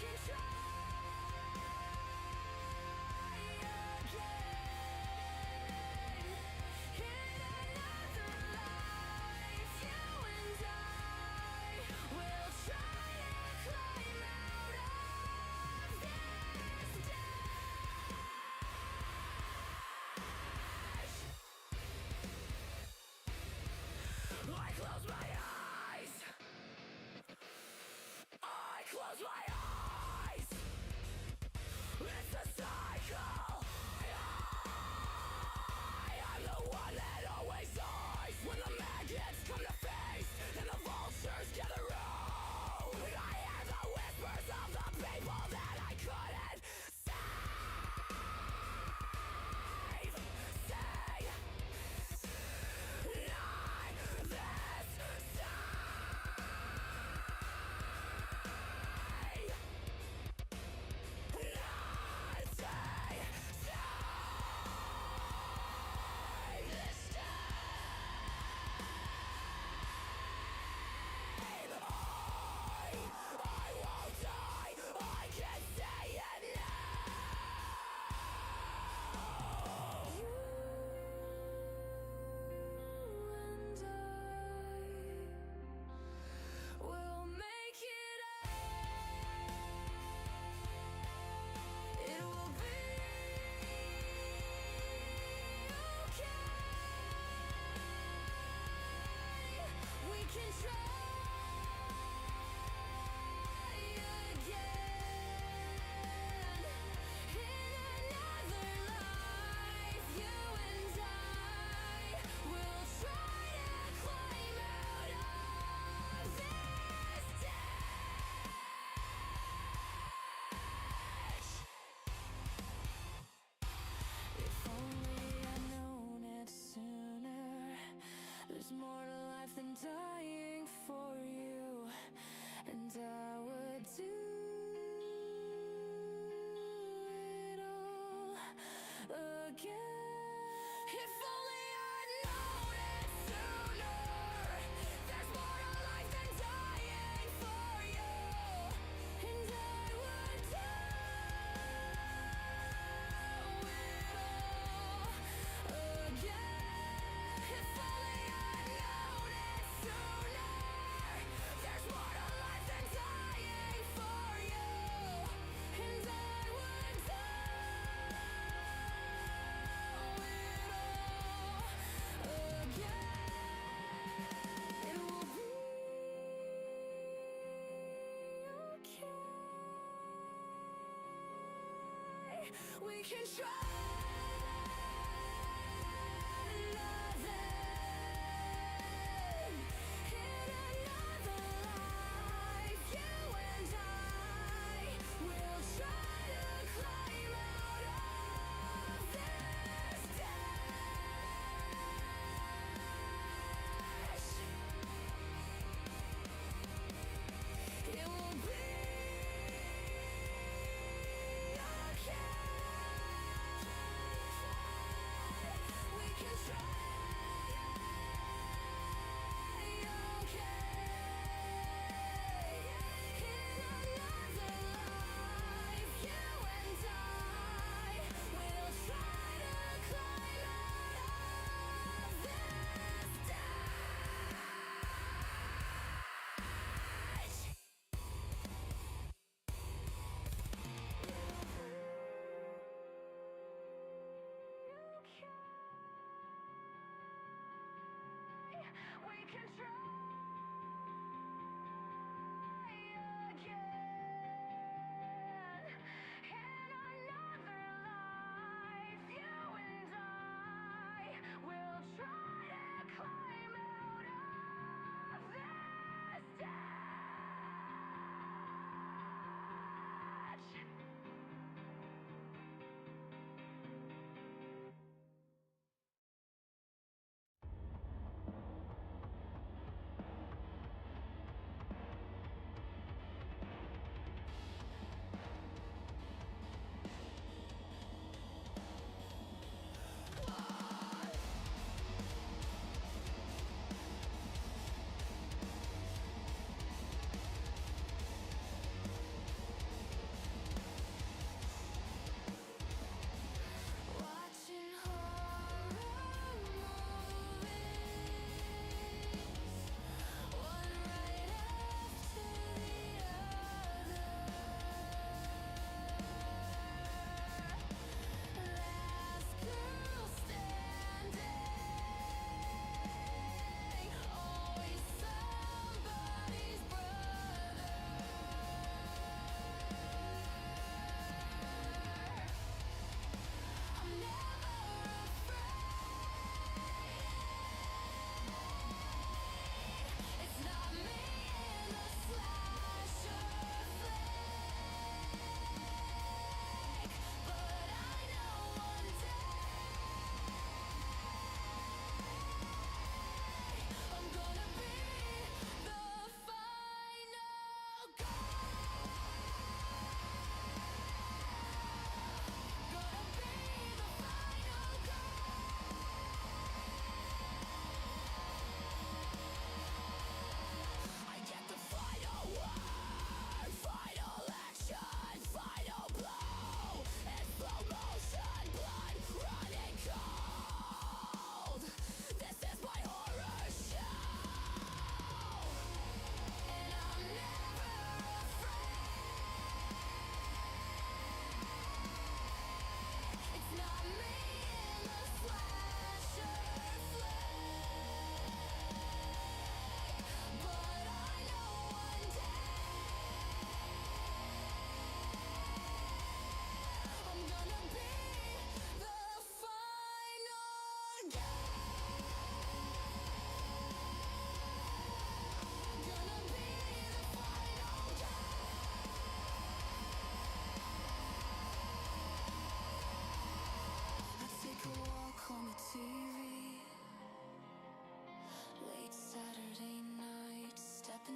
can try again. In another life, you and I will try to climb out of this dash. I close my eyes. I close my eyes. It's a cycle. I am the one that always dies when the maggots come to face and the vultures gather round. I hear the whispers of the people that I couldn't save. Say, not this time. Not say, this time. I won't die. I can say it now. You and I will make it out. It will be okay. We can try again. In another life, you and I will try to climb out of this ditch. If only I'd known it sooner. There's more to life than dying for you, and I would do it all again. If only I'd known it sooner. There's more to life than dying for you, and I would do it all again. If only I'd known it sooner. There's more to life than dying for you, and I would do it all again. It will be okay. We can try another. In another life, you and I will try to climb out of this dash. It will be okay.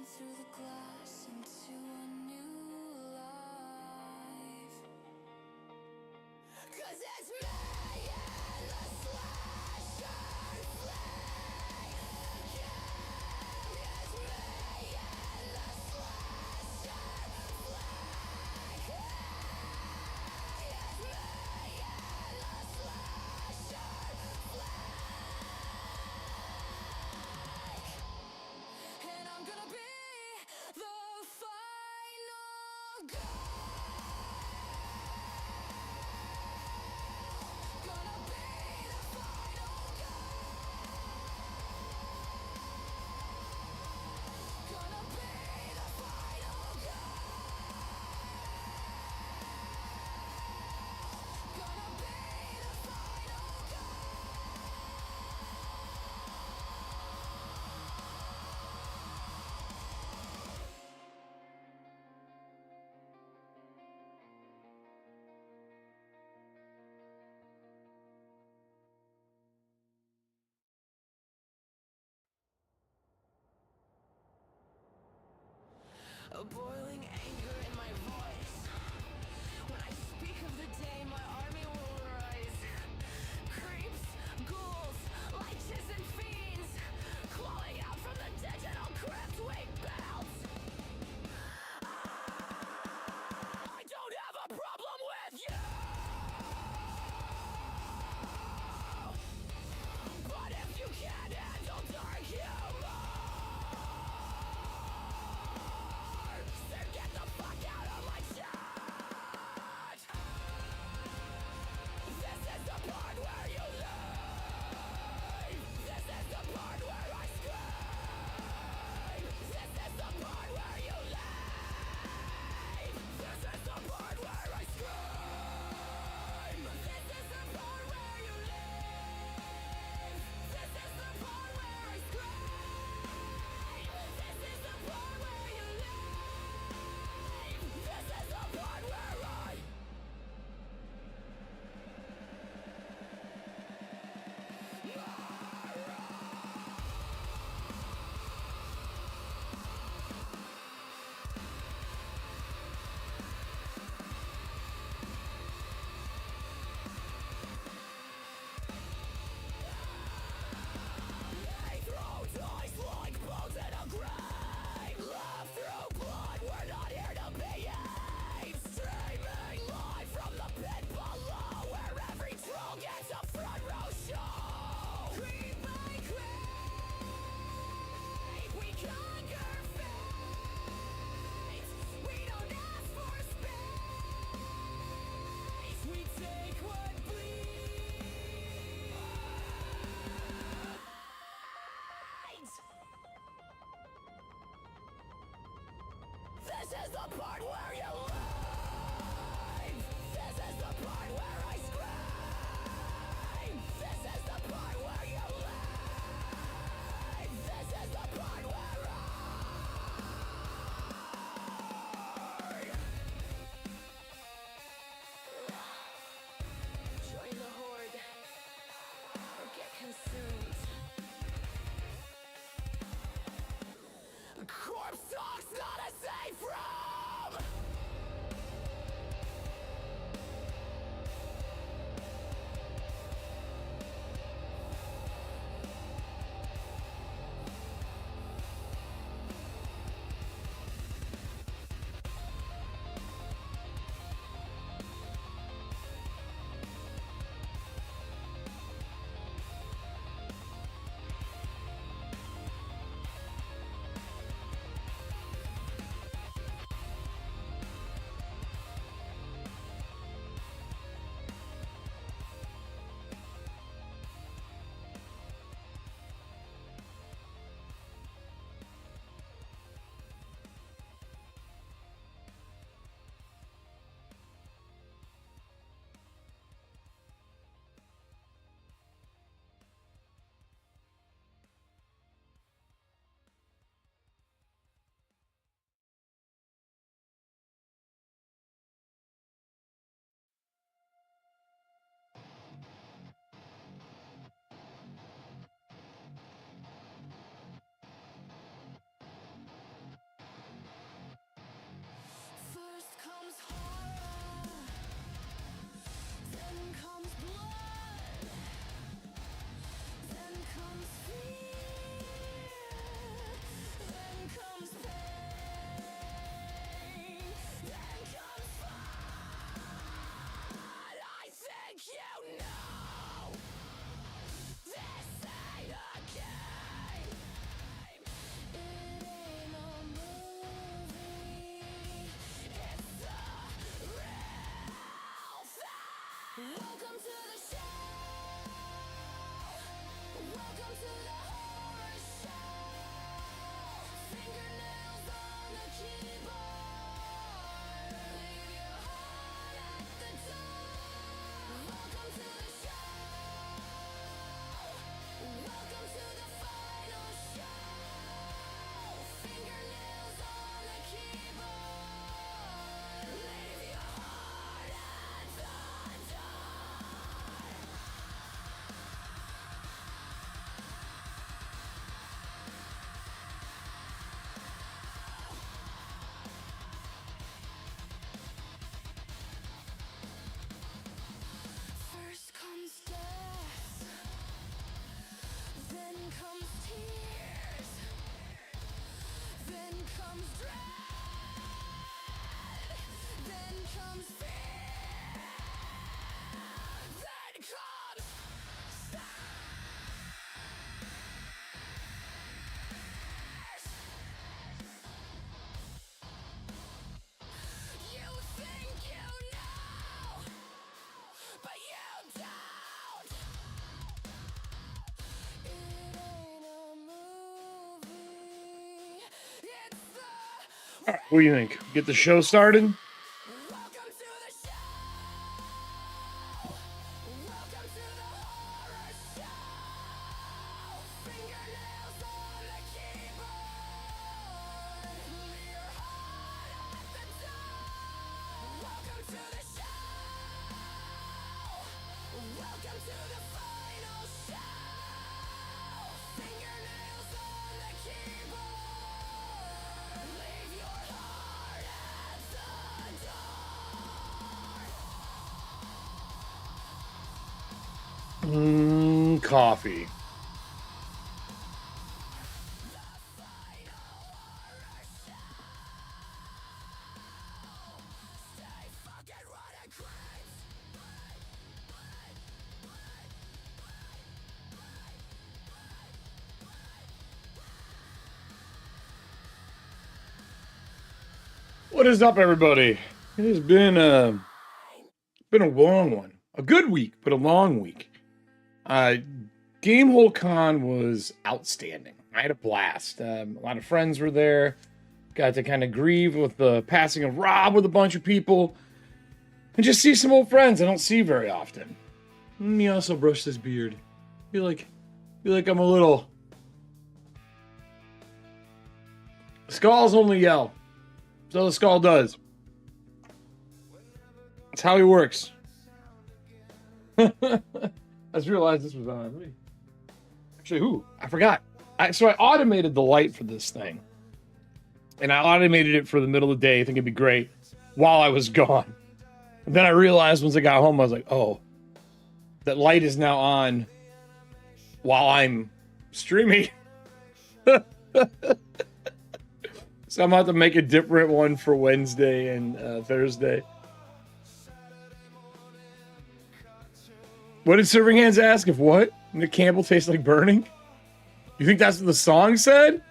through the glass into a new life. 'Cause it's me and the slasher flame. Yeah, it's me and the slasher flame. Yeah, it's me and the slasher flame. And I'm gonna be the final girl. Gonna be the final girl. Gonna be the final girl. Gonna be the final girl. A boiling anger in my voice. When I speak of the day my army will rise. Creeps, ghouls, liches and fiends, clawing out from the digital crypt we built. I don't have a problem with you, but if you can't handle dark humor, then get the fuck out of my chat! This is the part where you leave! This is the part where I scream! This is the part where you leave! This is the part where I scream! This is the part where you leave! This is the part where I scream! This is the part where you leave! This is the part where I... They throw dice like bones in a grave. Love through blood, we're not here to behave. Streaming live from the pit below, where every troll gets a front row show. Creep by creep, we conquer fate. We don't ask for space, we take what bleeds. This is the part where you leave. This is the part where I scream. This is the part where you leave. This is the part where I... Join the horde or get consumed. Corpse talk's not a safe room! All right, what do you think? Get the show started? Coffee. What is up, everybody? It has been a long one. A good week, but a long week. Gamehole Con was outstanding. I had a blast. A lot of friends were there. Got to kind of grieve with the passing of Rob with a bunch of people. And just see some old friends I don't see very often. Let me also brush this beard. Feel like I'm a little... Skulls only yell. So the skull does. That's how he works. I just realized this was on me. Actually, I forgot. So I automated the light for this thing. And I automated it for the middle of the day. I think it'd be great while I was gone. And then I realized once I got home, I was like, oh, that light is now on while I'm streaming. So I'm about to make a different one for Wednesday and Thursday. What did Serving Hands ask? If what? Nick Campbell tastes like burning? You think that's what the song said?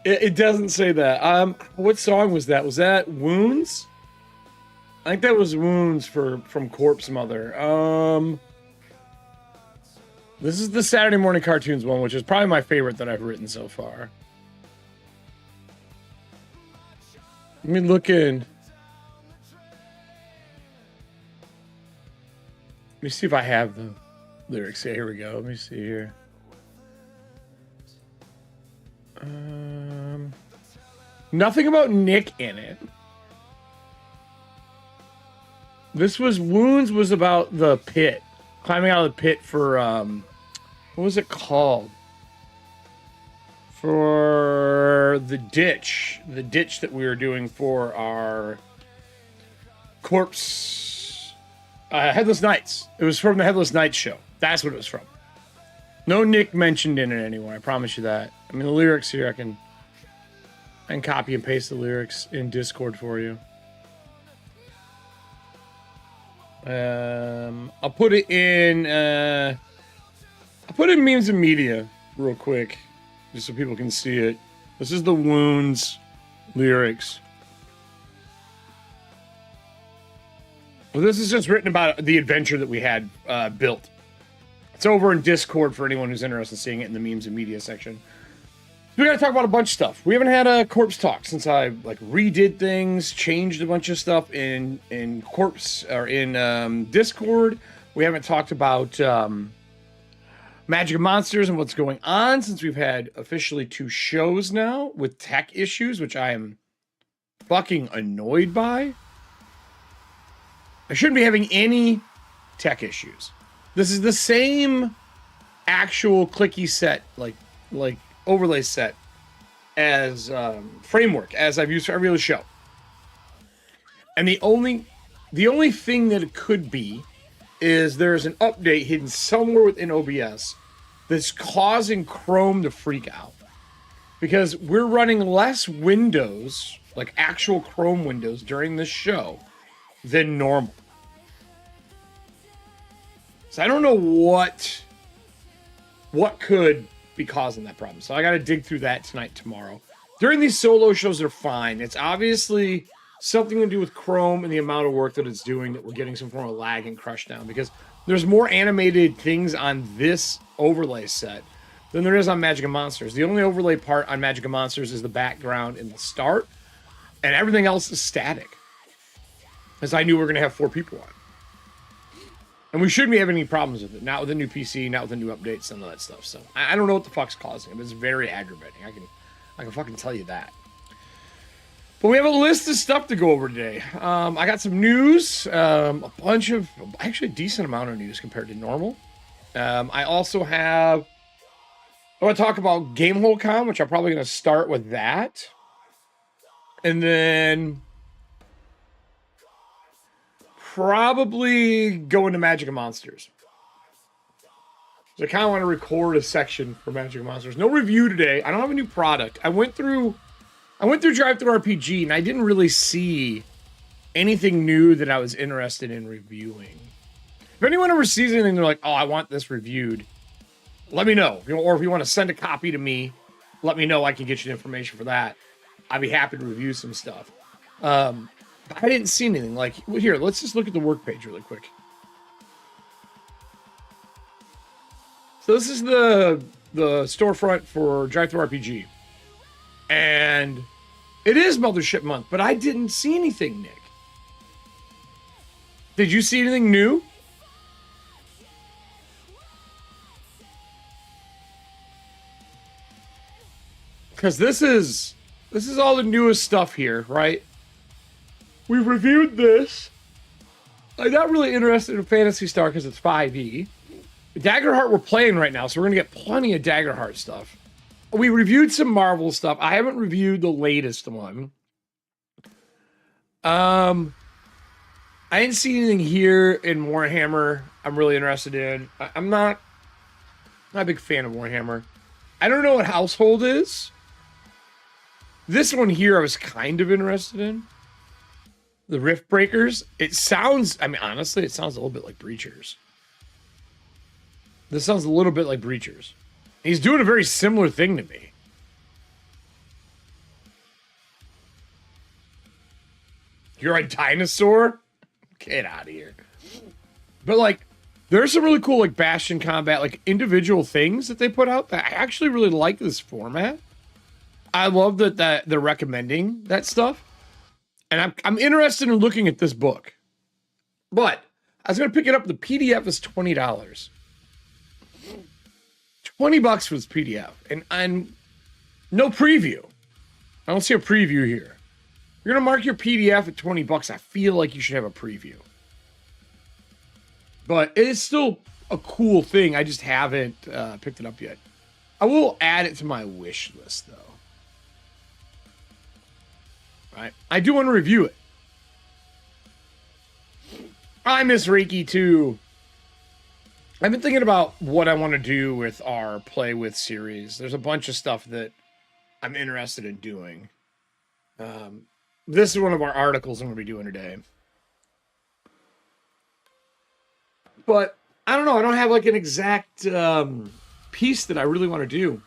It doesn't say that. What song was that? Was that Wounds? I think that was Wounds from Corpse Mother. This is the Saturday Morning Cartoons one, which is probably my favorite that I've written so far. Let me look in. Let me see if I have the lyrics. Here we go. Let me see here. Nothing about Nick in it. This was Wounds was about the pit. Climbing out of the pit for what was it called? For the ditch that we were doing for our corpse Headless Nights. It was from the Headless Nights show. That's what it was from. No Nick mentioned in it anywhere. I promise you that. I mean, the lyrics here, I can copy and paste the lyrics in Discord for you. I'll put it in memes and media real quick, just so people can see it. This is the Wounds lyrics. Well, this is just written about the adventure that we had built. It's over in Discord for anyone who's interested in seeing it in the memes and media section. We got to talk about a bunch of stuff. We haven't had a Corpse Talk since I redid things, changed a bunch of stuff in Corpse or in Discord. We haven't talked about Magic and Monsters and what's going on since we've had officially 2 shows now with tech issues, which I am fucking annoyed by. I shouldn't be having any tech issues. This is the same actual clicky set, like overlay set as framework as I've used for every other show. And the only thing that it could be is there's an update hidden somewhere within OBS that's causing Chrome to freak out. Because we're running less windows, like actual Chrome windows during this show than normal. So I don't know what could be causing that problem. So I got to dig through that tonight, tomorrow. During these solo shows, they're fine. It's obviously something to do with Chrome and the amount of work that it's doing that we're getting some form of lag and crush down, because there's more animated things on this overlay set than there is on Magic and Monsters. The only overlay part on Magic and Monsters is the background in the start, and everything else is static. As I knew we were going to have 4 people on. And we shouldn't be having any problems with it. Not with a new PC, not with the new updates, none of that stuff. So I don't know what the fuck's causing it, but it's very aggravating. I can fucking tell you that. But we have a list of stuff to go over today. I got some news, actually a decent amount of news compared to normal. I also have, I want to talk about GameholeCon, which I'm probably going to start with that. And then probably go into Magic and Monsters. So I kind of want to record a section for Magic and Monsters. No review today. I don't have a new product. I went through DriveThruRPG, and I didn't really see anything new that I was interested in reviewing. If anyone ever sees anything, they're like, oh, I want this reviewed, let me know. Or if you want to send a copy to me, let me know. I can get you the information for that. I'd be happy to review some stuff. I didn't see anything. Like, here, let's just look at the work page really quick. So this is the storefront for DriveThruRPG. And it is Mothership Month, but I didn't see anything, Nick. Did you see anything new? Because this is all the newest stuff here, right? We've reviewed this. I'm not really interested in Phantasy Star because it's 5e. Daggerheart we're playing right now, so we're going to get plenty of Daggerheart stuff. We reviewed some Marvel stuff. I haven't reviewed the latest one. I didn't see anything here in Warhammer I'm really interested in. I'm not a big fan of Warhammer. I don't know what Household is. This one here I was kind of interested in. The Rift Breakers. It sounds, I mean, honestly, it sounds a little bit like Breachers. This sounds a little bit like Breachers. He's doing a very similar thing to me. You're a dinosaur? Get out of here. But, like, there's some really cool, like, Bastion combat, like, individual things that they put out. I actually really like this format. I love that they're recommending that stuff. And I'm interested in looking at this book. But I was going to pick it up. The PDF is $20. $20 for this PDF. And no preview. I don't see a preview here. You're going to mark your PDF at $20. I feel like you should have a preview. But it is still a cool thing. I just haven't picked it up yet. I will add it to my wish list, though. Right? I do want to review it. I miss Reiki, too. I've been thinking about what I want to do with our Play With series. There's a bunch of stuff that I'm interested in doing. This is one of our articles I'm going to be doing today. But I don't know. I don't have like an exact piece that I really want to do.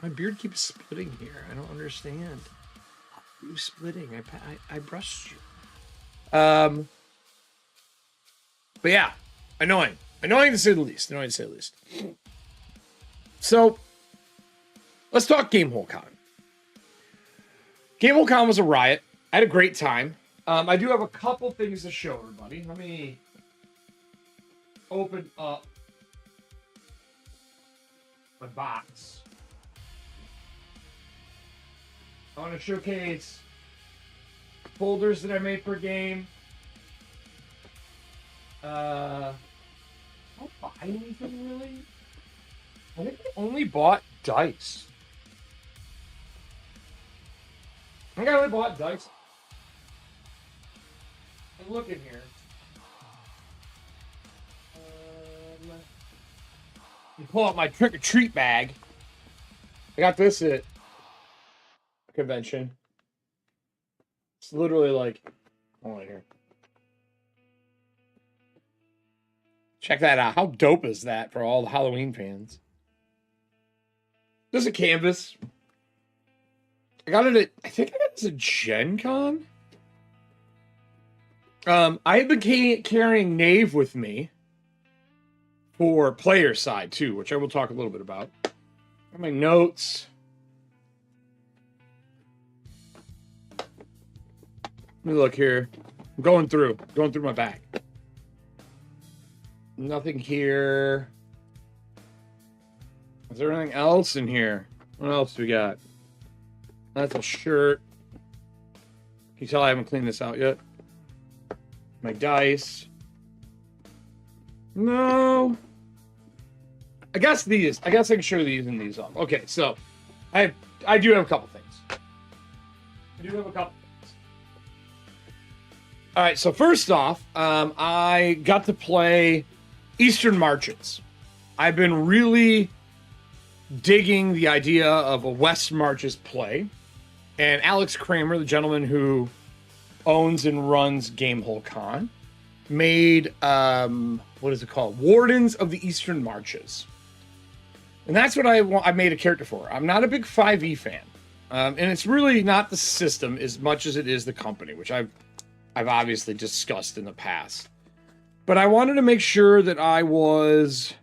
My beard keeps splitting here. I don't understand. You splitting? I brushed you. But yeah, annoying. Annoying to say the least. Annoying to say the least. So let's talk GameholeCon. GameholeCon was a riot. I had a great time. I do have a couple things to show everybody. Let me open up my box. I want to showcase folders that I made per game. I don't buy anything really. I think I only bought dice. I think I only bought dice. I'm looking here. You pull out my trick or treat bag. I got this at a convention. It's literally like, hold on here. Check that out. How dope is that for all the Halloween fans? This is a canvas. I got it at, I think I got this at Gen Con. I have been carrying Knave with me for player side too, which I will talk a little bit about. My notes. Let me look here. I'm going through my bag. Nothing here. Is there anything else in here? What else do we got? That's a shirt. Can you tell I haven't cleaned this out yet? My dice. No. I guess these. I guess I can show these and these off. Okay, so I do have a couple things. All right, so first off, I got to play Eastern Marches. I've been really digging the idea of a West Marches play. And Alex Kramer, the gentleman who owns and runs Gamehole Con, made, what is it called? Wardens of the Eastern Marches. And that's what I made a character for. I'm not a big 5e fan. And it's really not the system as much as it is the company, which I've obviously discussed in the past. But I wanted to make sure that I was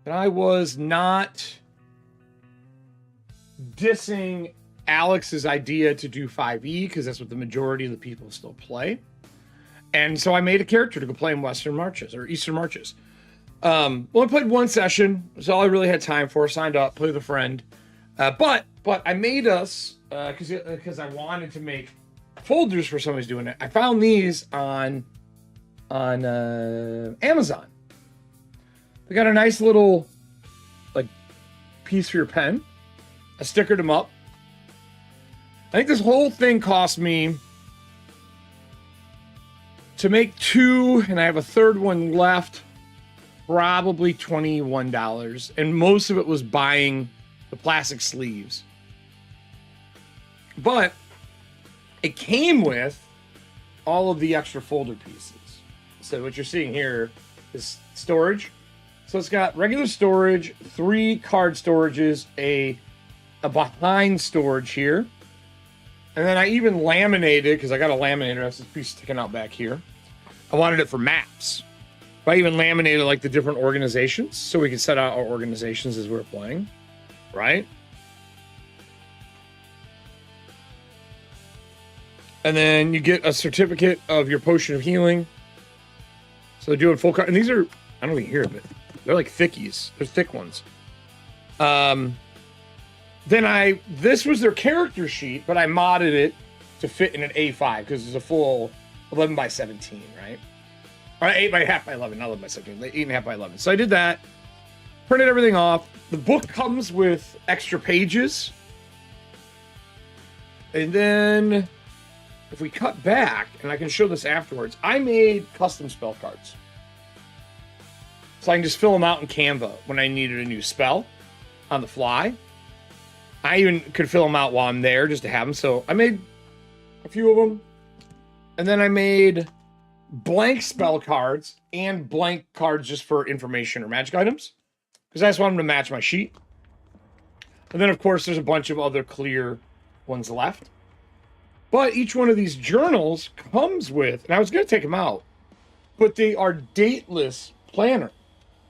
not dissing Alex's idea to do 5e, because that's what the majority of the people still play. And so I made a character to go play in Western Marches, or Eastern Marches. Well, I played one session. That's all I really had time for. Signed up, played with a friend. But I made us, because I wanted to make folders for somebody who's doing it. I found these on Amazon. They got a nice little like piece for your pen. I stickered them up. I think this whole thing cost me, to make two, and I have a third one left, probably $21. And most of it was buying the plastic sleeves. But it came with all of the extra folder pieces. So what you're seeing here is storage. So it's got regular storage, 3 card storages, a behind storage here. And then I even laminated, because I got a laminator, that's this piece sticking out back here. I wanted it for maps. I even laminated like the different organizations, so we could set out our organizations as we're playing, right? And then you get a certificate of your potion of healing. So they're doing full card, and these are, I don't even hear of it. They're like thickies. They're thick ones. Then this was their character sheet, but I modded it to fit in an A5 because it's a full 11 by 17, right? Or 8.5 by 11, not 11 by 17, 8.5 by 11. So I did that, printed everything off. The book comes with extra pages. And then if we cut back, and I can show this afterwards, I made custom spell cards. So I can just fill them out in Canva when I needed a new spell on the fly. I even could fill them out while I'm there just to have them. So I made a few of them. And then I made blank spell cards and blank cards just for information or magic items, because I just want them to match my sheet. And then, of course, there's a bunch of other clear ones left. But each one of these journals comes with, and I was going to take them out, but they are dateless planner.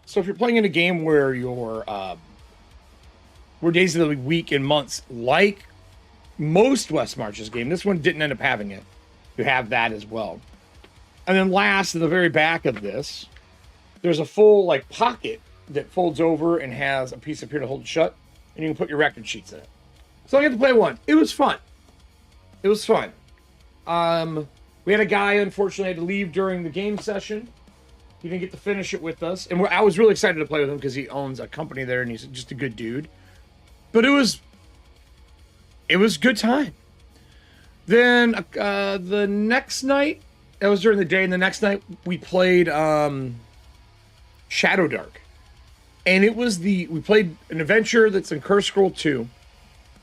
So if you're playing in a game where where days of the week and months, like most West Marches game, this one didn't end up having it. You have that as well. And then last, in the very back of this, there's a full like pocket that folds over and has a piece of paper to hold it shut, and you can put your record sheets in it. So I got to play one. It was fun. It was fun. We had a guy, unfortunately, had to leave during the game session. He didn't get to finish it with us. And I was really excited to play with him because he owns a company there and he's just a good dude. But it was good time. Then the next night, that was during the day, and the next night we played Shadow Dark. And we played an adventure that's in Curse Scroll 2.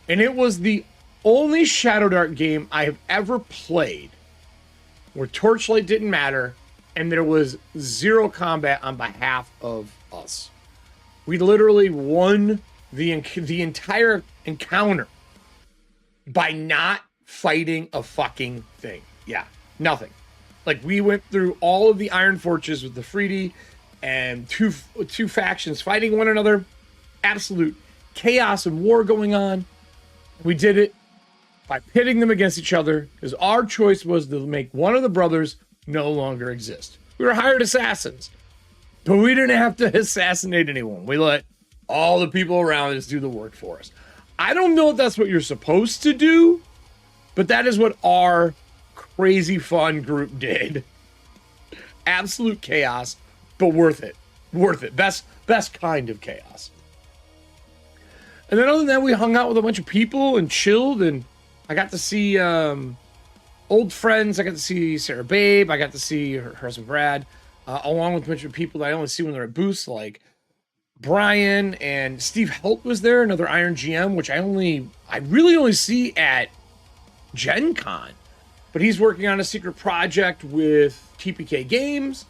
And it was the only Shadow Dark game I have ever played where Torchlight didn't matter and there was 0 combat on behalf of us. We literally won the entire encounter by not fighting a fucking thing. Yeah, nothing. Like, we went through all of the Iron Forges with the Freedy and two factions fighting one another. Absolute chaos and war going on. We did it by pitting them against each other because our choice was to make one of the brothers no longer exist. We were hired assassins, but we didn't have to assassinate anyone. We let all the people around us do the work for us. I don't know if that's what you're supposed to do, but that is what our crazy fun group did. Absolute chaos, but worth it. Worth it. Best kind of chaos. And then other than that, we hung out with a bunch of people and chilled, and I got to see old friends. I got to see Sarah Babe. I got to see her husband Brad, along with a bunch of people that I only see when they're at booths, like Brian and Steve Helt was there, another Iron GM, which I really only see at Gen Con. But he's working on a secret project with TPK Games.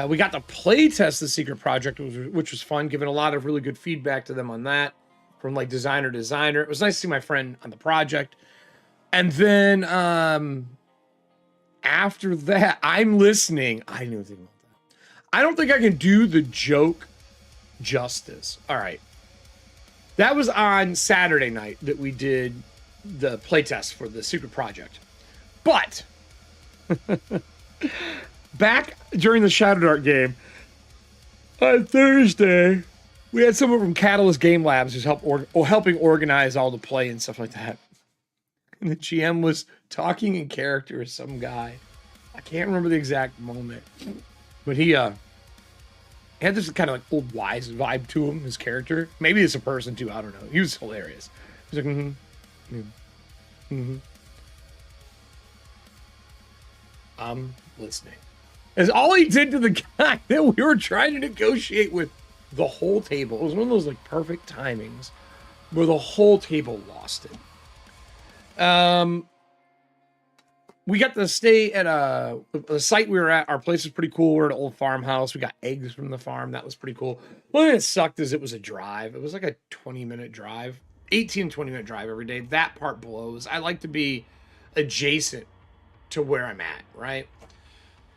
We got to play test the secret project, which was fun, giving a lot of really good feedback to them on that from like designer to designer. It was nice to see my friend on the project. And then after that, I'm listening. I didn't even think about that. I don't think I can do the joke justice. All right. That was on Saturday night that we did the playtest for the secret project. But back during the Shadow Dart game on Thursday, we had someone from Catalyst Game Labs who's helping organize all the play and stuff like that. And the GM was talking in character with some guy. I can't remember the exact moment, but he had this kind of like old wise vibe to him, his character. Maybe it's a person too, I don't know. He was hilarious. He was like, I'm listening. As all he did to the guy that we were trying to negotiate with the whole table. It was one of those like perfect timings where the whole table lost it. We got to stay at the site we were at. Our place was pretty cool. We're at an old farmhouse. We got eggs from the farm. That was pretty cool. One thing that sucked is it was a drive. It was like a 20-minute drive, 20-minute drive every day. That part blows. I like to be adjacent to where I'm at, right?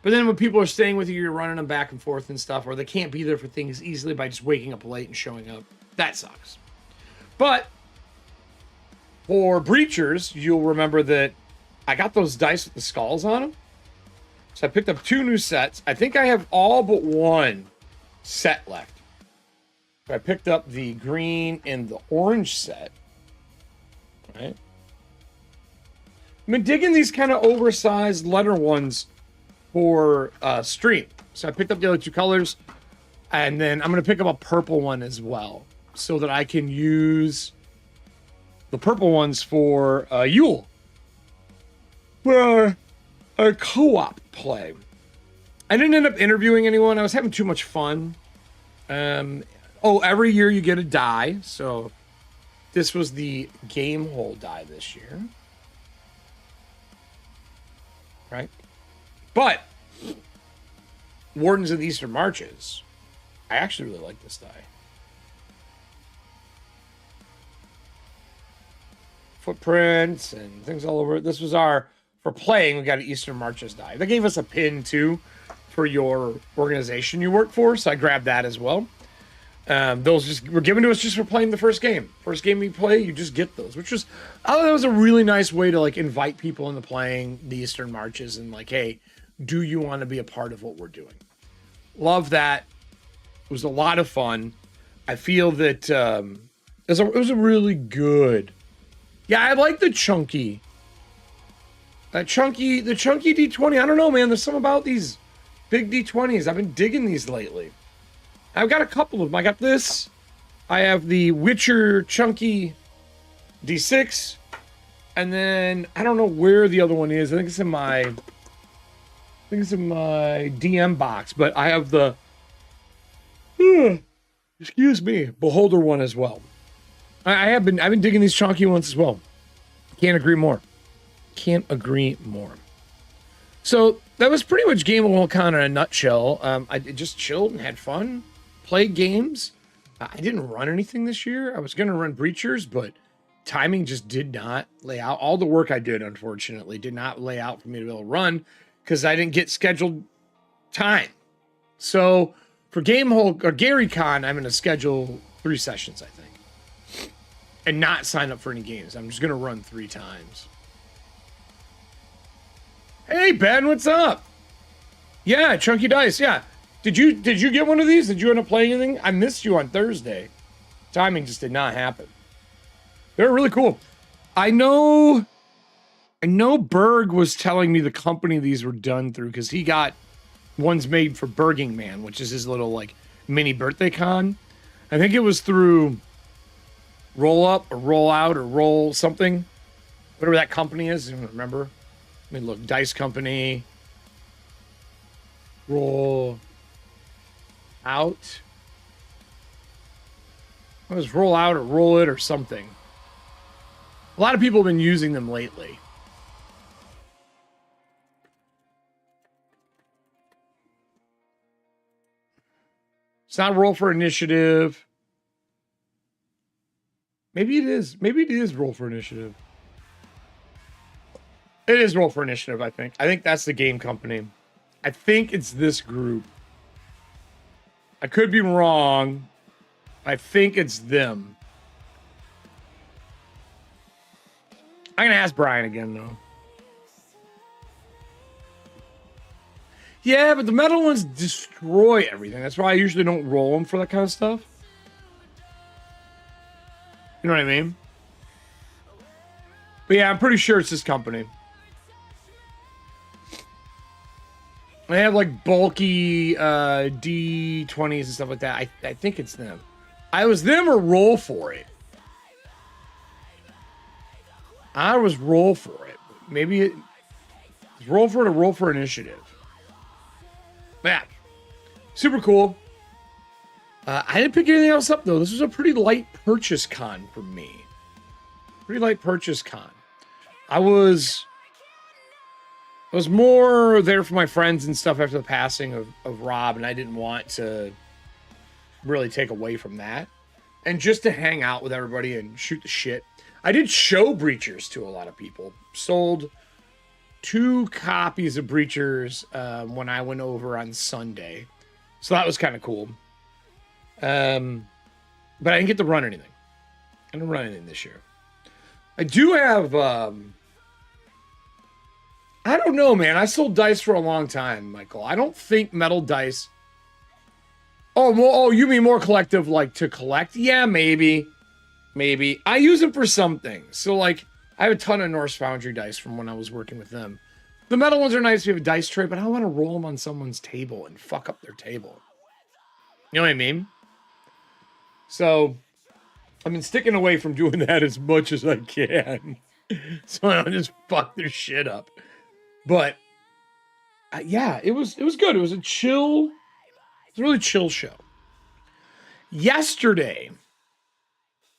But then when people are staying with you, you're running them back and forth and stuff, or they can't be there for things easily by just waking up late and showing up. That sucks. But for Breachers, you'll remember that I got those dice with the skulls on them. So I picked up 2 new sets. I think I have all but one set left. So I picked up the green and the orange set. Right? I've been digging these kind of oversized letter ones for stream. So I picked up the other 2 colors. And then I'm going to pick up a purple one as well, so that I can use the purple ones for Yule. For a co-op play. I didn't end up interviewing anyone. I was having too much fun. Every year you get a die. So this was the game hole die this year. Right? But Wardens of the Eastern Marches, I actually really like this die. Footprints and things all over it. This was for playing, we got an Eastern Marches die. They gave us a pin too for your organization you work for, so I grabbed that as well. Those just were given to us just for playing the first game. First game you play, you just get those, which was, I thought that was a really nice way to like invite people into playing the Eastern Marches and like, hey, do you want to be a part of what we're doing? Love that. It was a lot of fun. I feel that it was a really good. Yeah, I like the chunky. The chunky D20. I don't know, man. There's something about these big D20s. I've been digging these lately. I've got a couple of them. I got this. I have the Witcher chunky D6. And then I don't know where the other one is. I think it's in my DM box. But I have the excuse me, Beholder one as well. I've been digging these chunky ones as well. Can't agree more. Can't agree more. So that was pretty much Game of Worldcon in a nutshell. I just chilled and had fun, played games. I didn't run anything this year. I was going to run Breachers, but timing just did not lay out. All the work I did, unfortunately, did not lay out for me to be able to run because I didn't get scheduled time. So for GameHole or GaryCon, I'm going to schedule 3 sessions, I think, and not sign up for any games. I'm just going to run 3 times. Hey Ben, what's up? Yeah, Chunky Dice. Yeah, did you get one of these? Did you end up playing anything? I missed you on Thursday. Timing just did not happen. They're really cool. I know Berg was telling me the company these were done through because he got ones made for Burging Man, which is his little like mini birthday con. I think it was through Roll Up or Roll Out or Roll something, whatever that company is. I don't remember. I mean, look, Dice Company, Roll Out. It was Roll Out or Roll It or something. A lot of people have been using them lately. It's not Roll for Initiative. Maybe it is. Maybe it is Roll for Initiative. It is Roll for Initiative, I think. I think that's the game company. I think it's this group. I could be wrong. I think it's them. I'm going to ask Brian again, though. Yeah, but the metal ones destroy everything. That's why I usually don't roll them for that kind of stuff. You know what I mean? But yeah, I'm pretty sure it's this company. They have like bulky D20s and stuff like that. I think it's them. I was them or Roll for It. I was Roll for It. Maybe it's Roll for It or Roll for Initiative. Yeah. Super cool. I didn't pick anything else up, though. This was a pretty light purchase con for me. Pretty light purchase con. I was more there for my friends and stuff after the passing of Rob, and I didn't want to really take away from that. And just to hang out with everybody and shoot the shit. I did show Breachers to a lot of people. Sold 2 copies of Breachers when I went over on Sunday. So that was kind of cool. But I didn't get to run anything. I didn't run anything this year. I do have... I don't know, man. I sold dice for a long time, Michael. I don't think metal dice... Oh, you mean more collective, like to collect? Yeah, maybe. Maybe. I use them for some things. So, like, I have a ton of Norse Foundry dice from when I was working with them. The metal ones are nice if you have a dice tray, but I don't want to roll them on someone's table and fuck up their table. You know what I mean? So, I've been sticking away from doing that as much as I can. So I don't just fuck their shit up. But, yeah, it was good. It was a really chill show. Yesterday,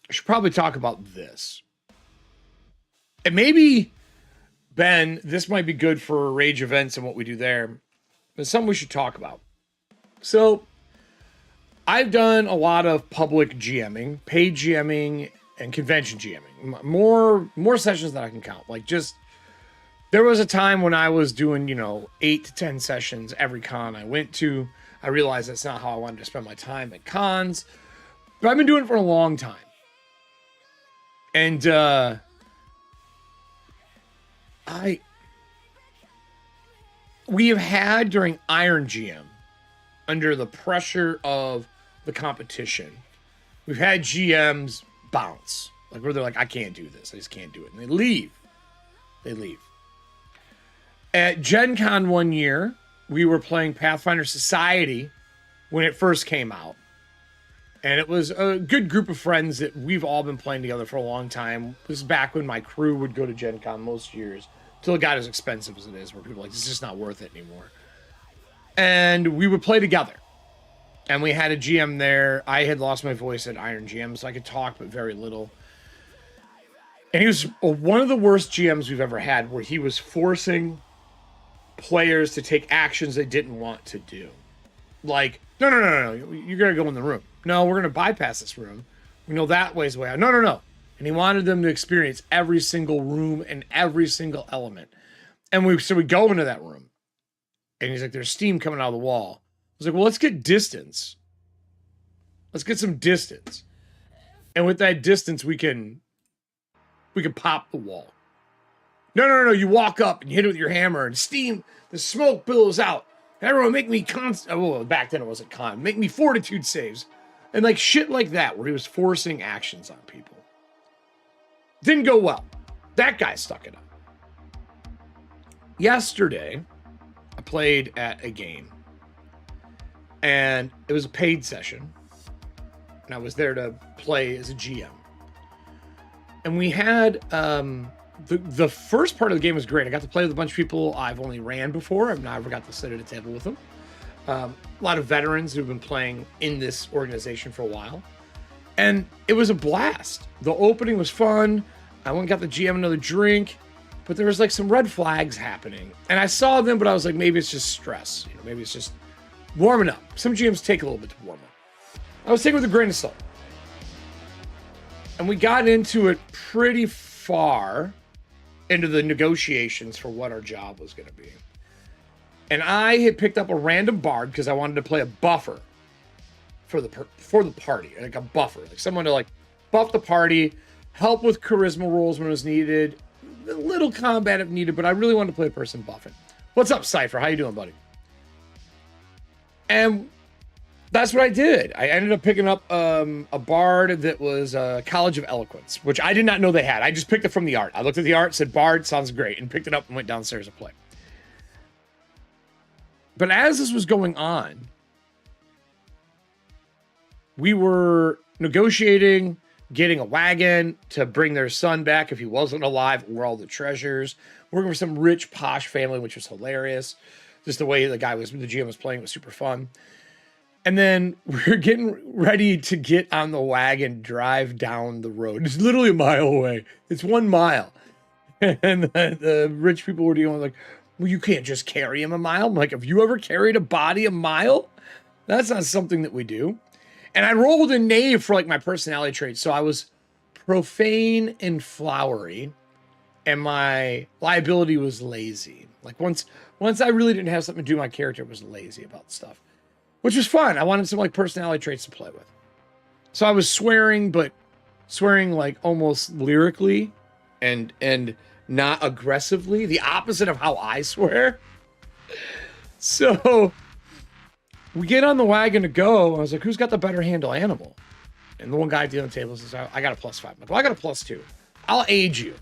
I should probably talk about this. And maybe, Ben, this might be good for Rage events and what we do there. It's something we should talk about. So, I've done a lot of public GMing, paid GMing, and convention GMing. More sessions than I can count. Like, just, there was a time when I was doing, 8 to 10 sessions every con I went to. I realized that's not how I wanted to spend my time at cons. But I've been doing it for a long time. And, we have had during Iron GM, under the pressure of the competition, we've had GMs bounce. Like, where they're like, I can't do this. I just can't do it. And they leave. At Gen Con one year, we were playing Pathfinder Society when it first came out. And it was a good group of friends that we've all been playing together for a long time. This is back when my crew would go to Gen Con most years, until it got as expensive as it is, where people are like, it's just not worth it anymore. And we would play together. And we had a GM there. I had lost my voice at Iron GM, so I could talk, but very little. And he was one of the worst GMs we've ever had, where he was forcing players to take actions they didn't want to do. Like, no. You're going to go in the room. No, we're going to bypass this room. We know that way's the way out. No. And he wanted them to experience every single room and every single element. And we go into that room. And he's like, there's steam coming out of the wall. I was like, well, let's get distance. Let's get some distance. And with that distance, we can pop the wall. No. You walk up and you hit it with your hammer and steam, the smoke billows out. And everyone make me well, back then it wasn't make me fortitude saves. And like shit like that, where he was forcing actions on people. Didn't go well. That guy stuck it up. Yesterday, I played at a game. And it was a paid session. And I was there to play as a GM. And we had the first part of the game was great. I got to play with a bunch of people I've only ran before. I've never got to sit at a table with them. A lot of veterans who've been playing in this organization for a while. And it was a blast. The opening was fun. I went and got the GM another drink. But there was like some red flags happening. And I saw them, but I was like, maybe it's just stress. You know, maybe it's just warming up. Some GMs take a little bit to warm up. I was taking it with a grain of salt. And we got into it pretty far into the negotiations for what our job was going to be. And I had picked up a random bard because I wanted to play a buffer for the party, like a buffer, like someone to like buff the party, help with charisma rolls when it was needed, a little combat if needed, but I really wanted to play a person buffing. What's up, Cypher? How you doing, buddy? And that's what I did. I ended up picking up a bard that was College of Eloquence, which I did not know they had. I just picked it from the art. I looked at the art, said bard, sounds great, and picked it up and went downstairs to play. But as this was going on, we were negotiating, getting a wagon to bring their son back if he wasn't alive, or all the treasures. Working for some rich, posh family, which was hilarious. Just the way the GM was playing was super fun. And then we're getting ready to get on the wagon, drive down the road. It's literally a mile away. It's 1 mile. And the rich people were dealing with like, well, you can't just carry him a mile. I'm like, have you ever carried a body a mile? That's not something that we do. And I rolled a knave for like my personality traits. So I was profane and flowery. And my liability was lazy. Like once I really didn't have something to do, my character was lazy about stuff. Which was fun. I wanted some like personality traits to play with. So I was swearing, but swearing like almost lyrically and not aggressively. The opposite of how I swear. So we get on the wagon to go. I was like, who's got the better handle animal? And the one guy at the other table says, I got a +5. I'm like, well, I got a +2. I'll aid you.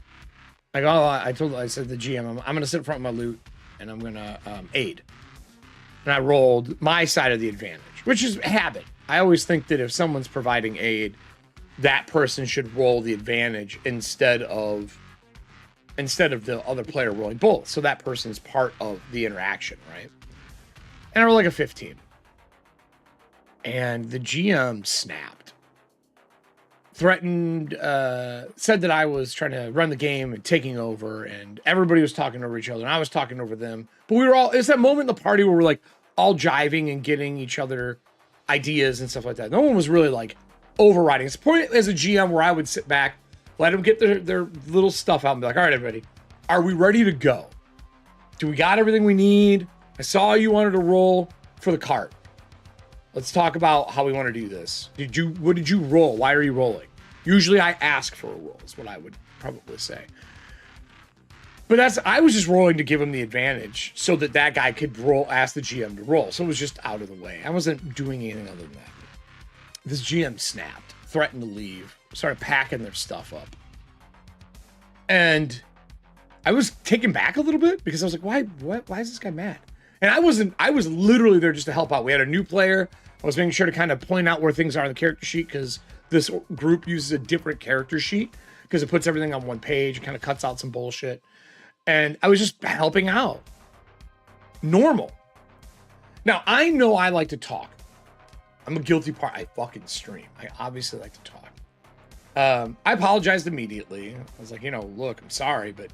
Like, I said to the GM, I'm going to sit in front of my loot and I'm going to aid. And I rolled my side of the advantage, which is habit. I always think that if someone's providing aid, that person should roll the advantage instead of the other player rolling both. So that person's part of the interaction, right? And I rolled like a 15. And the GM snapped. Threatened, said that I was trying to run the game and taking over, and everybody was talking over each other, and I was talking over them. But we were all, it's that moment in the party where we're like all jiving and getting each other ideas and stuff like that. No one was really like overriding. It's a point as a GM where I would sit back, let them get their little stuff out and be like, all right, everybody, are we ready to go? Do we got everything we need? I saw you wanted to roll for the cart. Let's talk about how we want to do this. What did you roll? Why are you rolling? Usually I ask for a roll, is what I would probably say. But I was just rolling to give him the advantage so that guy could ask the GM to roll. So it was just out of the way. I wasn't doing anything other than that. This GM snapped, threatened to leave, started packing their stuff up. And I was taken back a little bit because I was like, why is this guy mad? And I was literally there just to help out. We had a new player. I was making sure to kind of point out where things are on the character sheet because this group uses a different character sheet because it puts everything on one page and kind of cuts out some bullshit. And I was just helping out. Normal. Now, I know I like to talk. I'm a guilty part. I fucking stream. I obviously like to talk. I apologized immediately. I was like, look, I'm sorry, but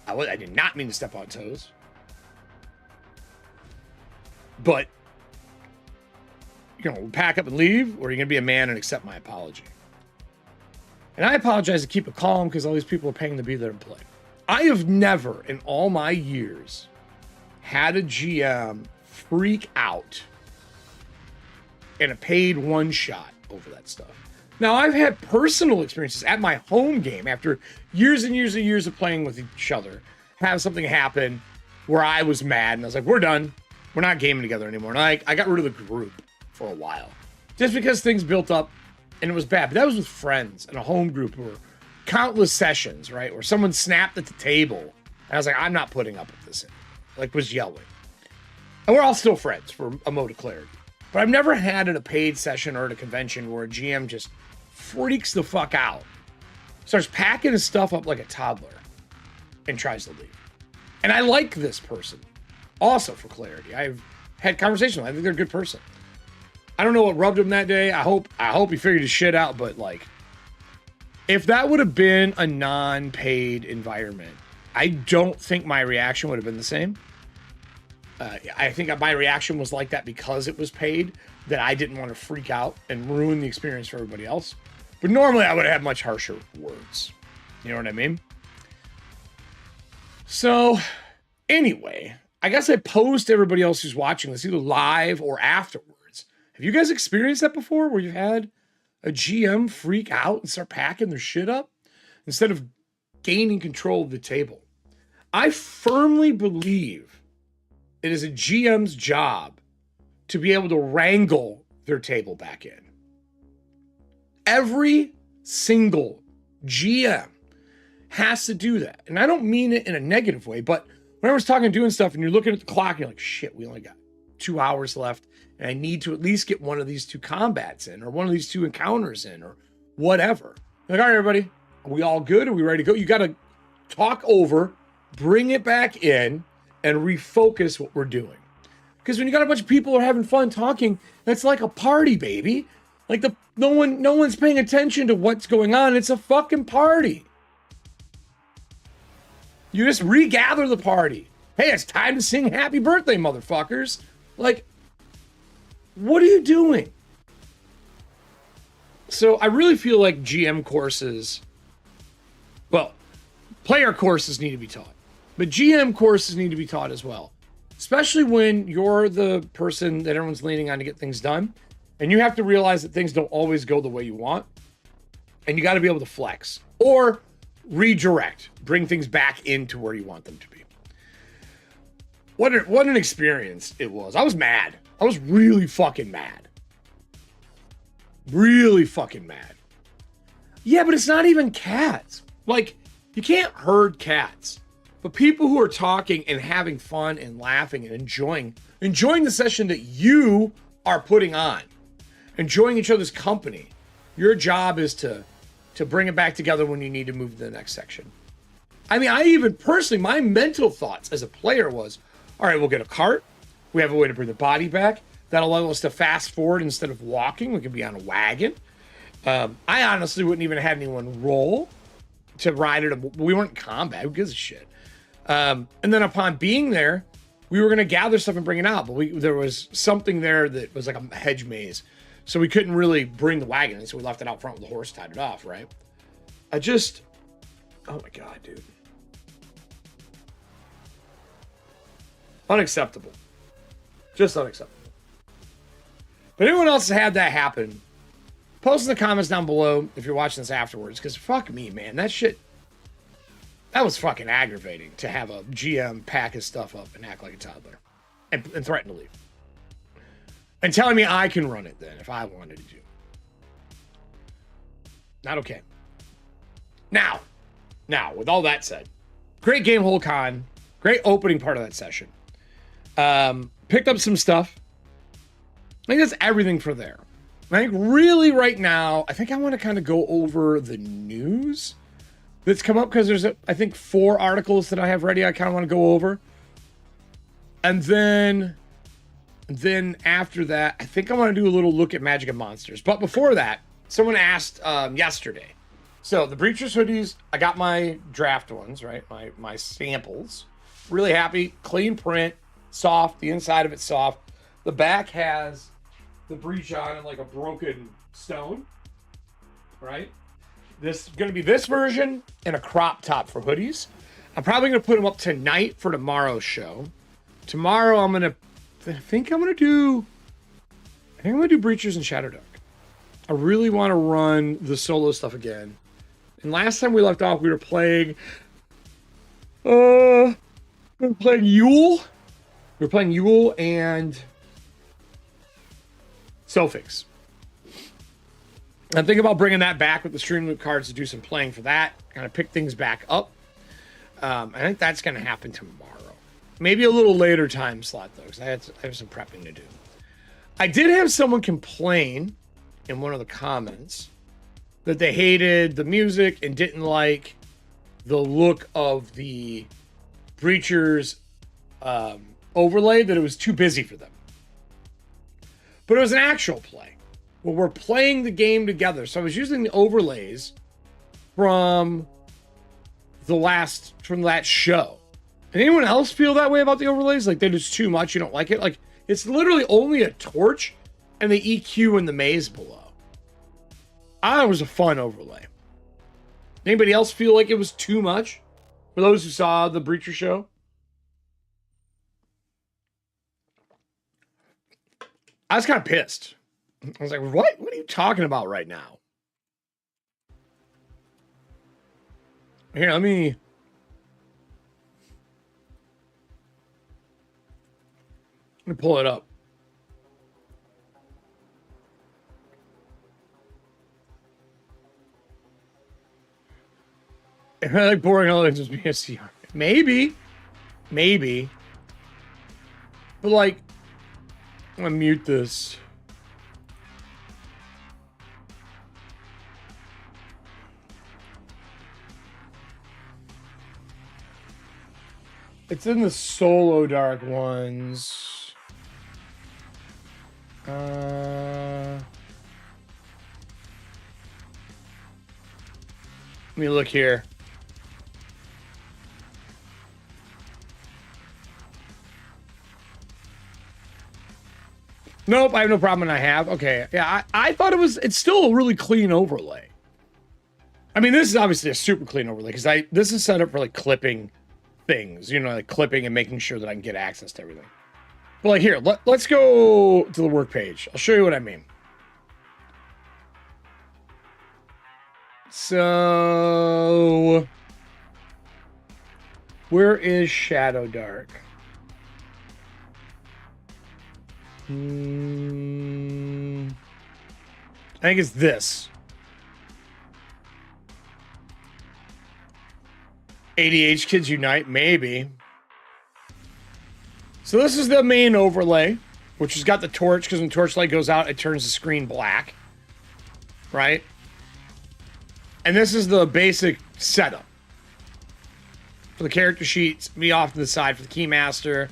I did not mean to step on toes. But, pack up and leave, or are you going to be a man and accept my apology? And I apologize to keep it calm because all these people are paying to be there and play. I have never in all my years had a GM freak out in a paid one shot over that stuff. Now, I've had personal experiences at my home game after years and years and years of playing with each other, have something happen where I was mad and I was like, we're done. We're not gaming together anymore. And I got rid of the group for a while just because things built up and it was bad. But that was with friends and a home group who were countless sessions, right? Where someone snapped at the table and I was like, I'm not putting up with this anymore. Like, was yelling. And we're all still friends for a mode of clarity. But I've never had at a paid session or at a convention where a GM just freaks the fuck out, starts packing his stuff up like a toddler, and tries to leave. And I like this person. Also, for clarity, I've had conversations with him. I think they're a good person. I don't know what rubbed him that day. I hope he figured his shit out. But like, if that would have been a non-paid environment, I don't think my reaction would have been the same. I think my reaction was like that because it was paid, that I didn't want to freak out and ruin the experience for everybody else. But normally I would have had much harsher words. You know what I mean? So anyway, I guess I posed to everybody else who's watching this, either live or afterwards. Have you guys experienced that before, where you've had a GM freak out and start packing their shit up instead of gaining control of the table? I firmly believe it is a GM's job to be able to wrangle their table back in. Every single GM has to do that. And I don't mean it in a negative way, but when I was talking, doing stuff, and you're looking at the clock and you're like, shit, we only got 2 hours left, and I need to at least get one of these 2 combats in, or one of these 2 encounters in, or whatever. Like, all right, everybody, are we all good? Are we ready to go? You got to talk over, bring it back in, and refocus what we're doing. Because when you got a bunch of people who are having fun talking, that's like a party, baby. Like, no one's paying attention to what's going on. It's a fucking party. You just regather the party. Hey, it's time to sing happy birthday, motherfuckers. Like, what are you doing? So I really feel like GM courses, well, player courses need to be taught, but GM courses need to be taught as well. Especially when you're the person that everyone's leaning on to get things done. And you have to realize that things don't always go the way you want. And you got to be able to flex or redirect, bring things back into where you want them to be. What an experience it was. I was mad. I was really fucking mad. Really fucking mad. Yeah, but it's not even cats. Like, you can't herd cats. But people who are talking and having fun and laughing and enjoying the session that you are putting on, enjoying each other's company, your job is to bring it back together when you need to move to the next section. I mean, I even personally, my mental thoughts as a player was, all right, we'll get a cart. We have a way to bring the body back. That'll allow us to fast forward instead of walking. We could be on a wagon. I honestly wouldn't even have anyone roll to ride it. We weren't in combat. Who gives a shit? And then upon being there, we were going to gather stuff and bring it out. But there was something there that was like a hedge maze. So we couldn't really bring the wagon in. So we left it out front with the horse, tied it off, right? Oh my God, dude. Unacceptable. Just unacceptable. But anyone else has had that happen, post in the comments down below if you're watching this afterwards. Because fuck me, man. That was fucking aggravating to have a GM pack his stuff up and act like a toddler. And threaten to leave. And telling me I can run it then if I wanted to. Not okay. Now, with all that said, great game, whole con. Great opening part of that session. Picked up some stuff. I think that's everything for there. I think really right now, I think I want to kind of go over the news that's come up because there's, I think, 4 articles that I have ready I kind of want to go over. And then after that, I think I want to do a little look at Magic and Monsters. But before that, someone asked yesterday. So the Breachers hoodies, I got my draft ones, right? My samples. Really happy. Clean print. Soft. The inside of it's soft. The back has the breach on and like a broken stone, right? This is going to be this version and a crop top for hoodies. I'm probably going to put them up tonight for tomorrow's show. Tomorrow I think I'm going to do Breachers and Shadowdark. I really want to run the solo stuff again. And last time we left off, we were playing Yule. We were playing Yule and Sofix. I'm thinking about bringing that back with the Streamloot cards to do some playing for that. Kind of pick things back up. I think that's going to happen tomorrow. Maybe a little later time slot, though, because I have some prepping to do. I did have someone complain in one of the comments that they hated the music and didn't like the look of the Breachers overlay, that it was too busy for them. But it was an actual play. Well, we're playing the game together. So I was using the overlays from that show. And anyone else feel that way about the overlays? Like, they're just too much, you don't like it? Like, it's literally only a torch and the EQ and the maze below. I thought it was a fun overlay. Anybody else feel like it was too much? For those who saw the Breacher show? I was kind of pissed. I was like, what? What are you talking about right now? Here, let me pull it up. If I like boring elements just be a CR. Maybe. But like, I'm gonna mute this. It's in the solo dark ones. Let me look here. Nope, I have no problem, and I have. Okay, yeah, I thought it's still a really clean overlay. I mean, this is obviously a super clean overlay, because this is set up for, like, clipping things, you know, like clipping and making sure that I can get access to everything. But, like, here, let's go to the work page. I'll show you what I mean. So, where is Shadowdark? I think it's this. ADH Kids Unite, maybe. So this is the main overlay, which has got the torch, because when the torchlight goes out, it turns the screen black. Right? And this is the basic setup. For the character sheets, me off to the side for the Keymaster.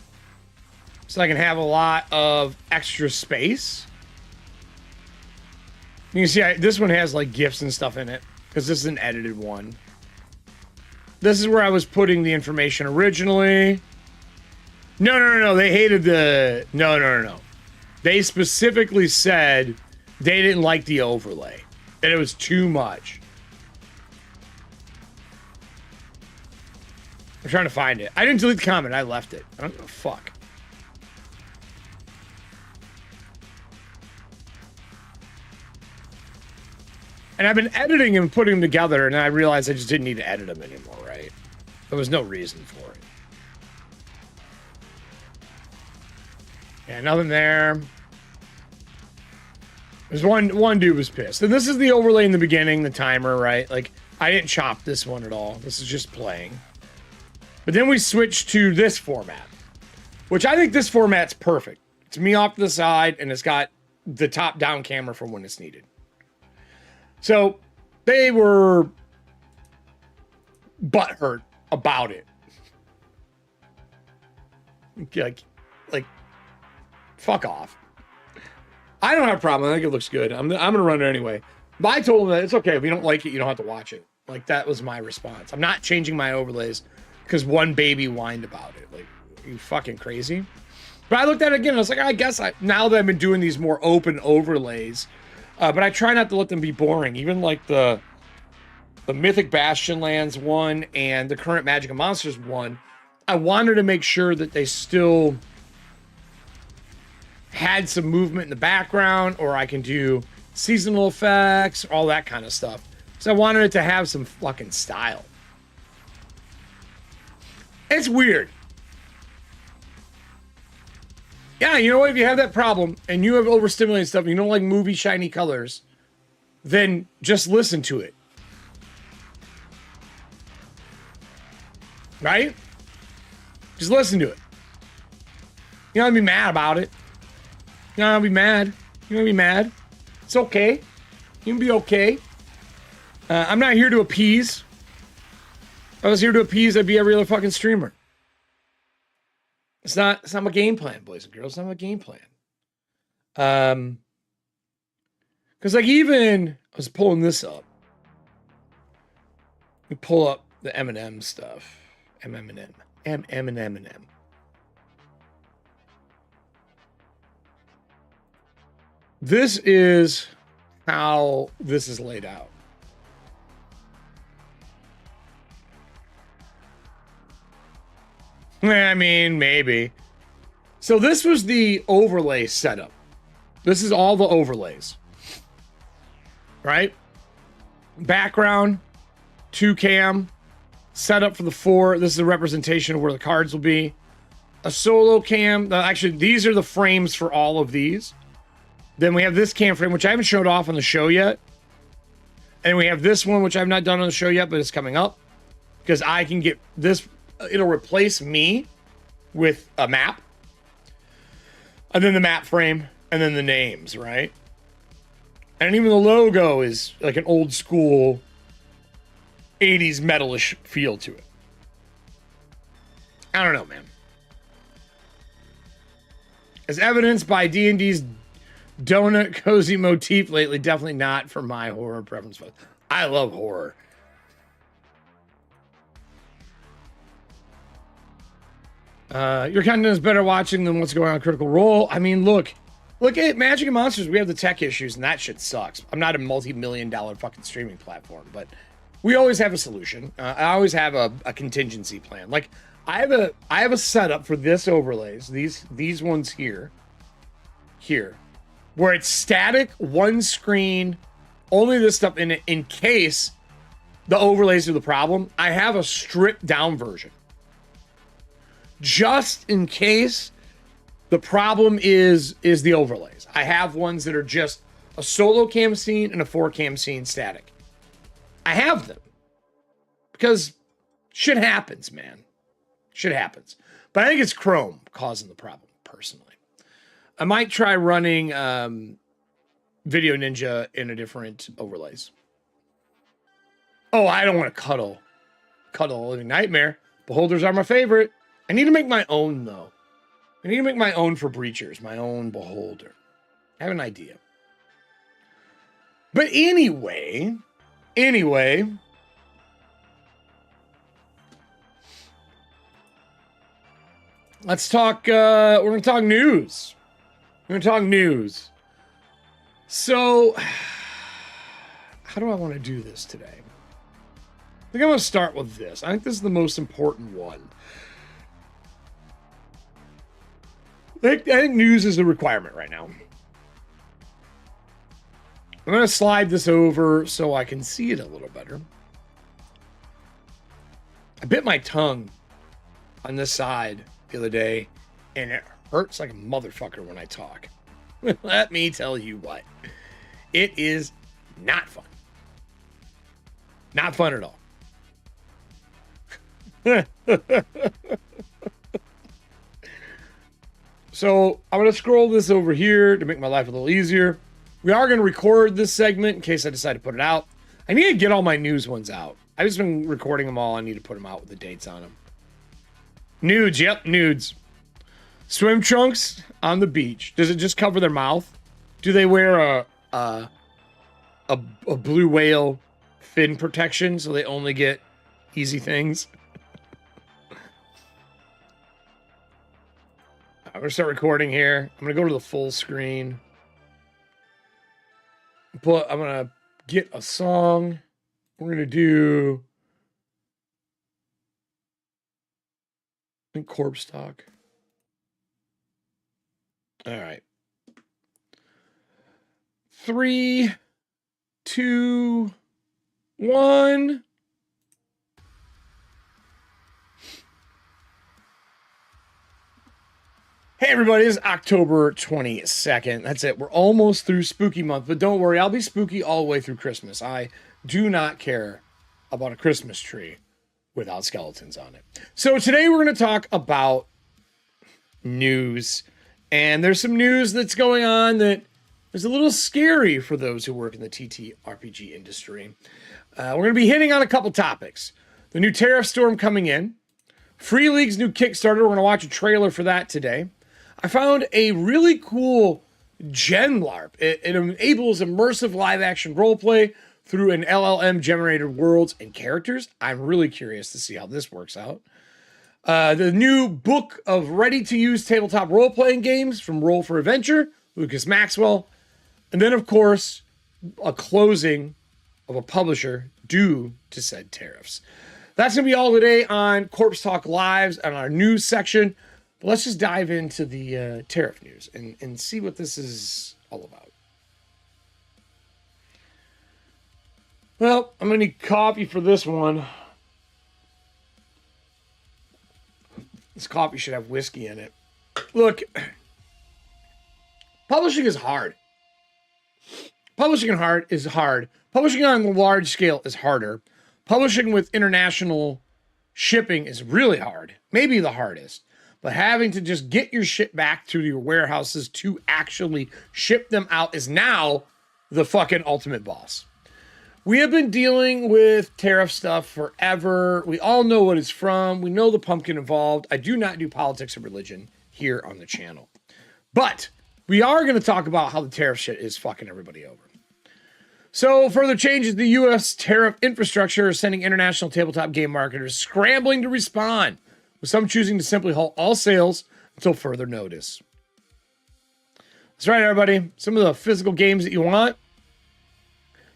So I can have a lot of extra space. You can see this one has like GIFs and stuff in it, because this is an edited one. This is where I was putting the information originally. No. They hated the... No. They specifically said they didn't like the overlay. That it was too much. I'm trying to find it. I didn't delete the comment. I left it. I don't give a fuck. And I've been editing and putting them together, and I realized I just didn't need to edit them anymore, right? There was no reason for it. Yeah, nothing there. There's one dude was pissed. And this is the overlay in the beginning, the timer, right? Like, I didn't chop this one at all. This is just playing. But then we switched to this format, which I think this format's perfect. It's me off to the side, and it's got the top-down camera for when it's needed. So they were butthurt about it. Like, fuck off. I don't have a problem. I think it looks good. I'm gonna run it anyway. But I told them that it's okay. If you don't like it, you don't have to watch it. Like, that was my response. I'm not changing my overlays because one baby whined about it. Like, are you fucking crazy? But I looked at it again, and I was like, I guess now that I've been doing these more open overlays, but I try not to let them be boring. Even like the the Mythic Bastion Lands one and the current Magic and Monsters one, I wanted to make sure that they still had some movement in the background, or I can do seasonal effects, all that kind of stuff. So I wanted it to have some fucking style. It's weird. Yeah, you know what? If you have that problem and you have overstimulated stuff and you don't like movie shiny colors, then just listen to it. Right? Just listen to it. You don't have to be mad about it. You don't have to be mad. You don't have to be mad. It's okay. You can be okay. I'm not here to appease. If I was here to appease, I'd be every other fucking streamer. It's not my game plan, boys and girls. It's not my game plan. Because like even I was pulling this up. We pull up the M&M stuff. MMM. MMM. This is how this is laid out. I mean, maybe. So this was the overlay setup. This is all the overlays. Right? Background, 2cam, setup for the 4. This is a representation of where the cards will be. A solo cam. Actually, these are the frames for all of these. Then we have this cam frame, which I haven't showed off on the show yet. And we have this one, which I've not done on the show yet, but it's coming up. Because I can get this... It'll replace me with a map. And then the map frame. And then the names, right? And even the logo is like an old school 80s metalish feel to it. I don't know, man. As evidenced by D&D's donut cozy motif lately, definitely not for my horror preference. But I love horror. Your content is better watching than what's going on Critical Role. I mean, look at Magic and Monsters. We have the tech issues, and that shit sucks. I'm not a multi-million-dollar fucking streaming platform, but we always have a solution. I always have a contingency plan. Like I have a setup for this overlays. These ones here, where it's static, one screen, only this stuff in it in case the overlays are the problem. I have a stripped down version. Just in case the problem is the overlays. I have ones that are just a solo cam scene and a 4cam scene static. I have them. Because shit happens, man. Shit happens. But I think it's Chrome causing the problem, personally. I might try running Video Ninja in a different overlays. Oh, I don't want to cuddle. Cuddle Living Nightmare. Beholders are my favorite. I need to make my own, though. I need to make my own for Breachers, my own Beholder. I have an idea. But anyway, let's talk, we're going to talk news. We're going to talk news. So, how do I want to do this today? I think I'm going to start with this. I think this is the most important one. I think news is a requirement right now. I'm going to slide this over so I can see it a little better. I bit my tongue on this side the other day, and it hurts like a motherfucker when I talk. Let me tell you what. It is not fun. Not fun at all. So I'm going to scroll this over here to make my life a little easier. We are going to record this segment in case I decide to put it out. I need to get all my news ones out. I've just been recording them all. I need to put them out with the dates on them. Nudes. Yep, nudes. Swim trunks on the beach. Does it just cover their mouth? Do they wear a blue whale fin protection so they only get easy things? I'm going to start recording here. I'm going to go to the full screen. But I'm going to get a song. We're going to do, I think, corpse talk. All right. 3, 2, 1. Hey everybody, it's October 22nd. That's it. We're almost through spooky month, but don't worry, I'll be spooky all the way through Christmas. I do not care about a Christmas tree without skeletons on it. So today we're going to talk about news. And there's some news that's going on that is a little scary for those who work in the TTRPG industry. We're going to be hitting on a couple topics. The new tariff storm coming in. Free League's new Kickstarter. We're going to watch a trailer for that today. I found a really cool Gen LARP. It enables immersive live-action roleplay through an LLM-generated worlds and characters. I'm really curious to see how this works out. The new book of ready-to-use tabletop role-playing games from Roll for Adventure, Lucas Maxwell. And then, of course, a closing of a publisher due to said tariffs. That's going to be all today on Corpse Talk Lives and our news section. But let's just dive into the tariff news and see what this is all about. Well, I'm going to need coffee for this one. This coffee should have whiskey in it. Look, publishing is hard. Publishing is hard. Publishing on a large scale is harder. Publishing with international shipping is really hard. Maybe the hardest. But having to just get your shit back to your warehouses to actually ship them out is now the fucking ultimate boss. We have been dealing with tariff stuff forever. We all know what it's from. We know the pumpkin involved. I do not do politics or religion here on the channel. But we are going to talk about how the tariff shit is fucking everybody over. So, further changes, the U.S. tariff infrastructure is sending international tabletop game marketers scrambling to respond, with some choosing to simply halt all sales until further notice. That's right, everybody. Some of the physical games that you want,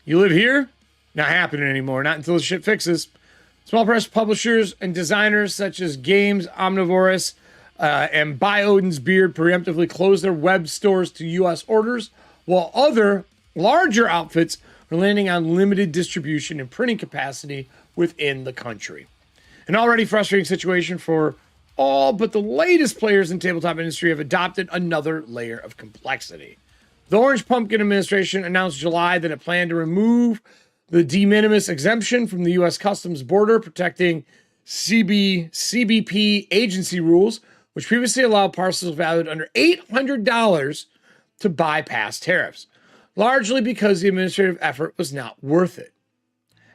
you live here, not happening anymore. Not until the shit fixes. Small press publishers and designers such as Games Omnivorous and By Odin's Beard preemptively closed their web stores to U.S. orders, while other larger outfits are landing on limited distribution and printing capacity within the country. An already frustrating situation for all but the latest players in the tabletop industry have adopted another layer of complexity. The Orange Pumpkin administration announced July that it planned to remove the de minimis exemption from the U.S. Customs border, protecting CBP agency rules, which previously allowed parcels valued under $800 to bypass tariffs, largely because the administrative effort was not worth it.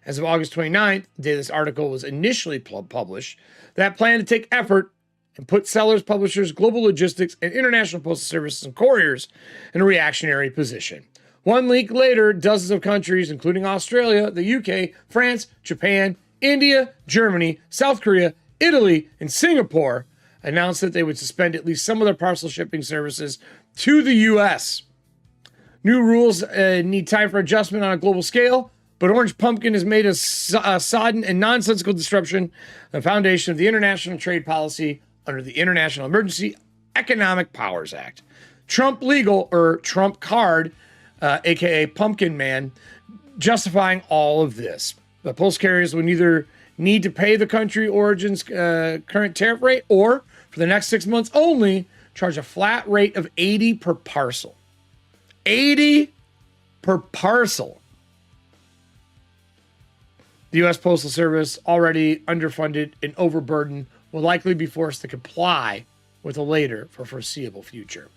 As of August 29th, the day this article was initially published, that plan to take effort and put sellers, publishers, global logistics, and international postal services and couriers in a reactionary position. 1 week later, dozens of countries, including Australia, the UK, France, Japan, India, Germany, South Korea, Italy, and Singapore, announced that they would suspend at least some of their parcel shipping services to the US. New rules need time for adjustment on a global scale, but Orange Pumpkin has made a sodden and nonsensical disruption the foundation of the international trade policy under the International Emergency Economic Powers Act. Trump Legal, or Trump Card, aka Pumpkin Man, justifying all of this. The post carriers will either need to pay the country origin's current tariff rate, or for the next 6 months only, charge a flat rate of $80 per parcel. $80 per parcel. The U.S. Postal Service, already underfunded and overburdened, will likely be forced to comply with a later for foreseeable future.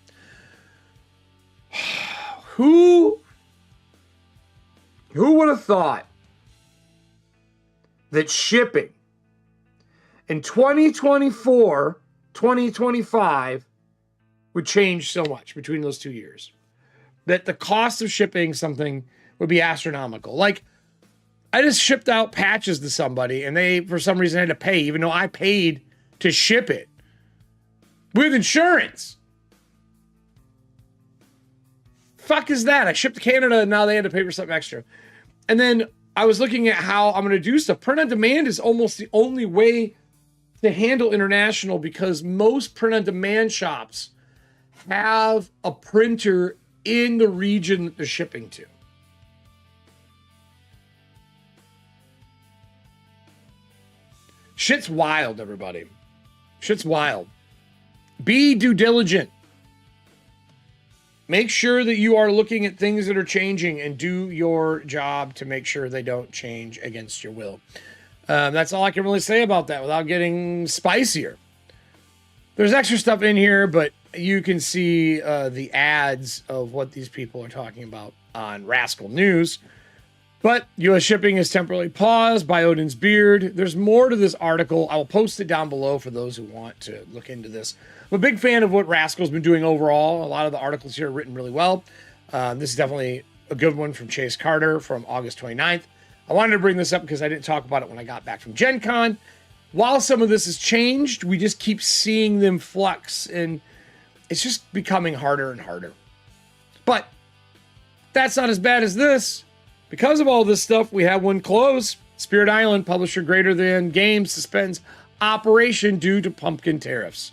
Who would have thought that shipping in 2024, 2025 would change so much between those 2 years? That the cost of shipping something would be astronomical. Like, I just shipped out patches to somebody and they, for some reason, had to pay, even though I paid to ship it with insurance. Fuck is that? I shipped to Canada and now they had to pay for something extra. And then I was looking at how I'm going to do stuff. Print on demand is almost the only way to handle international because most print on demand shops have a printer in the region that they're shipping to. Shit's wild, everybody. Shit's wild. Be due diligent. Make sure that you are looking at things that are changing and do your job to make sure they don't change against your will. That's all I can really say about that without getting spicier. There's extra stuff in here, but you can see the ads of what these people are talking about on Rascal News. But U.S. shipping is temporarily paused by Odin's Beard. There's more to this article. I will post it down below for those who want to look into this. I'm a big fan of what Rascal's been doing overall. A lot of the articles here are written really well. This is definitely a good one from Chase Carter from August 29th. I wanted to bring this up because I didn't talk about it when I got back from Gen Con. While some of this has changed, we just keep seeing them flux, and it's just becoming harder and harder. But that's not as bad as this. Because of all this stuff, we have one close. Spirit Island, publisher Greater Than Games, suspends operation due to pumpkin tariffs.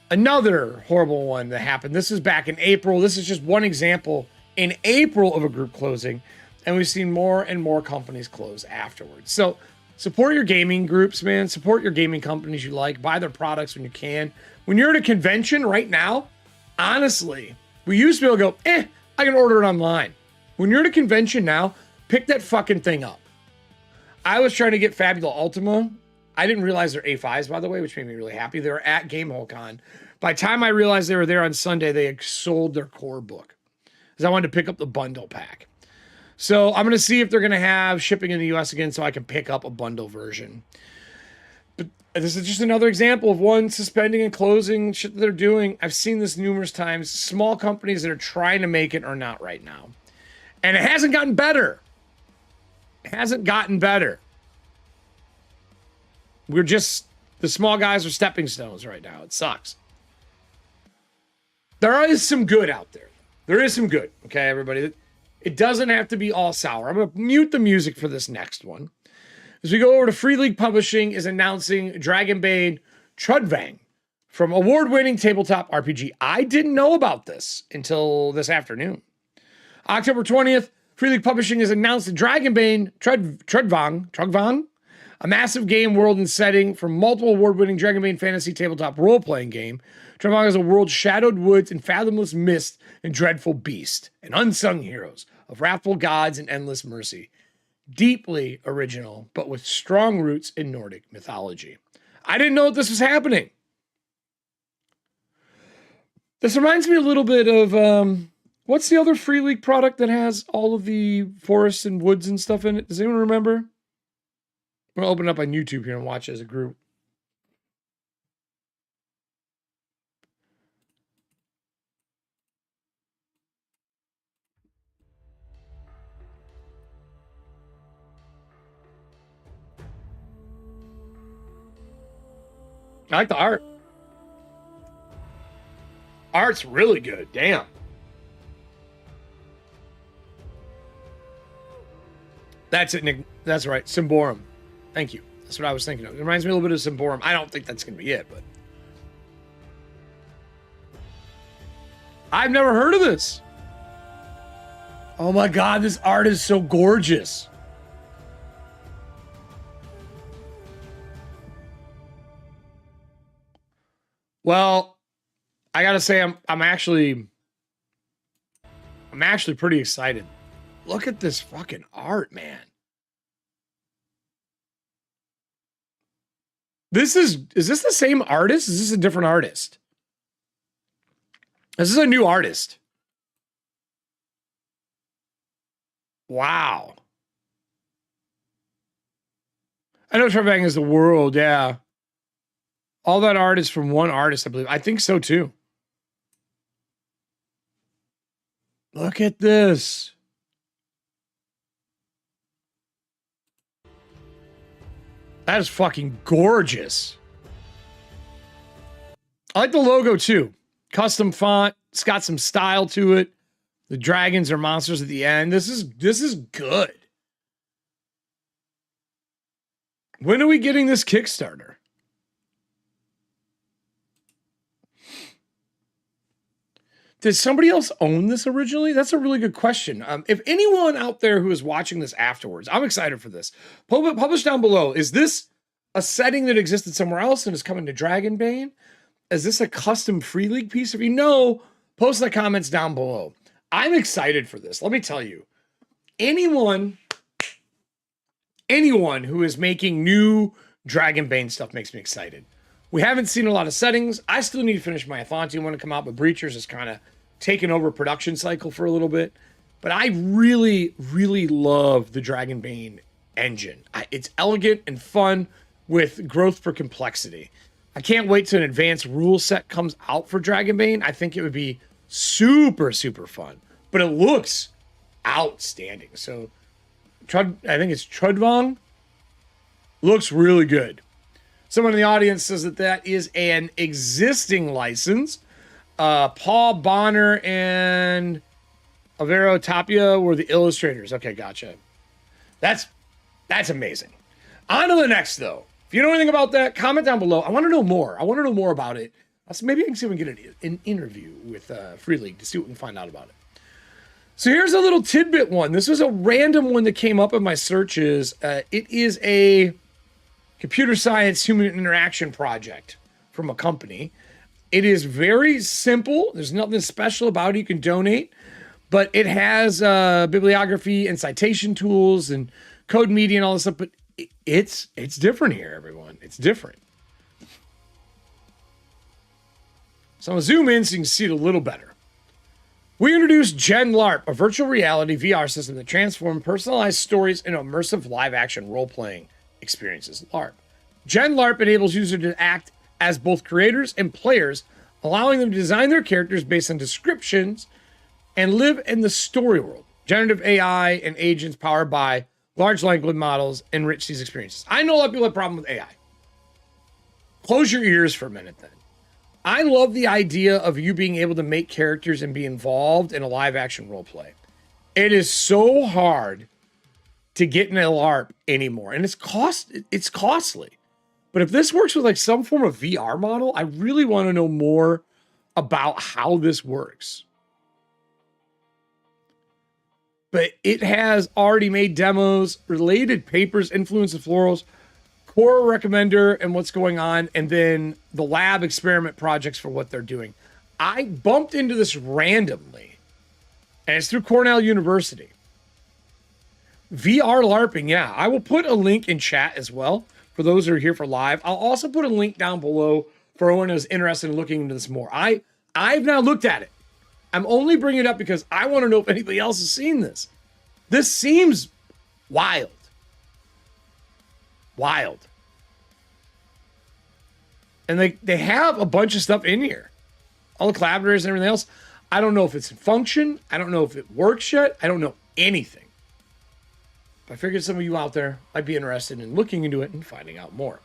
Another horrible one that happened. This is back in April. This is just one example in April of a group closing. And we've seen more and more companies close afterwards. So support your gaming groups, man. Support your gaming companies you like. Buy their products when you can. When you're at a convention right now, honestly, we used to be able to go, I can order it online. When you're at a convention now, pick that fucking thing up. I was trying to get Fabula Ultima. I didn't realize they're A5s, by the way, which made me really happy. They were at GameholeCon. By the time I realized they were there on Sunday, they had sold their core book. Because I wanted to pick up the bundle pack. So I'm going to see if they're going to have shipping in the US again so I can pick up a bundle version. But this is just another example of one suspending and closing shit that they're doing. I've seen this numerous times. Small companies that are trying to make it are not right now. And it hasn't gotten better. It hasn't gotten better. We're just, the small guys are stepping stones right now. It sucks. There is some good out there. There is some good. Okay, everybody. It doesn't have to be all sour. I'm going to mute the music for this next one. As we go over to Free League Publishing is announcing Dragonbane Trudvang from award-winning tabletop RPG. I didn't know about this until this afternoon. October 20th, Free League Publishing has announced that Dragonbane Trudvang, a massive game world and setting from multiple award-winning Dragonbane fantasy tabletop role-playing game. Trudvang is a world shadowed woods and fathomless mist and dreadful beast, and unsung heroes of wrathful gods and endless mercy. Deeply original, but with strong roots in Nordic mythology. I didn't know that this was happening. This reminds me a little bit of... what's the other Free League product that has all of the forests and woods and stuff in it? Does anyone remember? I'm going to open it up on YouTube here and watch it as a group. I like the art. Art's really good. Damn. That's it, Nick. That's right. Symborum. Thank you. That's what I was thinking of. It reminds me a little bit of Symborum. I don't think that's going to be it, but... I've never heard of this. Oh my God, this art is so gorgeous. Well, I gotta say, I'm actually pretty excited. Look at this fucking art, man. Is this the same artist? Is this a different artist? This is a new artist. Wow. I know Trevang is the world, yeah. All that art is from one artist, I believe. I think so too. Look at this. That is fucking gorgeous. I like the logo too. Custom font. It's got some style to it. The dragons or monsters at the end. This is good. When are we getting this Kickstarter? Did somebody else own this originally? That's a really good question. If anyone out there who is watching this afterwards, I'm excited for this. Publish down below. Is this a setting that existed somewhere else and is coming to Dragonbane? Is this a custom Free League piece? If you know, post in the comments down below. I'm excited for this. Let me tell you. Anyone who is making new Dragonbane stuff makes me excited. We haven't seen a lot of settings. I still need to finish my Athanti one to come out, but Breachers is kind of taken over production cycle for a little bit. But I really, really love the Dragonbane engine. It's elegant and fun with growth for complexity. I can't wait till an advanced rule set comes out for Dragonbane. I think it would be super, super fun. But it looks outstanding. So, I think it's Trudvang. Looks really good. Someone in the audience says that is an existing license. Paul Bonner and Avero Tapia were the illustrators. Okay, gotcha. That's amazing. On to the next, though. If you know anything about that, comment down below. I want to know more. I want to know more about it. So maybe I can see if we can get an interview with Free League to see what we can find out about it. So here's a little tidbit one. This was a random one that came up in my searches. It is a computer science human interaction project from a company. It is very simple. There's nothing special about it. You can donate, but it has bibliography and citation tools and code media and all this stuff. But it's different here, everyone. It's different. So I'm gonna zoom in so you can see it a little better. We introduced Gen LARP, a virtual reality VR system that transforms personalized stories into immersive live-action role-playing experiences. LARP. Gen LARP enables users to act as both creators and players, allowing them to design their characters based on descriptions and live in the story world. Generative AI and agents powered by large language models enrich these experiences. I know a lot of people have a problem with AI. Close your ears for a minute then. I love the idea of you being able to make characters and be involved in a live action role play. It is so hard to get in a LARP anymore, and it's costly. But if this works with like some form of VR model, I really want to know more about how this works. But it has already made demos, related papers, influence of florals, core recommender and what's going on, and then the lab experiment projects for what they're doing. I bumped into this randomly, and it's through Cornell University. VR LARPing, yeah. I will put a link in chat as well for those who are here for live. I'll also put a link down below for anyone who's interested in looking into this more. I've now looked at it. I'm only bringing it up because I want to know if anybody else has seen this. This seems wild. Wild. And they have a bunch of stuff in here. All the collaborators and everything else. I don't know if it's in function. I don't know if it works yet. I don't know anything. But I figured some of you out there might be interested in looking into it and finding out more.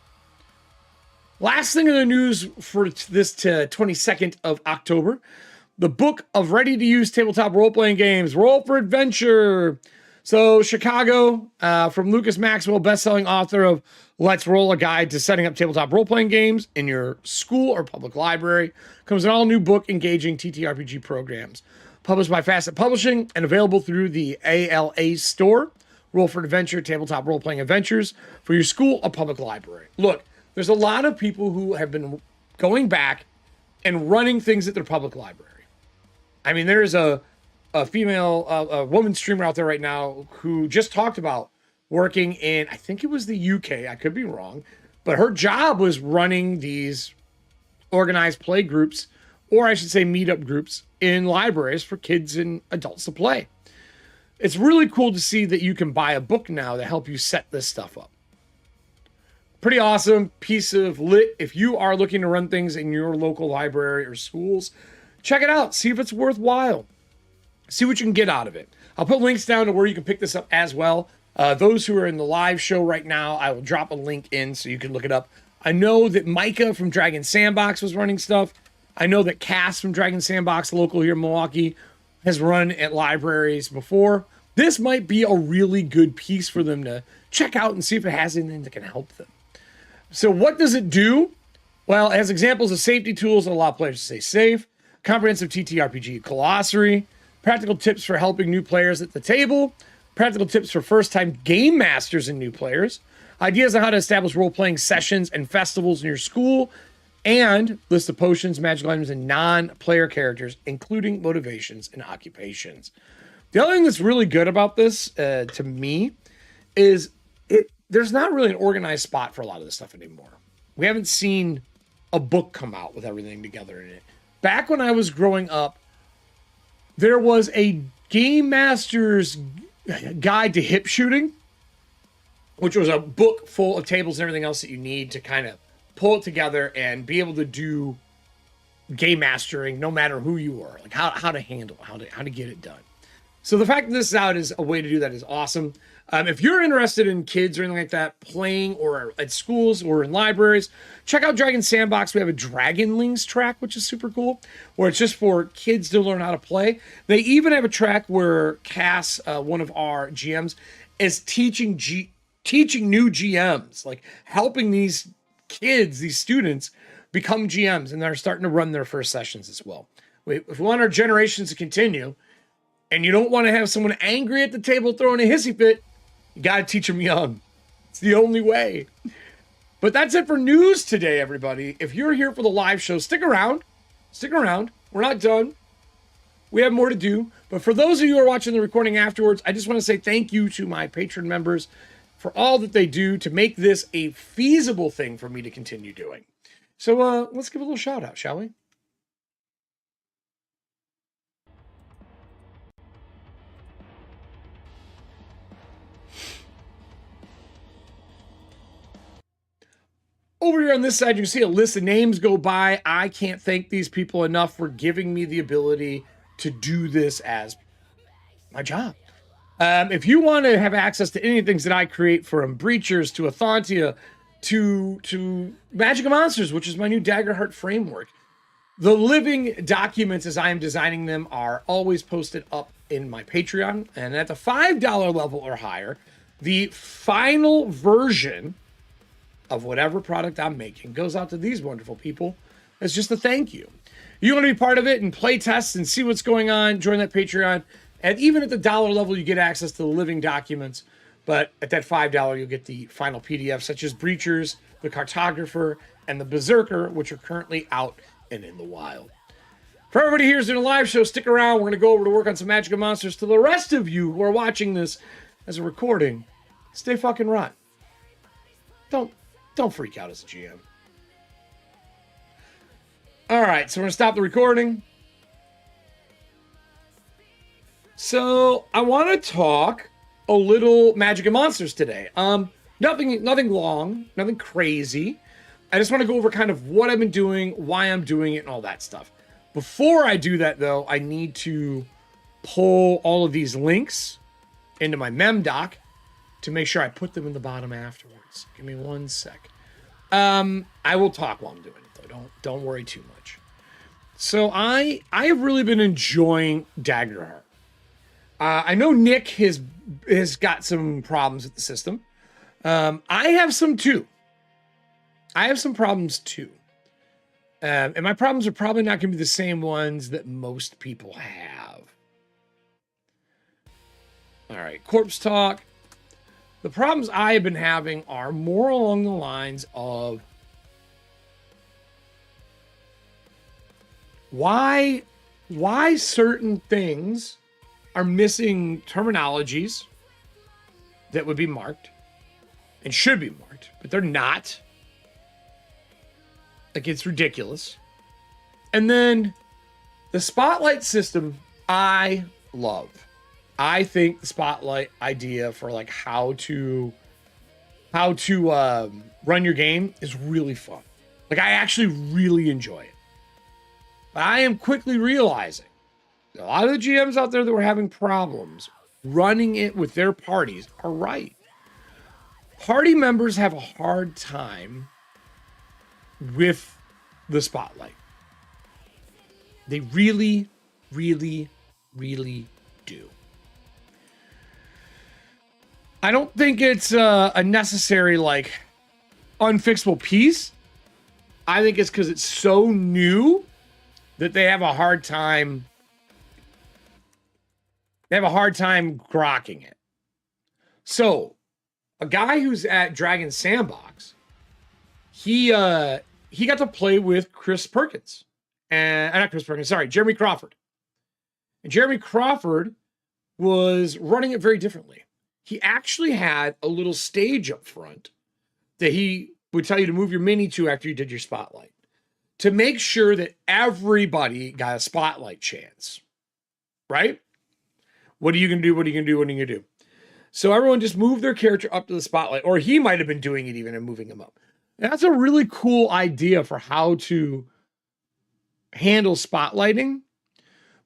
Last thing in the news for this 22nd of October. The book of ready-to-use tabletop role-playing games, Roll for Adventure. So Chicago, from Lucas Maxwell, best-selling author of Let's Roll, a guide to setting up tabletop role-playing games in your school or public library, comes an all-new book engaging TTRPG programs. Published by Facet Publishing and available through the ALA store. Roll for Adventure, tabletop role-playing adventures for your school or public library. Look, there's a lot of people who have been going back and running things at their public library. I mean, there's a female, a woman streamer out there right now who just talked about working in, I think it was the UK, I could be wrong, but her job was running these organized play groups, or I should say meetup groups, in libraries for kids and adults to play. It's really cool to see that you can buy a book now to help you set this stuff up. Pretty awesome piece of lit. If you are looking to run things in your local library or schools, check it out. See if it's worthwhile. See what you can get out of it. I'll put links down to where you can pick this up as well. Those who are in the live show right now, I will drop a link in so you can look it up. I know that Micah from Dragon Sandbox was running stuff. I know that Cass from Dragon Sandbox, local here in Milwaukee, has run at libraries before. this might be a really good piece for them to check out and see if it has anything that can help them. So what does it do? Well, it has examples of safety tools that allow players to stay safe, comprehensive TTRPG glossary, practical tips for helping new players at the table, practical tips for first-time game masters and new players, ideas on how to establish role-playing sessions and festivals in your school, and list of potions, magical items, and non-player characters, including motivations and occupations. The other thing that's really good about this, to me, is there's not really an organized spot for a lot of this stuff anymore. We haven't seen a book come out with everything together in it. Back when I was growing up, there was a Game Master's Guide to Hip Shooting, which was a book full of tables and everything else that you need to kind of pull it together and be able to do game mastering no matter who you are, like how to handle it, how to get it done. So the fact that this is out is a way to do that is awesome. If you're interested in kids or anything like that playing or at schools or in libraries, check out Dragon Sandbox. We have a Dragonlings track, which is super cool, where it's just for kids to learn how to play. They even have a track where Cass, one of our GMs, is teaching new GMs, like helping these kids, these students, become GMs, and they're starting to run their first sessions as well. If we want our generations to continue, and you don't want to have someone angry at the table throwing a hissy fit, you got to teach them young. It's the only way. But that's it for news today, everybody. If you're here for the live show, stick around. Stick around. We're not done. We have more to do. But for those of you who are watching the recording afterwards, I just want to say thank you to my patron members for all that they do to make this a feasible thing for me to continue doing. So let's give a little shout out, shall we? Over here on this side, you can see a list of names go by. I can't thank these people enough for giving me the ability to do this as my job. If you want to have access to any things that I create, from Breachers to Athantia to Magic of Monsters, which is my new Daggerheart framework, the living documents as I am designing them are always posted up in my Patreon. And at the $5 level or higher, the final version of whatever product I'm making goes out to these wonderful people as just a thank you. You want to be part of it and play test and see what's going on, join that Patreon. And even at the $1 level, you get access to the living documents. But at that $5, you'll get the final PDFs, such as Breachers, the Cartographer, and the Berserker, which are currently out and in the wild. For everybody here who's doing a live show, stick around. We're going to go over to work on some Magic of Monsters. To the rest of you who are watching this as a recording, stay fucking rotten. Don't freak out as a GM. All right, so we're going to stop the recording. So I want to talk a little Magic and Monsters today. Nothing long, nothing crazy. I just want to go over kind of what I've been doing, why I'm doing it, and all that stuff. Before I do that, though, I need to pull all of these links into my mem doc to make sure I put them in the bottom afterwards. Give me 1 sec. I will talk while I'm doing it, though. Don't worry too much. So I have really been enjoying Daggerheart. I know Nick has got some problems with the system. I have some too. I have some problems too. And my problems are probably not going to be the same ones that most people have. All right, Corpse Talk. The problems I have been having are more along the lines of why certain things are missing terminologies that would be marked and should be marked, but they're not. Like, it's ridiculous. And then the spotlight system, I love. I think the spotlight idea for like how to run your game is really fun. Like, I actually really enjoy it. But I am quickly realizing a lot of the GMs out there that were having problems running it with their parties are right. Party members have a hard time with the spotlight. They really, really, really do. I don't think it's a necessary, like, unfixable piece. I think it's because it's so new that they have a hard time. They have a hard time grokking it. So, a guy who's at Dragon Sandbox, he got to play with Chris Perkins. And not Chris Perkins, sorry, Jeremy Crawford. And Jeremy Crawford was running it very differently. He actually had a little stage up front that he would tell you to move your mini to after you did your spotlight, to make sure that everybody got a spotlight chance, right? What are you going to do? What are you going to do? What are you going to do? So everyone just moved their character up to the spotlight, or he might have been doing it even and moving him up. And that's a really cool idea for how to handle spotlighting.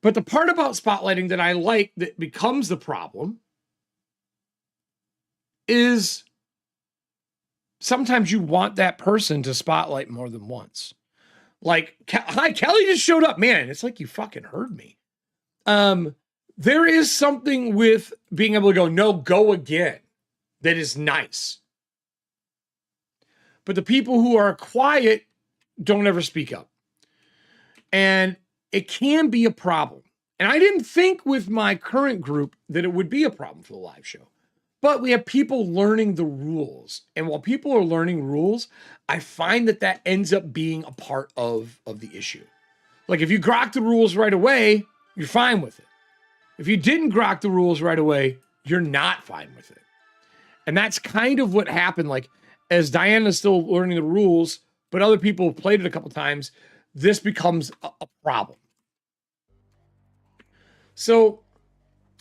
But the part about spotlighting that I like that becomes the problem is sometimes you want that person to spotlight more than once. Like, hi, Kelly just showed up. Man, it's like you fucking heard me. There is something with being able to go, no, go again, that is nice. But the people who are quiet don't ever speak up. And it can be a problem. And I didn't think with my current group that it would be a problem for the live show. But we have people learning the rules. And while people are learning rules, I find that that ends up being a part of the issue. Like if you grok the rules right away, you're fine with it. If you didn't grok the rules right away, you're not fine with it. And that's kind of what happened. Like as Diana's still learning the rules, but other people have played it a couple times, this becomes a problem. So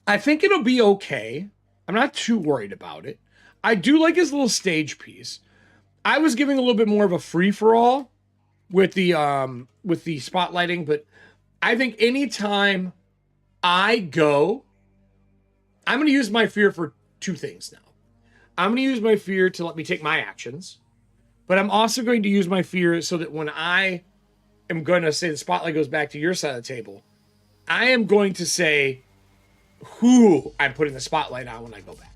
I think it'll be okay. I'm not too worried about it. I do like his little stage piece. I was giving a little bit more of a free-for-all with the spotlighting, but I think anytime I go, I'm going to use my fear for two things now. I'm going to use my fear to let me take my actions, but I'm also going to use my fear so that when I am going to say the spotlight goes back to your side of the table, I am going to say who I'm putting the spotlight on when I go back,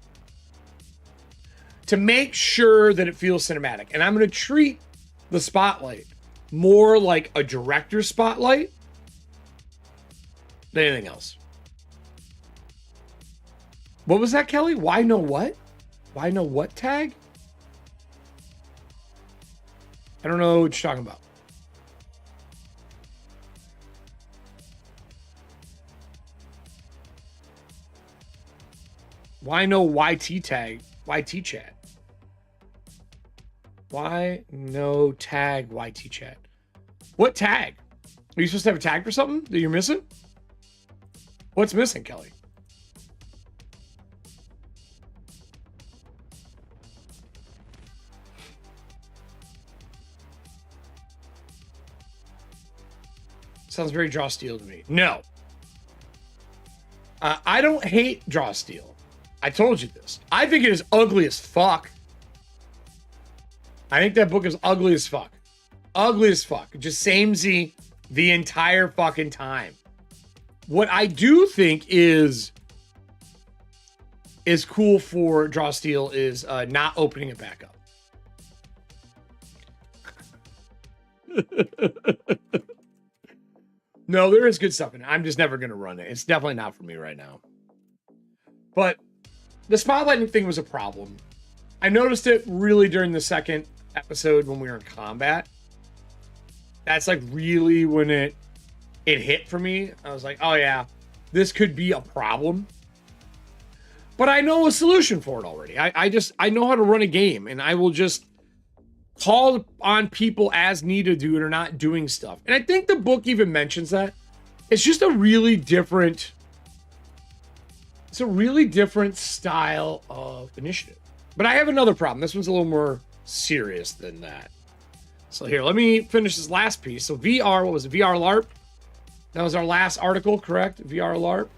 to make sure that it feels cinematic. And I'm going to treat the spotlight more like a director's spotlight than anything else. What was that, Kelly? Why know what? Why know what tag? I don't know what you're talking about. Why no YT tag? YT chat. Why no tag YT chat? What tag? Are you supposed to have a tag for something that you're missing? What's missing, Kelly? Sounds very draw steel to me. No. I don't hate draw steel. I told you this. I think it is ugly as fuck. I think that book is ugly as fuck. Ugly as fuck. Just samey the entire fucking time. What I do think is cool for Draw Steel is not opening it back up. No, there is good stuff in it. I'm just never going to run it. It's definitely not for me right now. But the spotlighting thing was a problem. I noticed it really during the second episode when we were in combat. That's like really when it hit for me. I was like, oh yeah, this could be a problem. But I know a solution for it already. I know how to run a game, and I will just call on people as needed to do it or not doing stuff. And I think the book even mentions that. It's just a really different... It's a really different style of initiative. But I have another problem. This one's a little more serious than that. So here, let me finish this last piece. So VR, what was it? VR LARP? That was our last article, correct? VR LARP?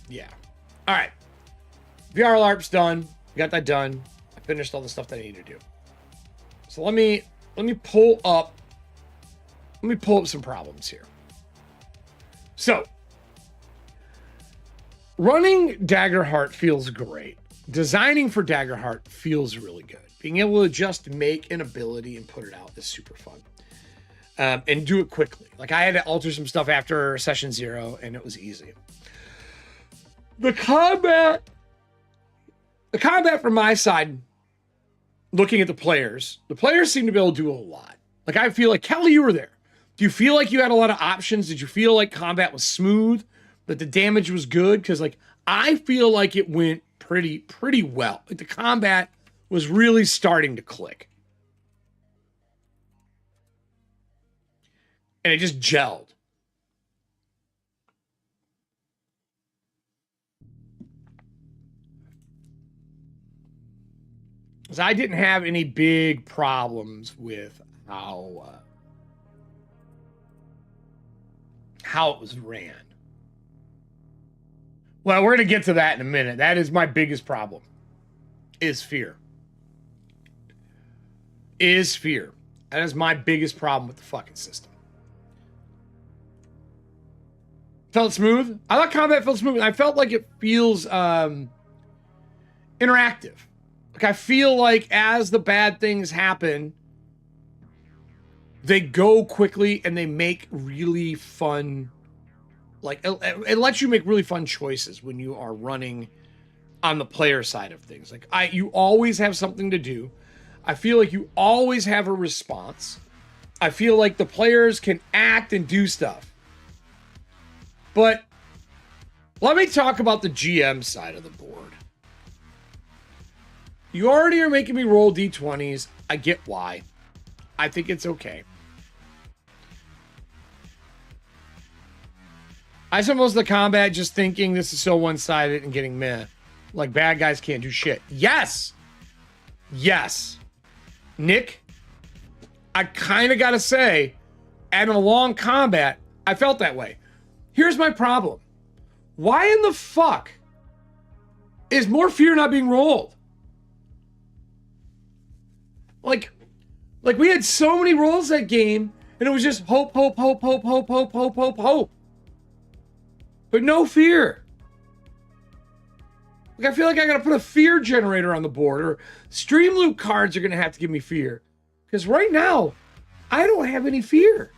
Yeah. All right. VR LARP's done. We got that done. I finished all the stuff that I need to do. So let me pull up some problems here. So running Daggerheart feels great. designing for Daggerheart feels really good. Being able to just make an ability and put it out is super fun. And do it quickly. Like, I had to alter some stuff after session 0, and it was easy. The combat from my side, looking at the players seem to be able to do a lot. Like, I feel like, Kelly, you were there. Do you feel like you had a lot of options? Did you feel like combat was smooth? That the damage was good? Because, like, I feel like it went pretty well. Like, the combat was really starting to click. And it just gelled. Because I didn't have any big problems with how it was ran. Well, we're going to get to that in a minute. That is my biggest problem. Is fear. That is my biggest problem with the fucking system. Felt smooth. I thought combat felt smooth. I felt like it feels interactive. Like, I feel like as the bad things happen, they go quickly and they make really fun. Like, it lets you make really fun choices when you are running on the player side of things. Like, you always have something to do. I feel like you always have a response. I feel like the players can act and do stuff. But let me talk about the GM side of the board. You already are making me roll D20s. I get why. I think it's okay. I spent most of the combat just thinking this is so one-sided and getting meh. Like, bad guys can't do shit. Yes! Yes. Nick, I kind of got to say, at a long combat, I felt that way. Here's my problem. Why in the fuck is more fear not being rolled? Like we had so many rolls that game, and it was just hope. But no fear. Like, I feel like I gotta put a fear generator on the board, or Streamloot cards are gonna have to give me fear. Because right now, I don't have any fear.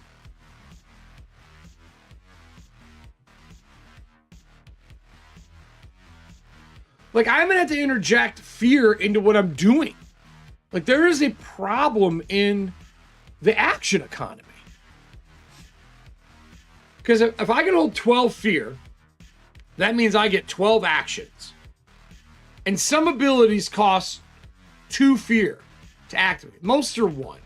Like, I'm gonna have to interject fear into what I'm doing. Like, there is a problem in the action economy. Because if I can hold 12 fear, that means I get 12 actions. And some abilities cost 2 fear to activate. Most are 1.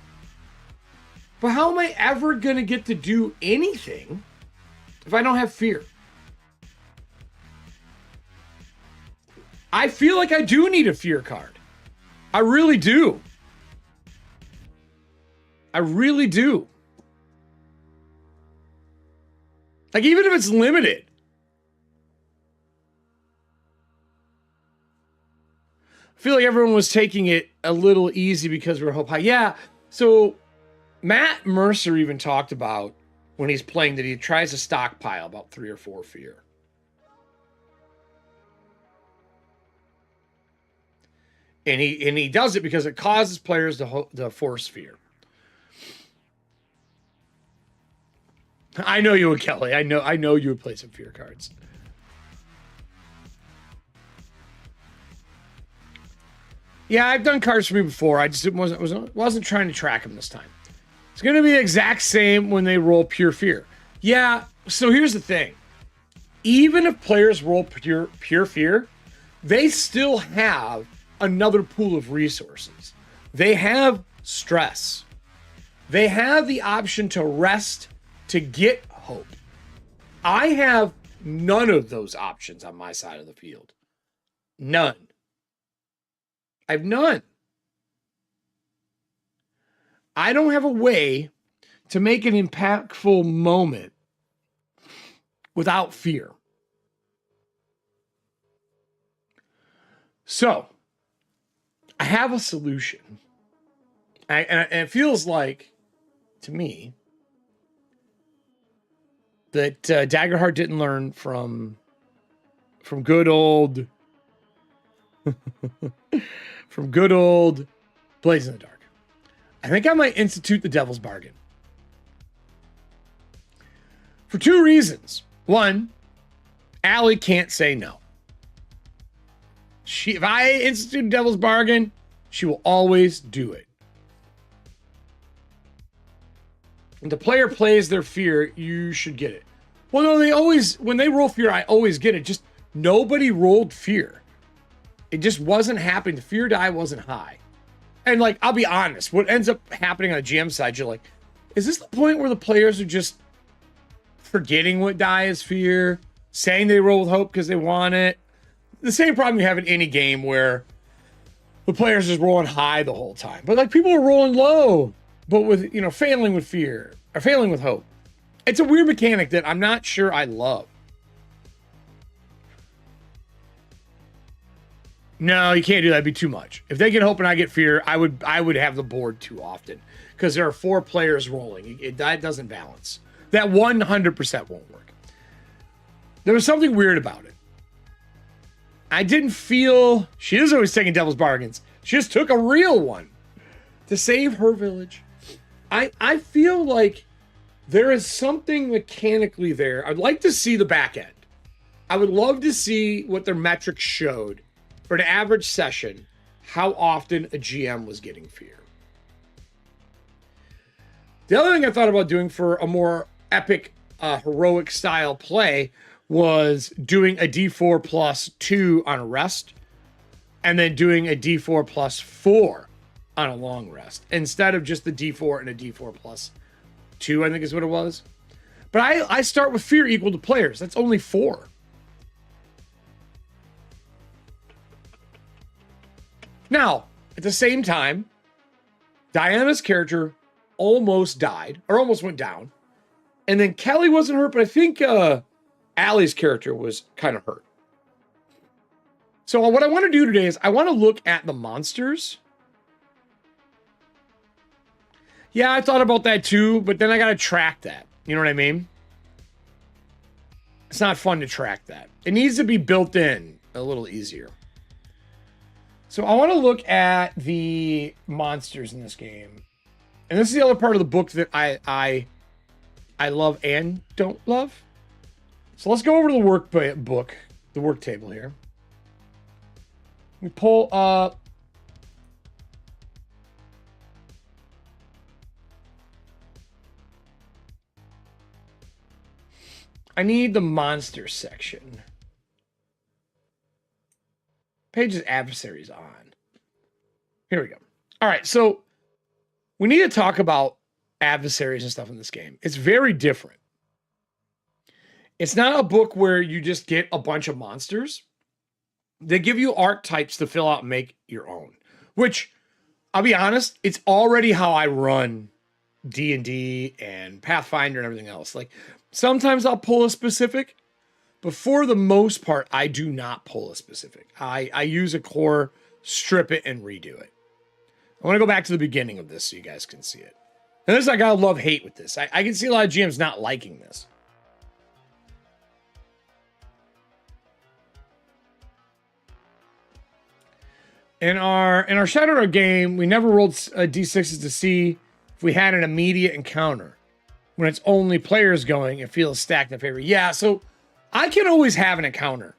But how am I ever gonna get to do anything if I don't have fear? I feel like I do need a fear card. I really do. I really do. Like, even if it's limited. I feel like everyone was taking it a little easy because we're hope high. Yeah, so Matt Mercer even talked about when he's playing that he tries to stockpile about 3 or 4 fear. And he does it because it causes players to force fear. I know you would, Kelly. I know you would play some fear cards. Yeah, I've done cards for me before. I just wasn't trying to track them this time. It's going to be the exact same when they roll pure fear. Yeah, so here's the thing. Even if players roll pure fear, they still have another pool of resources. They have stress. They have the option to rest to get hope. I have none of those options on my side of the field. None. I have none. I don't have a way to make an impactful moment without fear. So, I have a solution. And it feels like, to me, that Daggerheart didn't learn from good old from good old Blaze in the Dark. I think I might institute the Devil's Bargain. For two reasons. One, Allie can't say no. If I institute Devil's Bargain, she will always do it. When the player plays their fear, you should get it. Well, no, when they roll fear, I always get it. Just nobody rolled fear. It just wasn't happening. The fear die wasn't high. And like, I'll be honest, what ends up happening on a GM side, you're like, is this the point where the players are just forgetting what die is fear, saying they roll with hope because they want it? The same problem you have in any game where the players just rolling high the whole time. But like, people are rolling low, but with, failing with fear or failing with hope. It's a weird mechanic that I'm not sure I love. No, you can't do that. It'd be too much. If they get hope and I get fear, I would have the board too often because there are 4 players rolling. That doesn't balance. That 100% won't work. There was something weird about it. I didn't feel... She is always taking devil's bargains. She just took a real one to save her village. I feel like there is something mechanically there. I'd like to see the back end. I would love to see what their metrics showed for an average session, how often a GM was getting fear. The other thing I thought about doing for a more epic, heroic style play was doing a D4 plus 2 on a rest, and then doing a D4 plus 4 on a long rest, instead of just the D4 and a D4 plus 2, I think is what it was. But I start with fear equal to players. That's only 4. Now, at the same time, Diana's character almost died, or almost went down. And then Kelly wasn't hurt, but I think Allie's character was kind of hurt. So what I want to do today is I want to look at the monsters. Yeah, I thought about that too, but then I got to track that. You know what I mean? It's not fun to track that. It needs to be built in a little easier. So I want to look at the monsters in this game. And this is the other part of the book that I love and don't love. So let's go over to the workbook, the work table here. We pull up. I need the monster section. Page's adversaries on. Here we go. All right, so we need to talk about adversaries and stuff in this game. It's very different. It's not a book where you just get a bunch of monsters. They give you archetypes to fill out and make your own, which, I'll be honest, it's already how I run D&D and Pathfinder and everything else. Like, sometimes I'll pull a specific, but for the most part, I do not pull a specific. I use a core, strip it, and redo it. I want to go back to the beginning of this so you guys can see it. And this, I gotta love-hate with this. I can see a lot of GMs not liking this. In our Shadowrun game, we never rolled D6s to see if we had an immediate encounter. When it's only players going, it feels stacked in favor. Yeah, so I can always have an encounter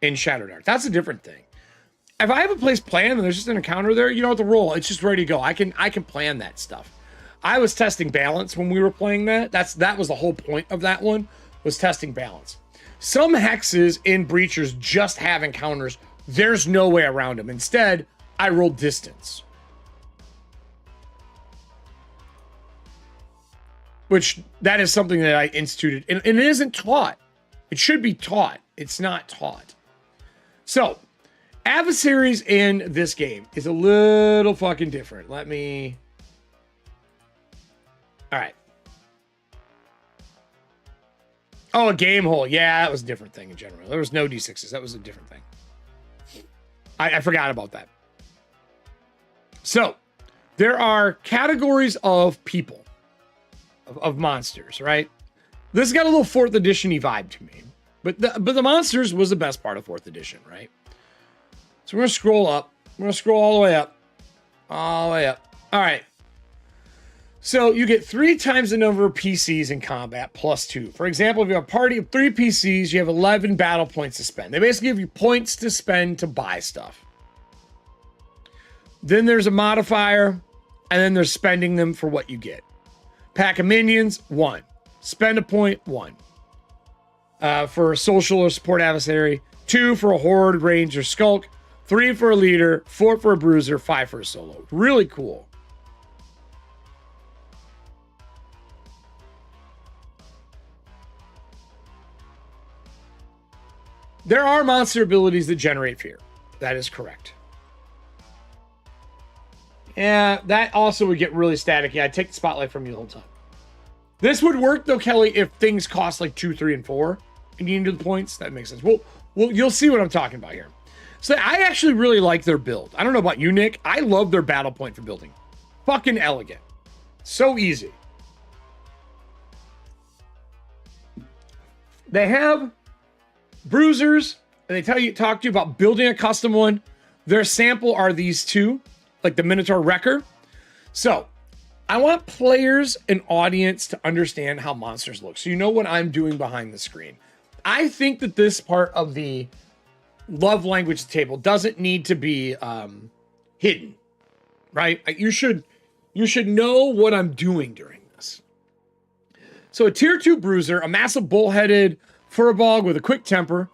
in Shadowdark. That's a different thing. If I have a place planned and there's just an encounter there, you don't have to roll. It's just ready to go. I can plan that stuff. I was testing balance when we were playing that. That was the whole point of that one, was testing balance. Some hexes in Breachers just have encounters. There's no way around them. Instead, I rolled distance. Which, that is something that I instituted. And it isn't taught. It should be taught. It's not taught. So, adversaries in this game is a little fucking different. Let me... Alright. Oh, a game hole. Yeah, that was a different thing in general. There was no D6s. That was a different thing. I forgot about that. So, there are categories of people. Of monsters, right? This got a little 4th edition-y vibe to me. But the monsters was the best part of 4th edition, right? So we're going to scroll up. We're going to scroll all the way up. All the way up. All right. So you get 3 times the number of PCs in combat plus 2. For example, if you have a party of 3 PCs, you have 11 battle points to spend. They basically give you points to spend to buy stuff. Then there's a modifier, and then there's spending them for what you get. Pack of minions, 1. Spend a point, 1. For a social or support adversary, 2 for a horde, range, or skulk, 3 for a leader, 4 for a bruiser, 5 for a solo. Really cool. There are monster abilities that generate fear. That is correct. Yeah, that also would get really staticky. I'd take the spotlight from you the whole time. This would work though, Kelly, if things cost like 2, 3, and 4, and you need the points. That makes sense. Well, you'll see what I'm talking about here. So I actually really like their build. I don't know about you, Nick. I love their battle point for building. Fucking elegant. So easy. They have bruisers, and they talk to you about building a custom one. Their sample are these 2, like the Minotaur Wrecker. So I want players and audience to understand how monsters look, so you know what I'm doing behind the screen. I think that this part of the love language table doesn't need to be hidden, right? You should know what I'm doing during this. So a tier 2 bruiser, a massive bullheaded furball with a quick temper,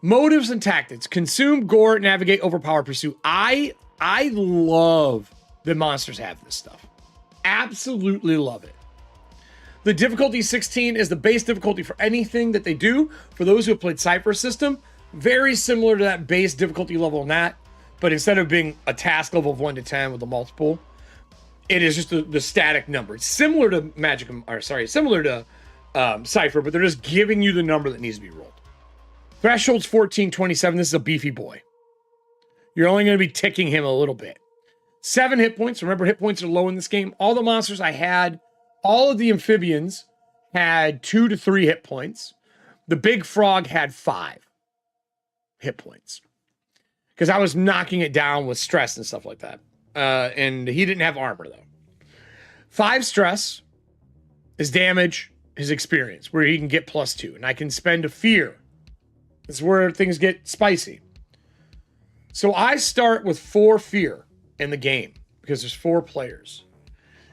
motives and tactics, consume, gore, navigate, overpower, pursue. I love that monsters have this stuff. Absolutely love it. The difficulty 16 is the base difficulty for anything that they do. For those who have played Cypher System, very similar to that base difficulty level in that, but instead of being a task level of 1 to 10 with a multiple, it is just the static number. It's similar to similar to Cypher, but they're just giving you the number that needs to be rolled. Threshold's 1427. This is a beefy boy. You're only going to be ticking him a little bit. 7 hit points. Remember, hit points are low in this game. All the monsters I had, all of the amphibians had 2 to 3 hit points. The big frog had 5 hit points because I was knocking it down with stress and stuff like that. And he didn't have armor, though. 5 stress, his damage, his experience, where he can get +2. And I can spend a fear. That's where things get spicy. So I start with 4 fear in the game because there's 4 players.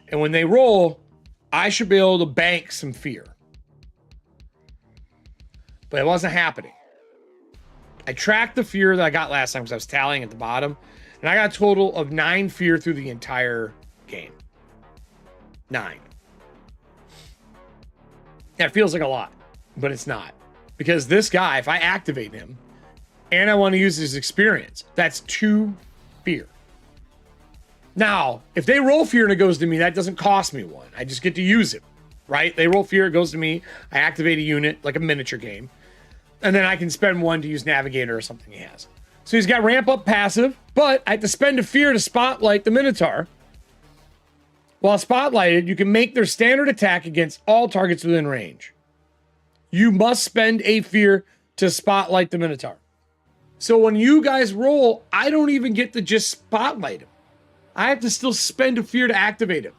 And when they roll, I should be able to bank some fear. But it wasn't happening. I tracked the fear that I got last time because I was tallying at the bottom. And I got a total of 9 fear through the entire game. 9. That feels like a lot, but it's not. Because this guy, if I activate him, and I want to use his experience, that's 2 fear. Now, if they roll fear and it goes to me, that doesn't cost me 1. I just get to use it, right? They roll fear, it goes to me. I activate a unit, like a miniature game. And then I can spend 1 to use Navigator or something he has. So he's got ramp up passive, but I have to spend a fear to spotlight the Minotaur. While spotlighted, you can make their standard attack against all targets within range. You must spend a fear to spotlight the Minotaur. So when you guys roll, I don't even get to just spotlight him. I have to still spend a fear to activate him.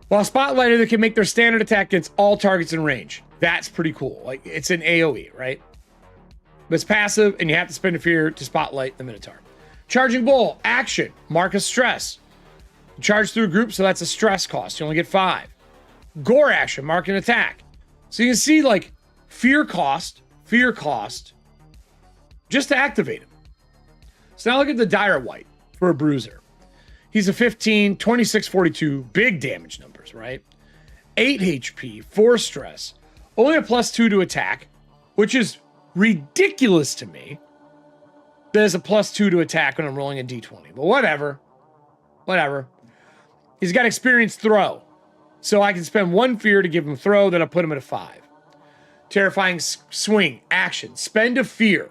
While spotlighted, they can make their standard attack against all targets in range. That's pretty cool. Like, it's an AoE, right? But it's passive, and you have to spend a fear to spotlight the Minotaur. Charging Bull, action, mark a stress. You charge through a group, so that's a stress cost. You only get 5. Gore action, mark an attack. So you can see, like, fear cost, just to activate him. So now look at the Dire White for a bruiser. He's a 15, 26, 42, big damage numbers, right? 8 HP, 4 stress, only a +2 to attack, which is ridiculous to me. There's a +2 to attack when I'm rolling a d20, but whatever. He's got experienced throw, so I can spend 1 fear to give him throw, then I'll put him at a 5. Terrifying swing, action, spend a fear.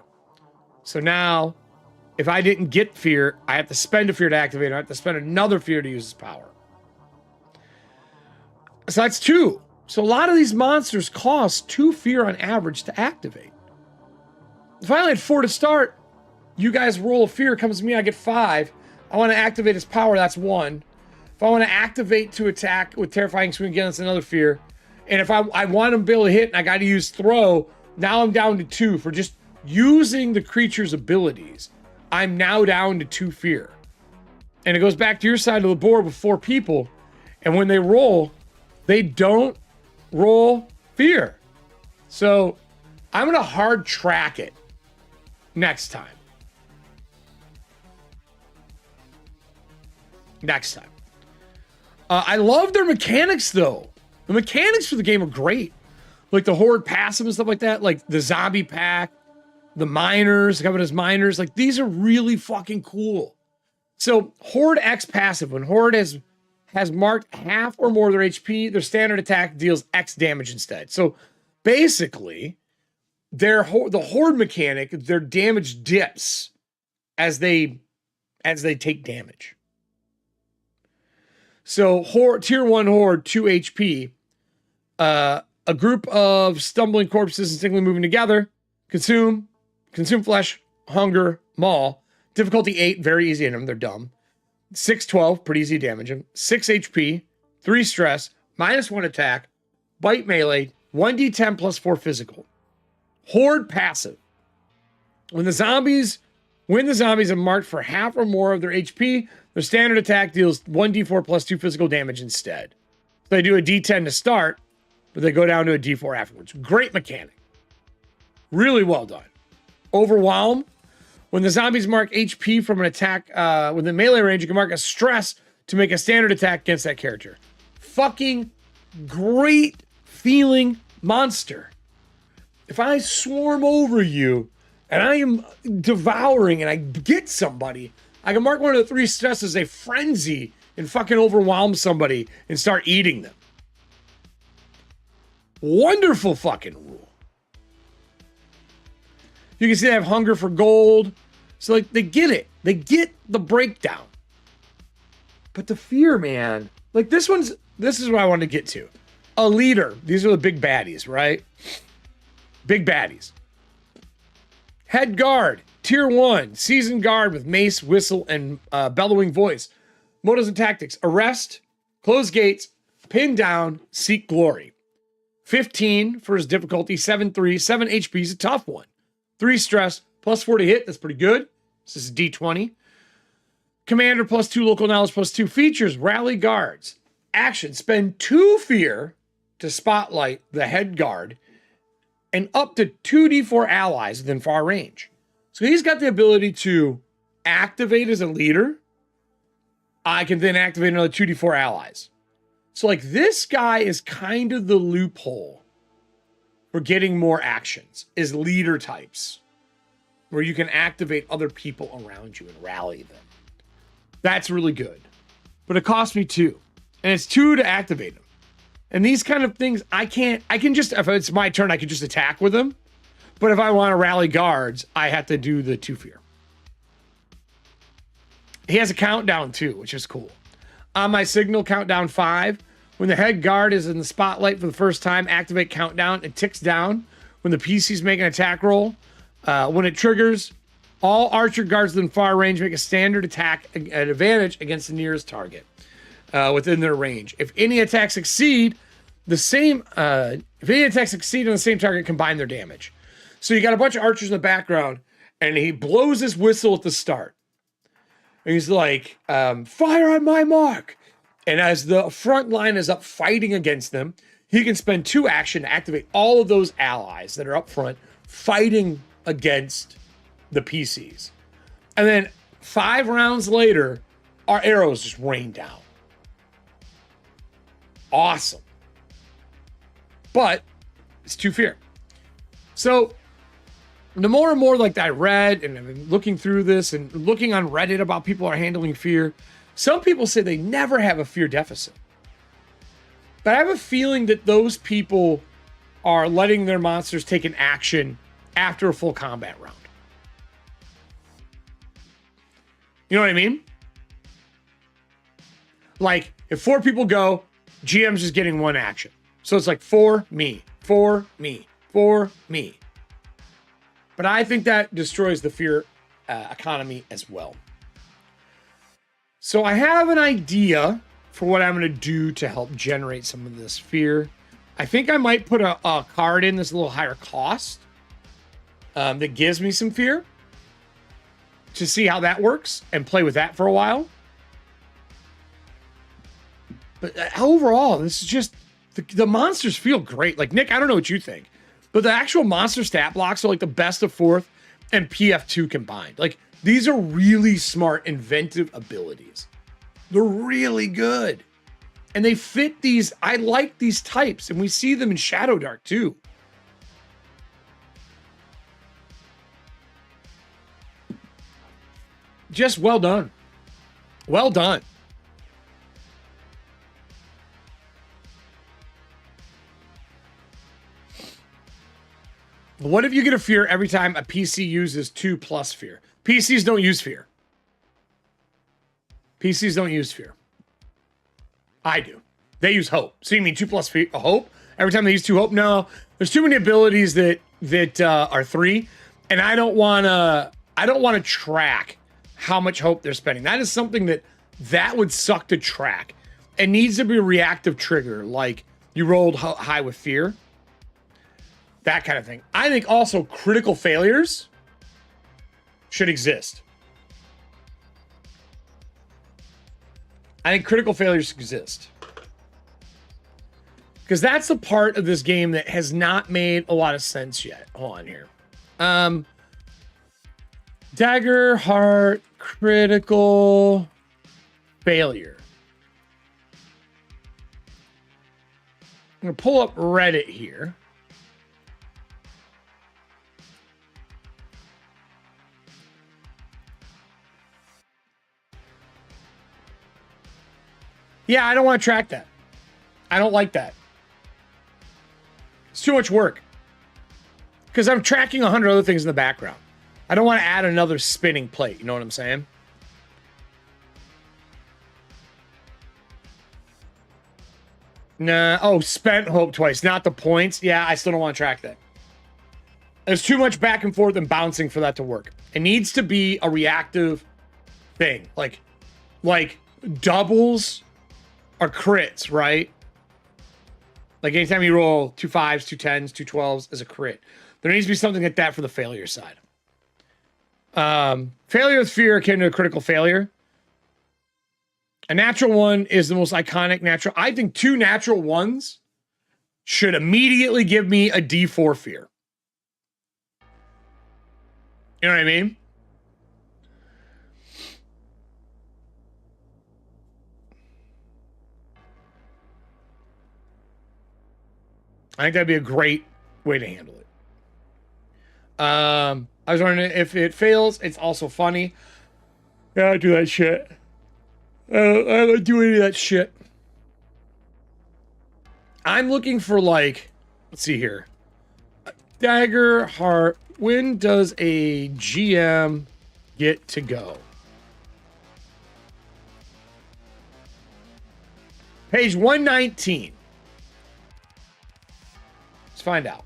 So now, if I didn't get fear, I have to spend a fear to activate it. I have to spend another fear to use his power. So that's 2. So a lot of these monsters cost 2 fear on average to activate. if I only had 4 to start, you guys roll a fear, comes to me, I get 5. I want to activate his power, that's 1. If I want to activate to attack with Terrifying Swing again, that's another fear. And if I want him to be able to hit and I got to use throw, now I'm down to 2 for just using the creature's abilities. I'm now down to 2 fear. And it goes back to your side of the board with 4 people. And when they roll, they don't roll fear. So I'm going to hard track it next time. I love their mechanics, though. The mechanics for the game are great. Like the Horde passive and stuff like that. Like the zombie pack, the miners, coming as miners. Like these are really fucking cool. So Horde X passive, when Horde has marked half or more of their HP, their standard attack deals X damage instead. So basically, the Horde mechanic, their damage dips as they take damage. So tier 1 Horde, 2 HP. A group of stumbling corpses instinctively moving together. Consume flesh, hunger, maul. Difficulty 8, very easy in them. They're dumb. 6-12, pretty easy to damage them. 6 HP, 3 stress, -1 attack, bite melee, 1d10 plus 4 physical. Horde passive. When the zombies are marked for half or more of their HP, their standard attack deals 1d4 plus 2 physical damage instead. So they do a d10 to start, but they go down to a d4 afterwards. Great mechanic. Really well done. Overwhelm. When the zombies mark HP from an attack within melee range, you can mark a stress to make a standard attack against that character. Fucking great feeling monster. If I swarm over you and I am devouring and I get somebody, I can mark one of the 3 stresses a frenzy and fucking overwhelm somebody and start eating them. Wonderful fucking rule. You can see they have hunger for gold. So like they get it. They get the breakdown. But the fear, man. Like this is what I wanted to get to. A leader. These are the big baddies, right? Big baddies. Head guard. Tier 1. Seasoned guard with mace, whistle, and bellowing voice. Motives and tactics. Arrest. Close gates. Pin down. Seek glory. 15 for his difficulty. 7-3. 7 HP is a tough one. 3 stress, plus 4 to hit. That's pretty good. This is D20. Commander, plus 2 local knowledge, plus 2 features. Rally guards. Action, spend 2 fear to spotlight the head guard and up to 2d4 allies within far range. So he's got the ability to activate as a leader. I can then activate another 2d4 allies. So like this guy is kind of the loophole for getting more actions, is leader types, where you can activate other people around you and rally them. That's really good. But it costs me 2. And it's 2 to activate them. And these kind of things, I can just, if it's my turn, I can just attack with them. But if I want to rally guards, I have to do the 2 fear. He has a countdown too, which is cool. On my signal, countdown 5. When the head guard is in the spotlight for the first time, activate countdown. It ticks down when the PCs make an attack roll. When it triggers, all archer guards within far range make a standard attack at advantage against the nearest target within their range. If any attacks succeed on the same target, combine their damage. So you got a bunch of archers in the background, and he blows his whistle at the start. And he's like, fire on my mark. And as the front line is up fighting against them, he can spend 2 action to activate all of those allies that are up front fighting against the PCs. And then 5 rounds later, our arrows just rain down. Awesome. But it's 2 fear. So the more and more like I read and I've been looking through this and looking on Reddit about people are handling fear, some people say they never have a fear deficit. But I have a feeling that those people are letting their monsters take an action after a full combat round. You know what I mean? Like, if 4 people go, GM's just getting 1 action. So it's like 4 me, 4 me, 4 me. But I think that destroys the fear economy as well. So I have an idea for what I'm going to do to help generate some of this fear. I think I might put a card in that's a little higher cost that gives me some fear to see how that works and play with that for a while. But overall, this is just, the monsters feel great. Like, Nick, I don't know what you think, but the actual monster stat blocks are like the best of 4th and PF2 combined. Like, these are really smart, inventive abilities. They're really good. And they fit these, I like these types, and we see them in Shadow Dark too. Just well done. Well done. What if you get a fear every time a PC uses 2+ fear? PCs don't use fear. PCs don't use fear. I do. They use hope. So you mean 2+ fear, hope? Every time they use 2 hope? No, there's too many abilities that are 3, and I don't want to track how much hope they're spending. That is something that would suck to track. It needs to be a reactive trigger, like you rolled high with fear. That kind of thing. I think also critical failures should exist. I think critical failures exist. Because that's the part of this game that has not made a lot of sense yet. Hold on here. Daggerheart critical failure. I'm going to pull up Reddit here. Yeah, I don't want to track that. I don't like that. It's too much work. Because I'm tracking 100 other things in the background. I don't want to add another spinning plate. You know what I'm saying? Nah. Oh, spent hope twice. Not the points. Yeah, I still don't want to track that. There's too much back and forth and bouncing for that to work. It needs to be a reactive thing. Like doubles are crits, right? Like anytime you roll 2 5s, 2 10s, 2 12s as a crit. There needs to be something like that for the failure side. Failure with fear akin to a critical failure. A natural one is the most iconic natural. I think 2 natural ones should immediately give me a D4 fear. You know what I mean? I think that'd be a great way to handle it. I was wondering if it fails, it's also funny. Yeah, I do that shit. I don't do any of that shit. I'm looking for, like, let's see here. Daggerheart. When does a GM get to go? Page 119. Let's find out.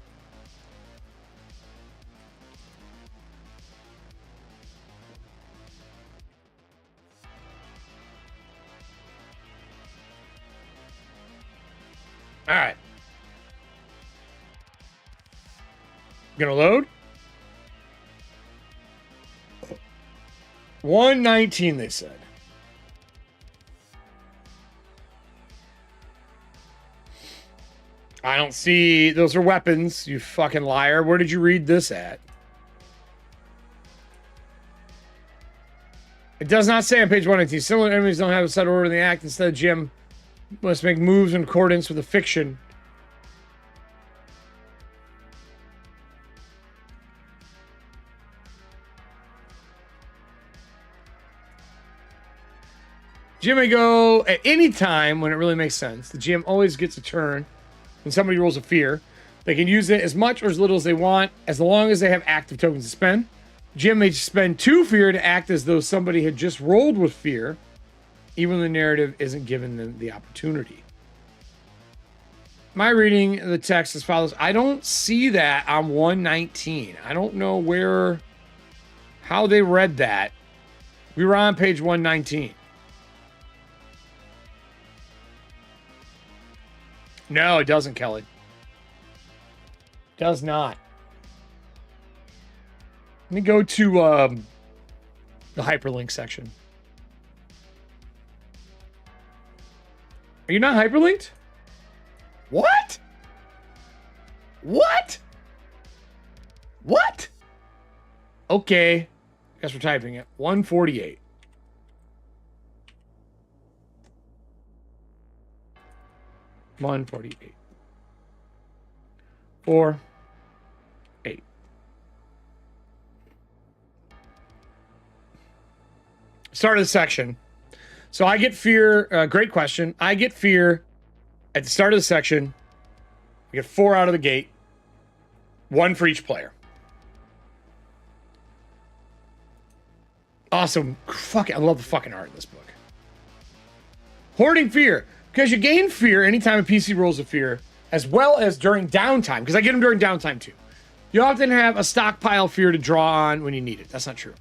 All right. Gonna load. 119, they said. I don't see. Those are weapons, you fucking liar. Where did you read this at? It does not say on page 119. Similar enemies don't have a set order in the act. Instead, GM must make moves in accordance with the fiction. GM may go at any time when it really makes sense. The GM always gets a turn when somebody rolls a fear. They can use it as much or as little as they want, as long as they have active tokens to spend. GM may spend 2 fear to act as though somebody had just rolled with fear, even when the narrative isn't giving them the opportunity. My reading the text as follows. I don't see that on 119. I don't know how they read that. We were on page 119. No, it doesn't, Kelly. Does not. Let me go to the hyperlink section. Are you not hyperlinked? What? What? What? Okay. Guess we're typing it. 148. $148. 4, 8. Start of the section. So I get fear. Great question. I get fear at the start of the section. I get 4 out of the gate. 1 for each player. Awesome. Fuck it. I love the fucking art in this book. Hoarding fear. Because you gain fear anytime a PC rolls a fear, as well as during downtime. Because I get them during downtime too. You often have a stockpile fear to draw on when you need it. That's not true.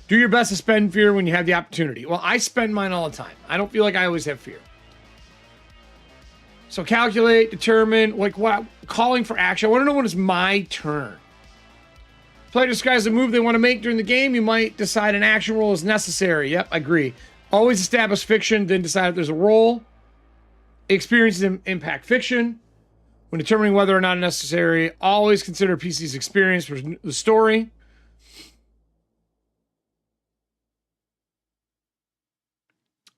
Do your best to spend fear when you have the opportunity. Well, I spend mine all the time. I don't feel like I always have fear. So calculate, determine, like what, calling for action. I want to know when it's my turn. Player describes the move they want to make during the game. You might decide an action roll is necessary. Yep, I agree. Always establish fiction, then decide if there's a roll. Experiences impact fiction. When determining whether or not necessary, always consider PC's experience for the story.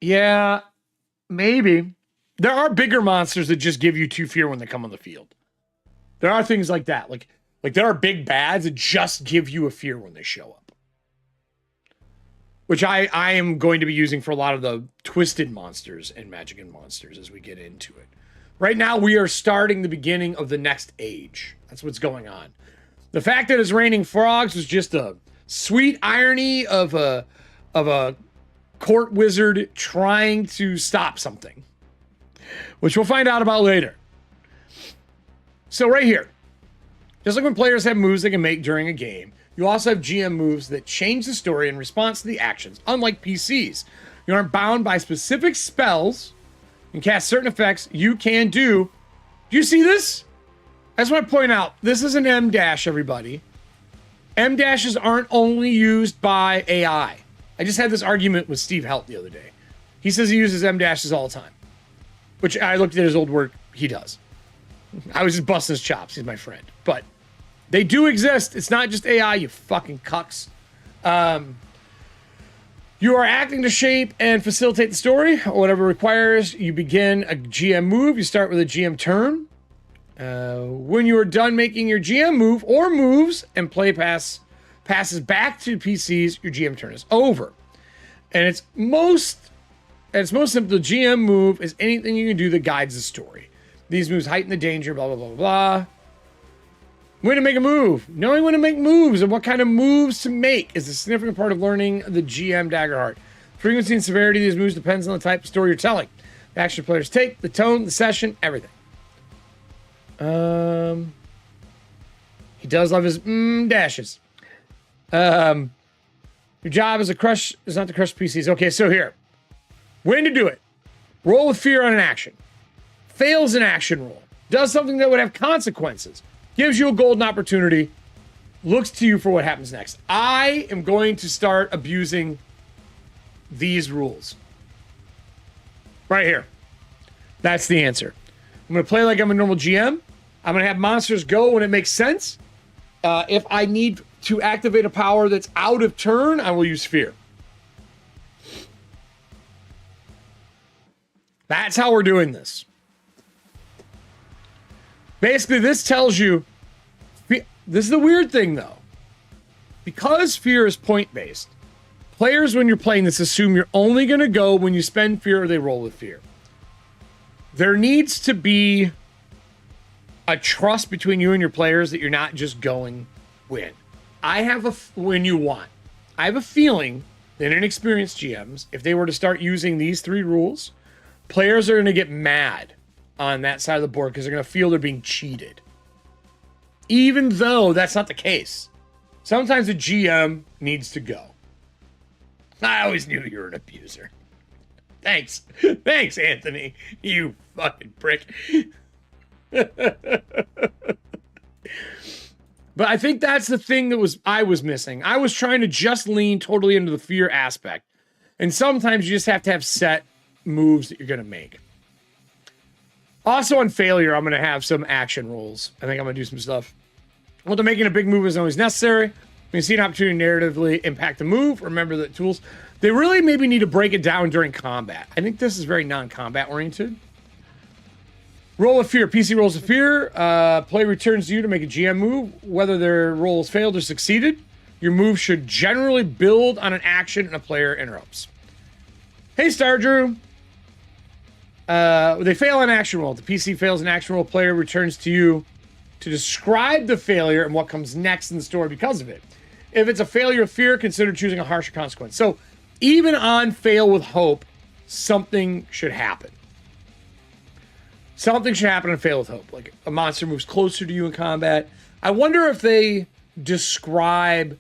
Yeah, maybe. There are bigger monsters that just give you 2 fear when they come on the field. There are things like that. Like there are big bads that just give you a fear when they show up. Which I am going to be using for a lot of the twisted monsters and Magic and Monsters as we get into it. Right now, we are starting the beginning of the next age. That's what's going on. The fact that it's raining frogs was just a sweet irony of a court wizard trying to stop something, which we'll find out about later. So right here, just like when players have moves they can make during a game, you also have GM moves that change the story in response to the actions. Unlike PCs, you aren't bound by specific spells. You can cast certain effects. You can do you see this? I just want to point out, this is an M dash, everybody. M dashes aren't only used by AI. I just had this argument with Steve Helt the other day. He says he uses M dashes all the time, which I looked at his old work. He does. I was just busting his chops. He's my friend. But they do exist. It's not just AI, you fucking cucks. You are acting to shape and facilitate the story, or whatever requires. You begin a GM move. You start with a GM turn. When you are done making your GM move or moves and play passes back to PCs, your GM turn is over. And it's most simple. The GM move is anything you can do that guides the story. These moves heighten the danger, blah, blah, blah, blah. When to make a move. Knowing when to make moves and what kind of moves to make is a significant part of learning the GM Daggerheart. Frequency and severity of these moves depends on the type of story you're telling. The action players take, the tone, the session, everything. He does love his dashes. Your job is not to crush PCs. Okay, so here. When to do it. Roll with fear on an action. Fails an action roll. Does something that would have consequences. Gives you a golden opportunity. Looks to you for what happens next. I am going to start abusing these rules. Right here. That's the answer. I'm going to play like I'm a normal GM. I'm going to have monsters go when it makes sense. If I need to activate a power that's out of turn, I will use fear. That's how we're doing this. Basically, this tells you... This is the weird thing, though. Because fear is point-based, players, when you're playing this, assume you're only going to go when you spend fear or they roll with fear. There needs to be a trust between you and your players that you're not just going when. When you want. I have a feeling that inexperienced GMs, if they were to start using these 3 rules, players are going to get mad on that side of the board because they're going to feel they're being cheated. Even though that's not the case. Sometimes a GM needs to go. I always knew you were an abuser. Thanks. Thanks, Anthony. You fucking prick. But I think that's the thing that I was missing. I was trying to just lean totally into the fear aspect. And sometimes you just have to have set moves that you're going to make. Also on failure, I'm going to have some action rolls. I think I'm going to do some stuff. Well, they're making a big move is always necessary. When you see an opportunity to narratively impact the move, remember the tools. They really maybe need to break it down during combat. I think this is very non-combat oriented. Roll of fear. PC rolls of fear. Player returns to you to make a GM move. Whether their roll has failed or succeeded, your move should generally build on an action and a player interrupts. Hey, Star Drew. They fail an action roll. The PC fails an action roll. Player returns to you to describe the failure and what comes next in the story because of it. If it's a failure of fear, consider choosing a harsher consequence. So even on fail with hope, something should happen. Something should happen on fail with hope. Like a monster moves closer to you in combat. I wonder if they describe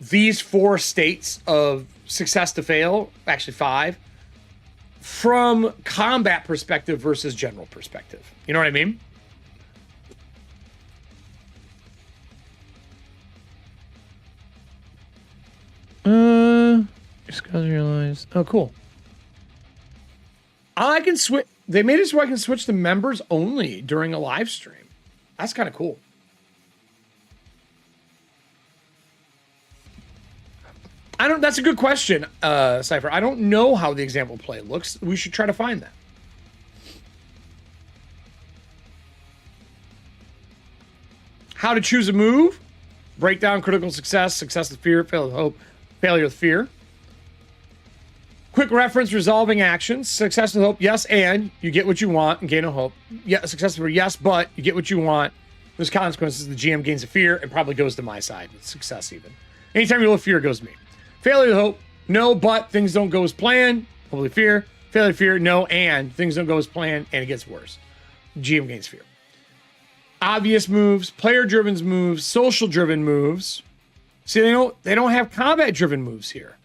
these 4 states of success to fail, actually 5, from combat perspective versus general perspective. You know what I mean? Just because I realized. Oh, cool. I can switch. They made it so I can switch to members only during a live stream. That's kind of cool. That's a good question, Cypher. I don't know how the example play looks. We should try to find that. How to choose a move. Breakdown, critical success, success with fear, fail with hope, failure with fear. Quick reference, resolving actions. Success with hope, yes, and you get what you want and gain a hope. Yeah, success for yes, but you get what you want. There's consequences. The GM gains a fear and probably goes to my side with success even. Anytime you roll fear, it goes to me. Failure with hope, no, but things don't go as planned. Hopefully fear. Failure with fear, no, and things don't go as planned and it gets worse. GM gains fear. Obvious moves, player-driven moves, social-driven moves. See, they don't have combat-driven moves here.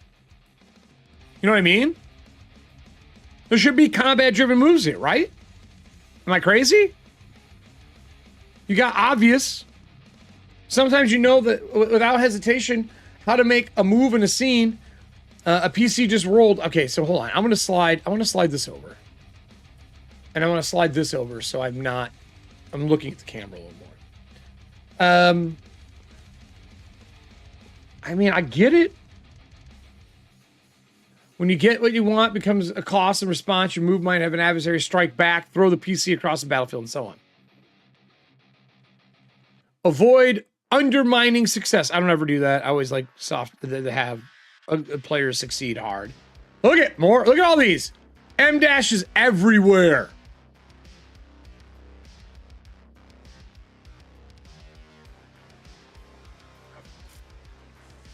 You know what I mean? There should be combat-driven moves here, right? Am I crazy? You got obvious. Sometimes you know that without hesitation how to make a move in a scene. A PC just rolled. Okay, so hold on. I want to slide this over. And I want to slide this over so I'm looking at the camera a little more. I mean, I get it. When you get what you want, it becomes a cost and response. Your move might have an adversary strike back, throw the PC across the battlefield, and so on. Avoid undermining success. I don't ever do that. I always like to have a player succeed hard. Look at more. Look at all these. M dashes everywhere.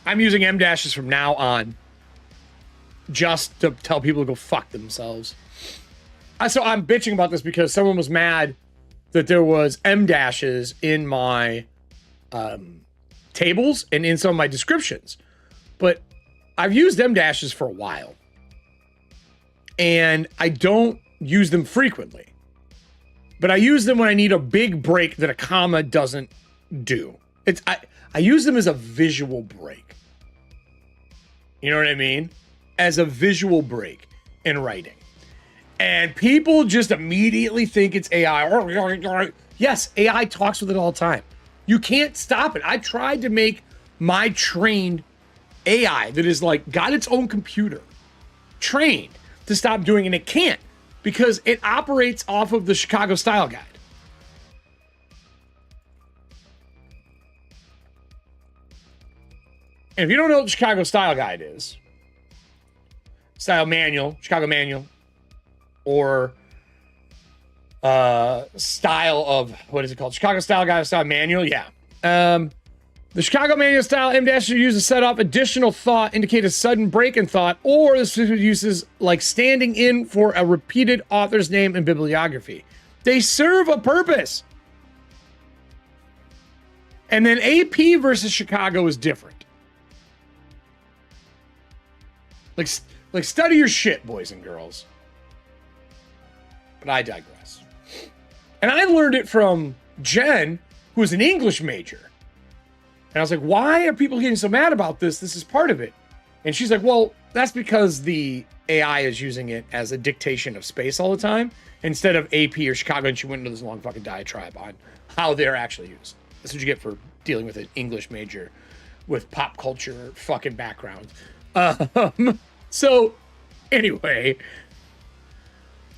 I'm using M dashes from now on. Just to tell people to go fuck themselves. So I'm bitching about this because someone was mad that there was M dashes in my tables and in some of my descriptions. But I've used M dashes for a while. And I don't use them frequently. But I use them when I need a big break that a comma doesn't do. I use them as a visual break. You know what I mean? As a visual break in writing. And people just immediately think it's AI. Yes, AI talks with it all the time. You can't stop it. I tried to make my trained AI that is like got its own computer trained to stop doing it, and it can't because it operates off of the Chicago Style Guide. And if you don't know what the Chicago Style Guide is, Style Manual, Chicago Manual, or style of, what is it called? Chicago Style Guide, Style Manual, yeah. The Chicago manual style M- should use to set off additional thought, indicate a sudden break in thought, or this uses like standing in for a repeated author's name and bibliography. They serve a purpose. And then AP versus Chicago is different. Like study your shit, boys and girls. But I digress. And I learned it from Jen, who is an English major. And I was like, why are people getting so mad about this? This is part of it. And she's like, well, that's because the AI is using it as a dictation of space all the time instead of AP or Chicago. And she went into this long fucking diatribe on how they're actually used. That's what you get for dealing with an English major with pop culture fucking background. So anyway,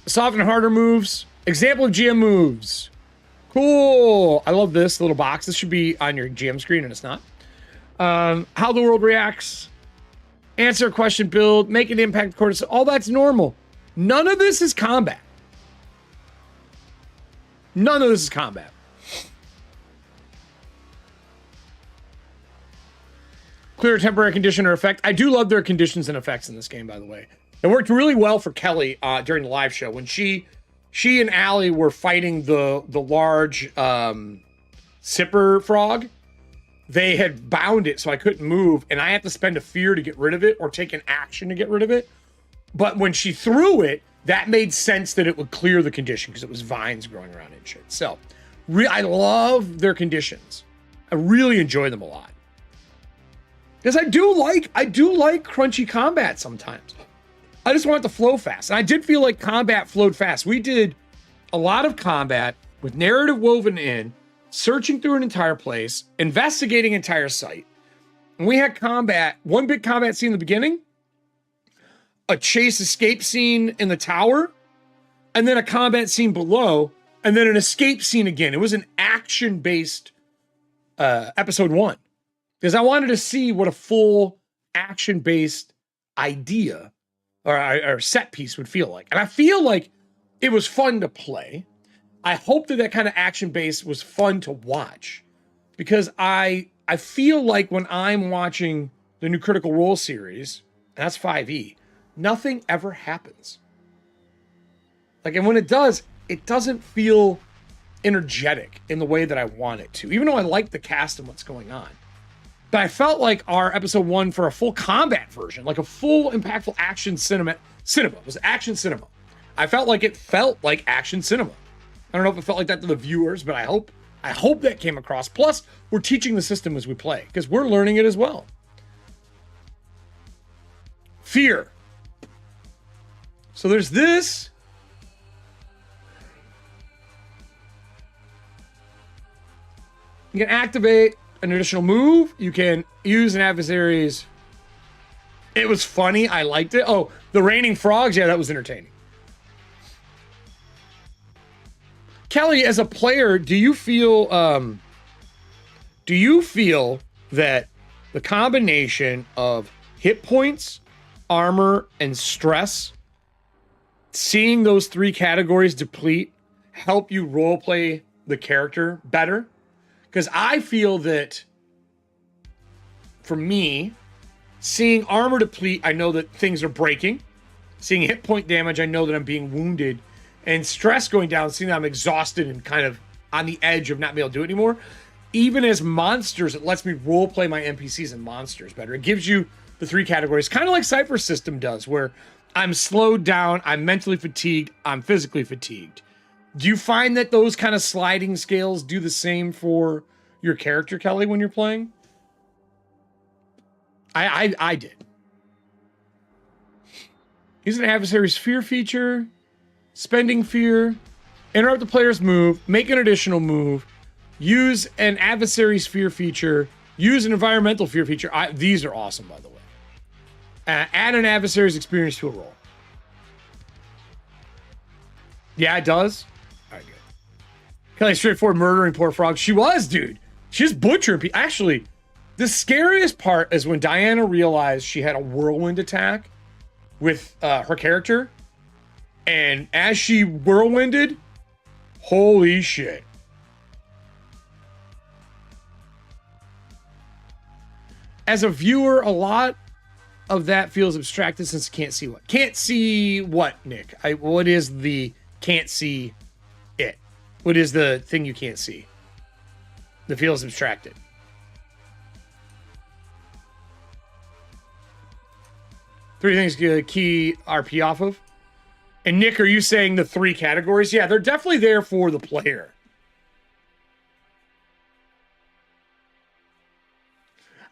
soft and harder moves. Example of GM moves. Cool. I love this little box. This should be on your GM screen, and it's not. How the world reacts. Answer a question, build, make an impact, cortisol. All that's normal. None of this is combat. None of this is combat. Clear temporary condition or effect. I do love their conditions and effects in this game, by the way. It worked really well for Kelly during the live show when she and Allie were fighting the large sipper frog. They had bound it so I couldn't move, and I had to spend a fear to get rid of it or take an action to get rid of it. But when she threw it, that made sense that it would clear the condition because it was vines growing around it and shit. So I love their conditions. I really enjoy them a lot. Because I do like crunchy combat sometimes. I just want it to flow fast. And I did feel like combat flowed fast. We did a lot of combat with narrative woven in, searching through an entire place, investigating entire site. And we had combat, one big combat scene in the beginning, a chase escape scene in the tower, and then a combat scene below, and then an escape scene again. It was an action-based episode 1. Because I wanted to see what a full action-based idea or set piece would feel like. And I feel like it was fun to play. I hope that kind of action base was fun to watch, because I feel like when I'm watching the new Critical Role series, and that's 5e, nothing ever happens. Like, and when it does, it doesn't feel energetic in the way that I want it to, even though I like the cast and what's going on. But I felt like our episode 1 for a full combat version, like a full impactful action cinema was action cinema. I felt like it felt like action cinema. I don't know if it felt like that to the viewers, but I hope that came across. Plus, we're teaching the system as we play because we're learning it as well. Fear. So there's this. You can activate an additional move. You can use an adversary's. It was funny. I liked it. Oh, the raining frogs. Yeah, that was entertaining. Kelly, as a player, do you feel that the combination of hit points, armor, and stress, seeing those 3 categories deplete, help you roleplay the character better? Because I feel that, for me, seeing armor deplete, I know that things are breaking. Seeing hit point damage, I know that I'm being wounded. And stress going down, seeing that I'm exhausted and kind of on the edge of not being able to do it anymore. Even as monsters, it lets me roleplay my NPCs and monsters better. It gives you the 3 categories, kind of like Cypher's system does, where I'm slowed down, I'm mentally fatigued, I'm physically fatigued. Do you find that those kind of sliding scales do the same for your character, Kelly, when you're playing? I did. Use an adversary's fear feature, spending fear, interrupt the player's move, make an additional move, use an adversary's fear feature, use an environmental fear feature. These are awesome, by the way. Add an adversary's experience to a roll. Yeah, it does. All right, good. Kelly, straightforward murdering poor frog. She was, dude. She was butchering people. Actually, the scariest part is when Diana realized she had a whirlwind attack with her character. And as she whirlwinded, holy shit. as a viewer, a lot of that feels abstracted since you can't see what. Can't see what, Nick? What is the can't see it? What is the thing you can't see that feels abstracted? Three things to key RP off of. And Nick, are you saying the three categories? Yeah, they're definitely there for the player.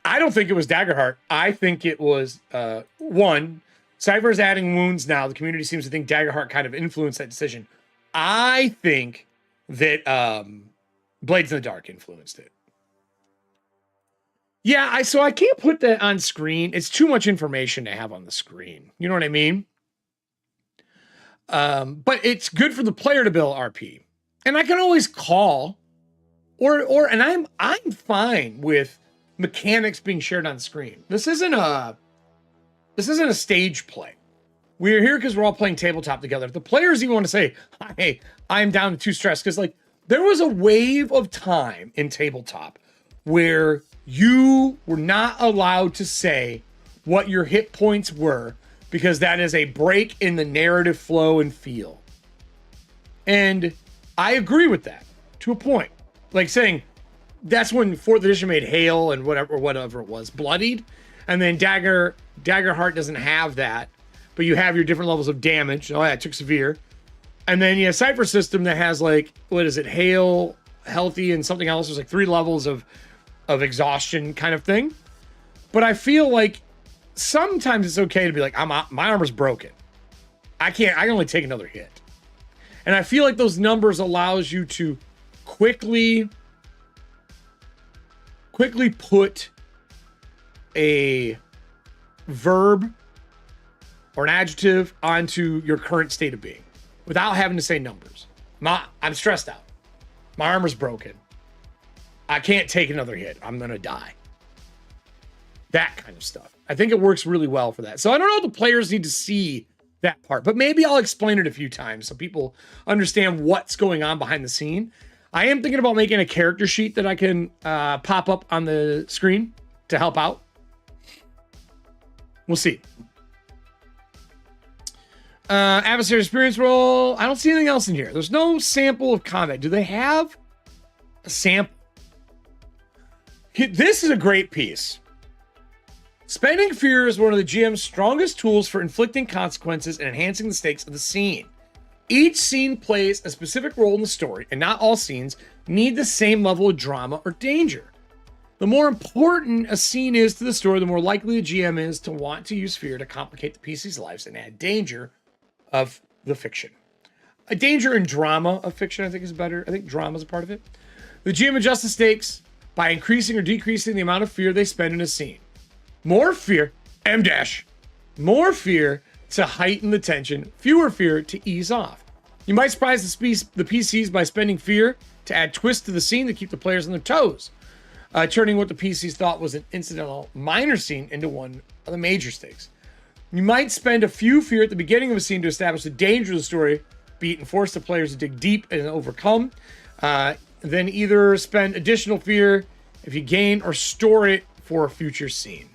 I don't think it was Daggerheart. I think it was, one, Cypher's adding wounds now. The community seems to think Daggerheart kind of influenced that decision. I think that Blades in the Dark influenced it. Yeah, so I can't put that on screen. It's too much information to have on the screen. You know what I mean? But it's good for the player to build RP. And I can always call and I'm fine with mechanics being shared on screen. This isn't a stage play. We're here because we're all playing tabletop together. If the players even want to say, hey, I'm down to 2 stress, because like there was a wave of time in tabletop where you were not allowed to say what your hit points were because that is a break in the narrative flow and feel. And I agree with that to a point. Like saying that's when 4th edition made Hail and whatever it was, bloodied. And then Daggerheart doesn't have that, but you have your different levels of damage. Oh yeah, it took severe. And then you have Cypher system that has like, what is it? Hail, healthy, and something else. There's like 3 levels of exhaustion kind of thing. But I feel like sometimes it's okay to be like, my armor's broken. I can only take another hit. And I feel like those numbers allows you to quickly put a verb or an adjective onto your current state of being without having to say numbers. I'm stressed out. My armor's broken. I can't take another hit. I'm going to die. That kind of stuff. I think it works really well for that. So I don't know if the players need to see that part, but maybe I'll explain it a few times so people understand what's going on behind the scene. I am thinking about making a character sheet that I can pop up on the screen to help out. We'll see. Adversary experience roll. I don't see anything else in here. There's no sample of combat. Do they have a sample? This is a great piece. Spending fear is one of the GM's strongest tools for inflicting consequences and enhancing the stakes of the scene. Each scene plays a specific role in the story, and not all scenes need the same level of drama or danger. The more important a scene is to the story, the more likely the GM is to want to use fear to complicate the PC's lives and add danger of the fiction. A danger and drama of fiction, I think, is better. I think drama is a part of it. The GM adjusts the stakes by increasing or decreasing the amount of fear they spend in a scene. More fear, more fear to heighten the tension, fewer fear to ease off. You might surprise the PCs by spending fear to add twist to the scene to keep the players on their toes, turning what the PCs thought was an incidental minor scene into one of the major stakes. You might spend a few fear at the beginning of a scene to establish the danger of the story beat and force the players to dig deep and overcome. Then either spend additional fear if you gain or store it for a future scene.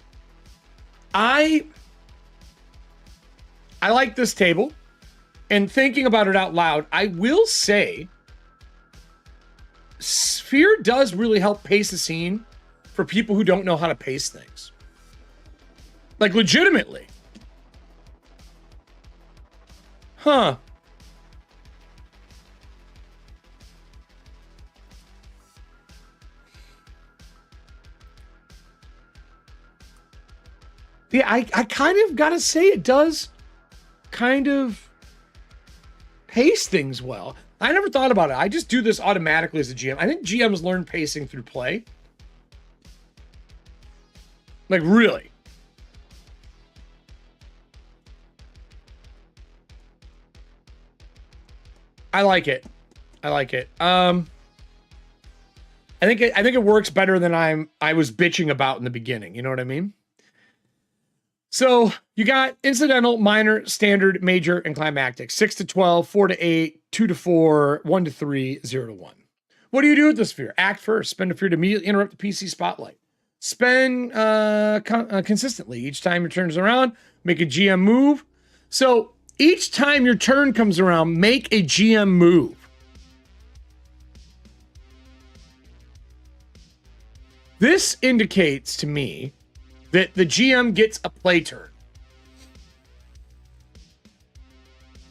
I like this table, and thinking about it out loud, I will say fear does really help pace a scene for people who don't know how to pace things. Like legitimately. Huh. Yeah, I kind of gotta say it does kind of pace things well. I never thought about it. I just do this automatically as a GM. I think GMs learn pacing through play. Like, really. I like it. I think it works better than I was bitching about in the beginning. You know what I mean? So you got incidental, minor, standard, major, and climactic. 6 to 12, 4 to 8, 2 to 4, 1 to 3, 0 to 1. What do you do with this fear? Act first. Spend a fear to immediately interrupt the PC spotlight. spend consistently. Each time your turn is around, make a GM move. So each time your turn comes around, make a GM move. This indicates to me that the GM gets a play turn.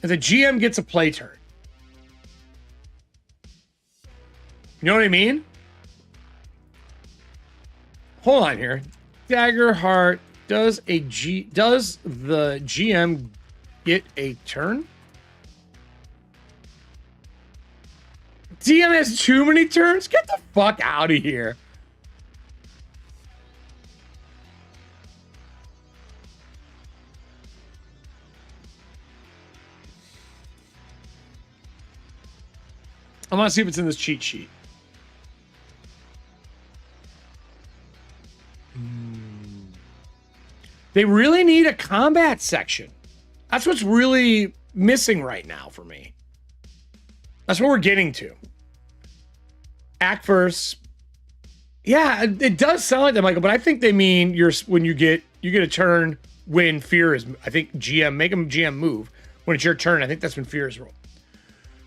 The GM gets a play turn. You know what I mean? Hold on here. Daggerheart, does the GM get a turn? DM has too many turns? Get the fuck out of here. I want to see if it's in this cheat sheet. They really need a combat section. That's what's really missing right now for me. That's what we're getting to. Act first. Yeah, it does sound like that, Michael, but I think they mean when you get a turn when fear is, I think GM, make them GM move. When it's your turn, I think that's when fear is rolled.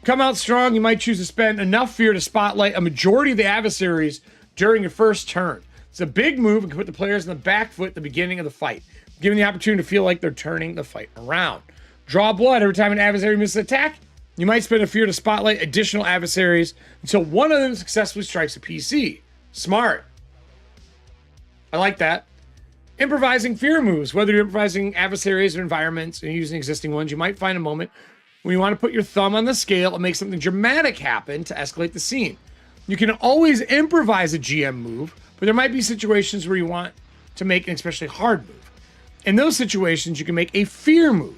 Come out strong, you might choose to spend enough fear to spotlight a majority of the adversaries during your first turn. It's a big move and can put the players on the back foot at the beginning of the fight, giving the opportunity to feel like they're turning the fight around. Draw blood every time an adversary misses an attack. You might spend a fear to spotlight additional adversaries until one of them successfully strikes a PC. Smart. I like that. Improvising fear moves. Whether you're improvising adversaries or environments and using existing ones, you might find a moment when you want to put your thumb on the scale and make something dramatic happen to escalate the scene. You can always improvise a GM move, but there might be situations where you want to make an especially hard move. In those situations, you can make a fear move.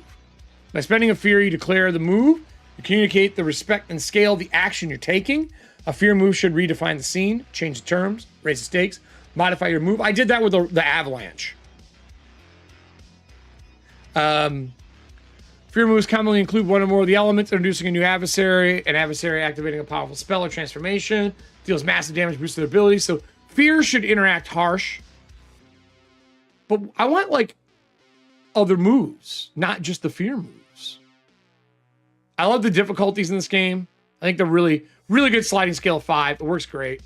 By spending a fear, you declare the move, you communicate the respect and scale of the action you're taking. A fear move should redefine the scene, change the terms, raise the stakes, modify your move. I did that with the avalanche. Fear moves commonly include one or more of the elements, introducing a new adversary, an adversary activating a powerful spell or transformation, deals massive damage, boosts their abilities. So fear should interact harsh. But I want like other moves, not just the fear moves. I love the difficulties in this game. I think they're really, really good sliding scale of 5. It works great.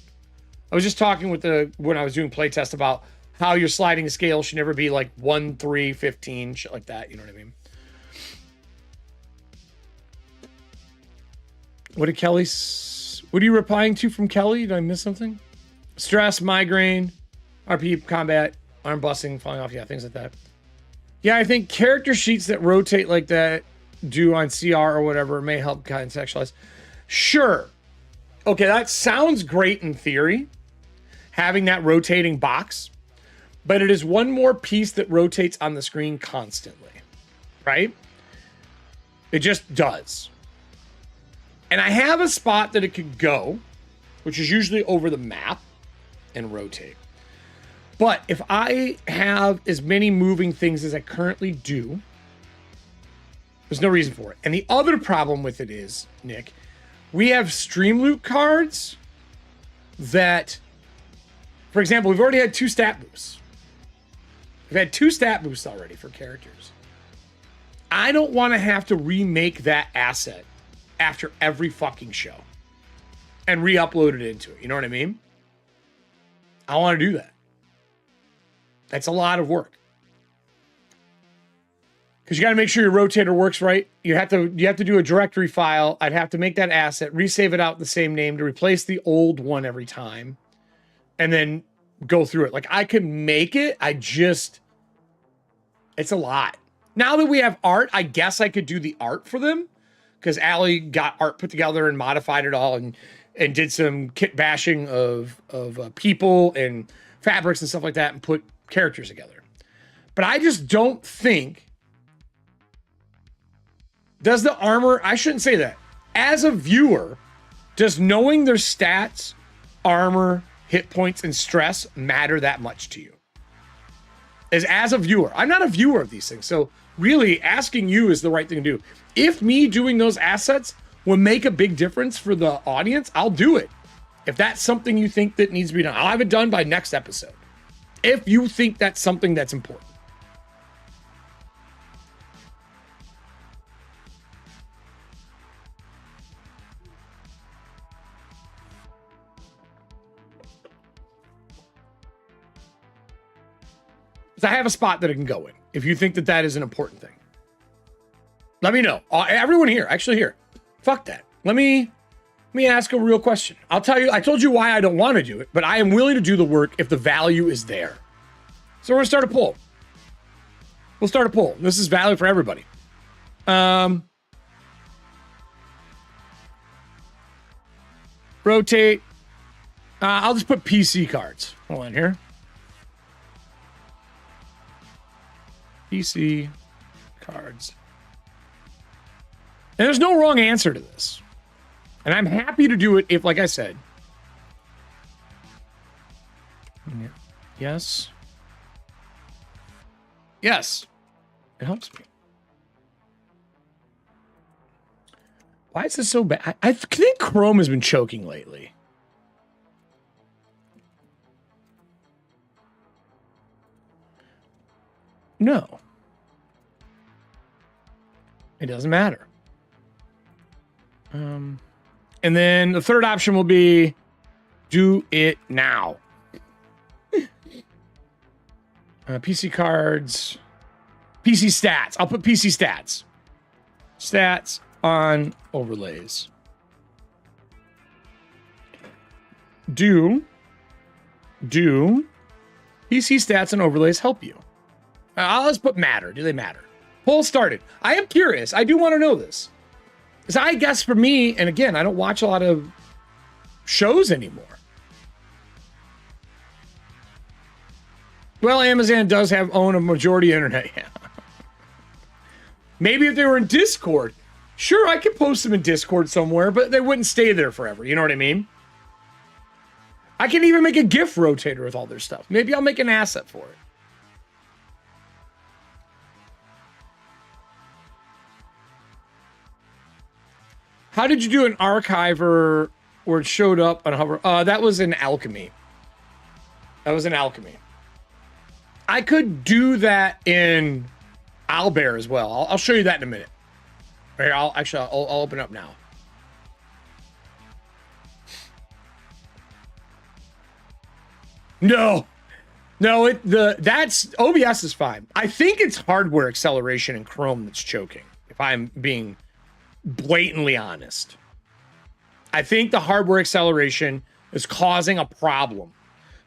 I was just talking with when I was doing playtest about how your sliding scale should never be like 1, 3, 15, shit like that. You know what I mean? What are you replying to from Kelly? Did I miss something? Stress, migraine, RP combat, arm busting, falling off. Yeah, things like that. Yeah, I think character sheets that rotate like that do on CR or whatever may help contextualize. Sure. Okay, that sounds great in theory, having that rotating box, but it is one more piece that rotates on the screen constantly, right? It just does. And I have a spot that it could go, which is usually over the map and rotate. But if I have as many moving things as I currently do, there's no reason for it. And the other problem with it is, Nick, we have Streamloot cards that, for example, we've already had 2 stat boosts. We've had 2 stat boosts already for characters. I don't want to have to remake that asset after every fucking show and re-upload it into it. You know what I mean? I want to do that. That's a lot of work. Because you got to make sure your rotator works right. You have to do a directory file. I'd have to make that asset, resave it out the same name to replace the old one every time, and then go through it. Like I could make it. It's a lot. Now that we have art, I guess I could do the art for them because Allie got art put together and modified it all and did some kit bashing of people and fabrics and stuff like that and put characters together. But I just don't think. Does the armor, I shouldn't say that. As a viewer, does knowing their stats, armor, hit points, and stress matter that much to you? As a viewer. I'm not a viewer of these things. So really asking you is the right thing to do. If me doing those assets will make a big difference for the audience, I'll do it. If that's something you think that needs to be done, I'll have it done by next episode. if you think that's something that's important. I have a spot that it can go in if you think that that is an important thing. Let me know. Everyone here, actually here. Fuck that. Let me ask a real question. I'll tell you, I told you why I don't want to do it, but I am willing to do the work if the value is there. So we're gonna start a poll. We'll start a poll. This is valid for everybody. Rotate. I'll just put PC cards. Hold on here. PC cards. And there's no wrong answer to this. And I'm happy to do it if, like I said. Yes. Yes. It helps me. Why is this so bad? I think Chrome has been choking lately. No. It doesn't matter. And then the third option will be do it now. PC cards. PC stats. I'll put PC stats. Stats on overlays. Do PC stats and overlays help you? I'll just put matter. Do they matter? Poll started. I am curious. I do want to know this. Because I guess for me, and again, I don't watch a lot of shows anymore. Well, Amazon does own a majority internet. Yeah. Maybe if they were in Discord, sure, I could post them in Discord somewhere, but they wouldn't stay there forever. You know what I mean? I can even make a GIF rotator with all their stuff. Maybe I'll make an asset for it. How did you do an archiver where it showed up on hover? That was in Alchemy. That was in Alchemy. I could do that in Owlbear as well. I'll show you that in a minute. Here, I'll open up now. No, that's OBS is fine. I think it's hardware acceleration in Chrome that's choking. If I'm being blatantly honest, I think the hardware acceleration is causing a problem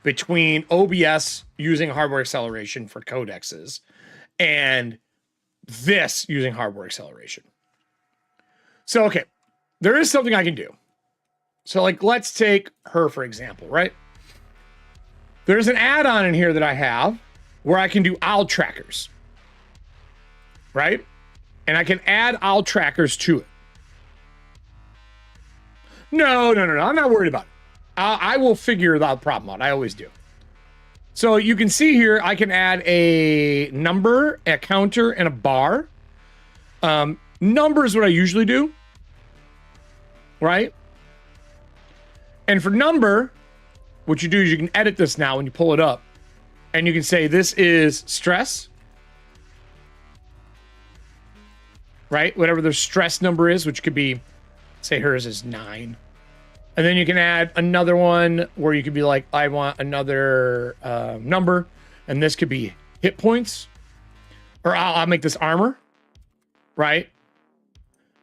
between OBS using hardware acceleration for codexes and this using hardware acceleration. So, okay, there is something I can do. So, like, let's take her, for example, right? There's an add-on in here that I have where I can do owl trackers, right? And I can add owl trackers to it. No. I'm not worried about it. I will figure the problem out. I always do. So you can see here, I can add a number, a counter, and a bar. Number is what I usually do, right? And for number, what you do is you can edit this now when you pull it up. And you can say this is stress. Right? Whatever the stress number is, which could be, say hers is 9. And then you can add another one where you could be like, I want another number. And this could be hit points. Or I'll make this armor. Right?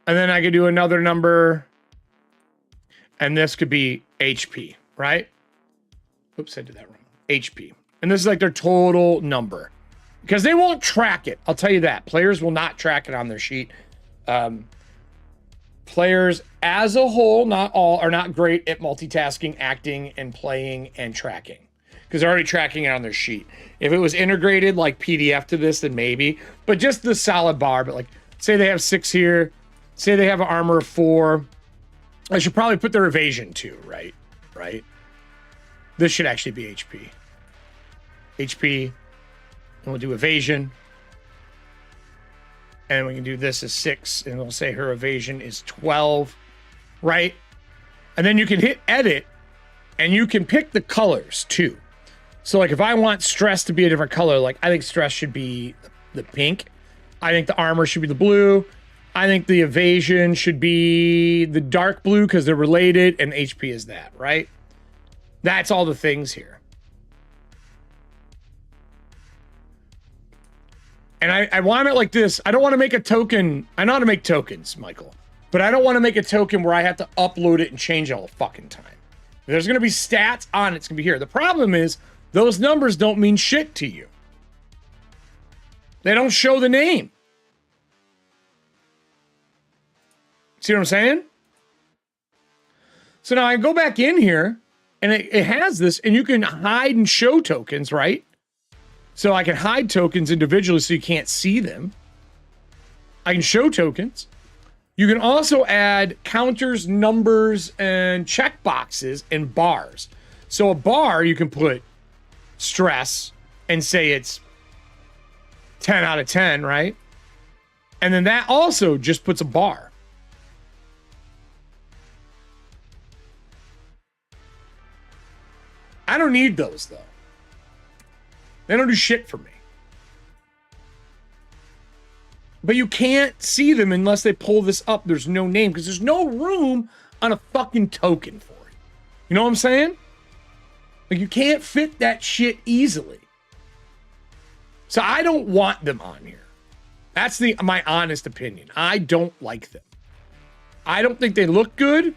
And then I could do another number. And this could be HP. Right? Oops, I did that wrong. HP. And this is like their total number. Because they won't track it. I'll tell you that. Players will not track it on their sheet. Players as a whole, not all, are not great at multitasking, acting, and playing and tracking. Because they're already tracking it on their sheet. If it was integrated like PDF to this, then maybe. But just the solid bar. But like, say they have 6 here. Say they have an armor of 4. I should probably put their evasion too, right? Right? This should actually be HP. HP. And we'll do evasion. And we can do this as 6. And we'll say her evasion is 12. Right? And then you can hit edit. And you can pick the colors too. So like if I want stress to be a different color, like I think stress should be the pink. I think the armor should be the blue. I think the evasion should be the dark blue because they're related, and HP is that, right? That's all the things here. And I want it like this. I don't want to make a token. I know how to make tokens, Michael. But I don't want to make a token where I have to upload it and change it all the fucking time. If there's going to be stats on it, it's going to be here. The problem is those numbers don't mean shit to you. They don't show the name. See what I'm saying? So now I go back in here, and it has this, and you can hide and show tokens, right? So I can hide tokens individually so you can't see them. I can show tokens. You can also add counters, numbers, and checkboxes and bars. So a bar, you can put stress and say it's 10 out of 10, right? And then that also just puts a bar. I don't need those, though. They don't do shit for me. But you can't see them unless they pull this up. There's no name because there's no room on a fucking token for it. You know what I'm saying? Like you can't fit that shit easily. So I don't want them on here. That's my honest opinion. I don't like them. I don't think they look good.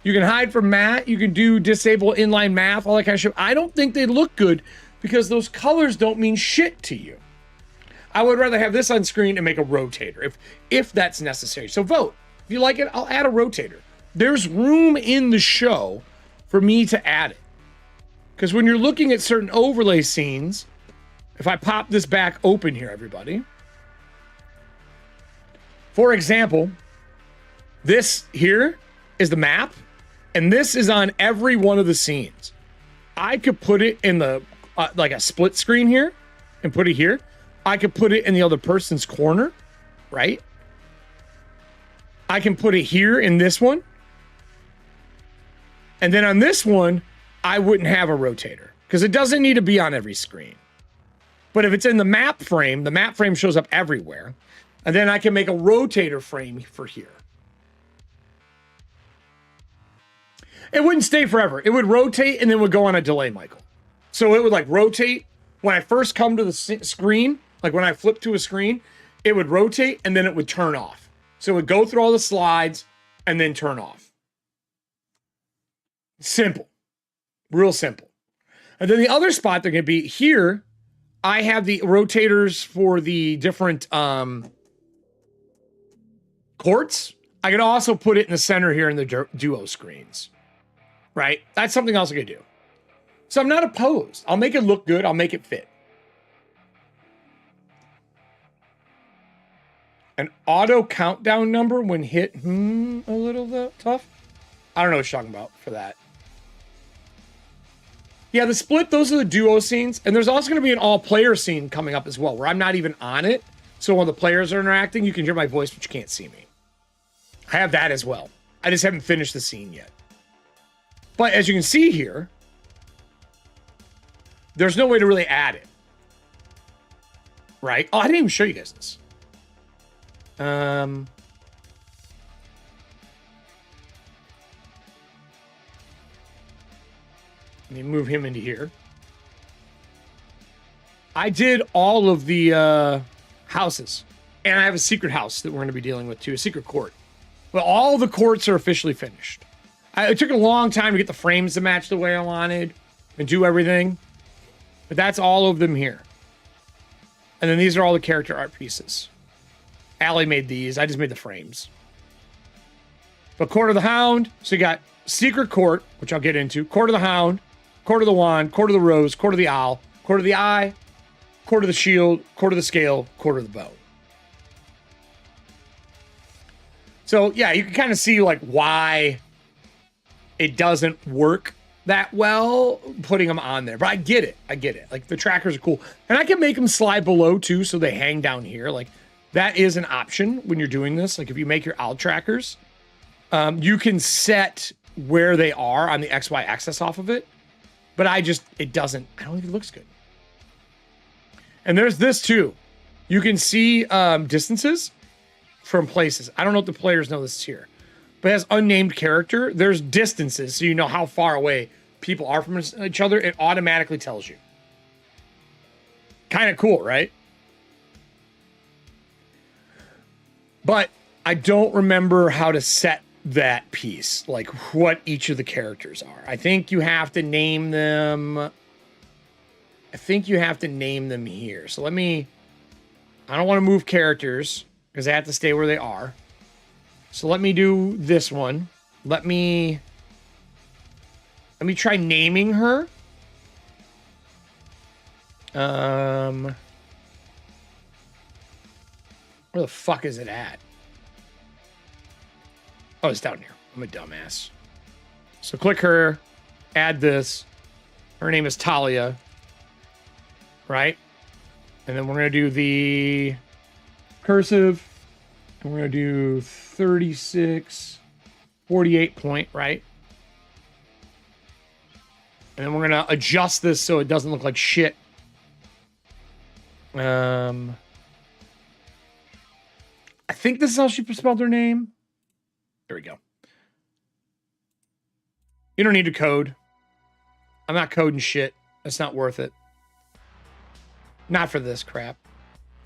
You can hide from math. You can do disable inline math, all that kind of shit. I don't think they look good because those colors don't mean shit to you. I would rather have this on screen and make a rotator if that's necessary. So vote. If you like it, I'll add a rotator. There's room in the show for me to add it. Because when you're looking at certain overlay scenes, if I pop this back open here, everybody. For example, this here is the map, and this is on every one of the scenes. I could put it in the like a split screen here and put it here. I could put it in the other person's corner, right? I can put it here in this one. And then on this one, I wouldn't have a rotator because it doesn't need to be on every screen. But if it's in the map frame shows up everywhere. And then I can make a rotator frame for here. It wouldn't stay forever. It would rotate and then would go on a delay, Michael. So it would like rotate when I first come to the screen, like when I flip to a screen, it would rotate and then it would turn off. So it would go through all the slides and then turn off. Simple. Real simple. And then the other spot they're going to be here, I have the rotators for the different courts. I can also put it in the center here in the duo screens. Right? That's something else I could do. So I'm not opposed. I'll make it look good. I'll make it fit. An auto countdown number when hit, a little tough. I don't know what you're talking about for that. Yeah, the split, those are the duo scenes. And there's also going to be an all-player scene coming up as well, where I'm not even on it. So when the players are interacting, you can hear my voice, but you can't see me. I have that as well. I just haven't finished the scene yet. But as you can see here, there's no way to really add it. Right? Oh, I didn't even show you guys this. Let me move him into here. I did all of the houses. And I have a secret house that we're going to be dealing with too, a secret court. But all the courts are officially finished. It took a long time to get the frames to match the way I wanted and do everything. But that's all of them here. And then these are all the character art pieces. Allie made these. I just made the frames. But Court of the Hound. So you got Secret Court, which I'll get into. Court of the Hound. Court of the Wand. Court of the Rose. Court of the Owl. Court of the Eye. Court of the Shield. Court of the Scale. Court of the Bow. So, yeah, you can kind of see, like, why it doesn't work that well putting them on there. But I get it. I get it. Like, the trackers are cool. And I can make them slide below, too, so they hang down here. Like, that is an option when you're doing this. Like, if you make your owl trackers, you can set where they are on the XY axis off of it. But it doesn't, I don't think it looks good. And there's this too. You can see distances from places. I don't know if the players know this is here, but as unnamed character, there's distances, so you know how far away people are from each other. It automatically tells you. Kind of cool, right? But I don't remember how to set that piece, like what each of the characters are. I think you have to name them. I think you have to name them here. So I don't want to move characters because they have to stay where they are. So let me do this one. Let me try naming her. Where the fuck is it at? Oh, it's down here. I'm a dumbass. So click her, add this. Her name is Talia. Right? And then we're going to do the cursive. And we're going to do 36, 48 point, right? And then we're going to adjust this so it doesn't look like shit. I think this is how she spelled her name. There we go. You don't need to code. I'm not coding shit. That's not worth it. Not for this crap.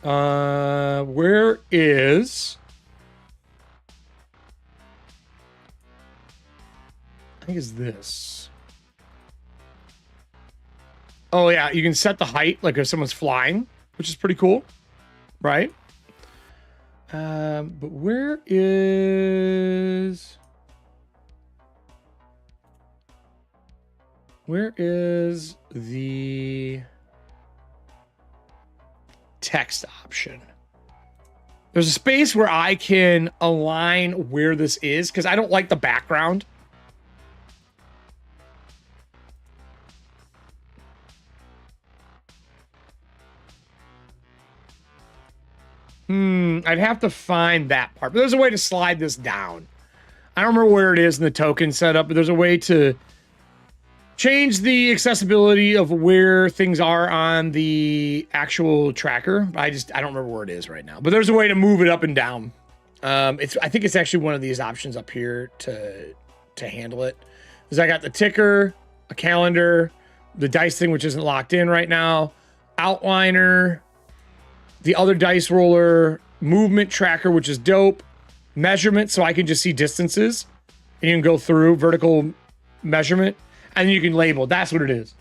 Where is... I think it's this. Oh, yeah. You can set the height like if someone's flying, which is pretty cool. Right? But where is... Where is the text option? There's a space where I can align where this is because I don't like the background. I'd have to find that part. But there's a way to slide this down. I don't remember where it is in the token setup, but there's a way to change the accessibility of where things are on the actual tracker. I don't remember where it is right now. But there's a way to move it up and down. I think it's actually one of these options up here to handle it. Because I got the ticker, a calendar, the dice thing, which isn't locked in right now, outliner, the other dice roller, movement tracker, which is dope, measurement, so I can just see distances, and you can go through vertical measurement, and then you can label. That's what it is.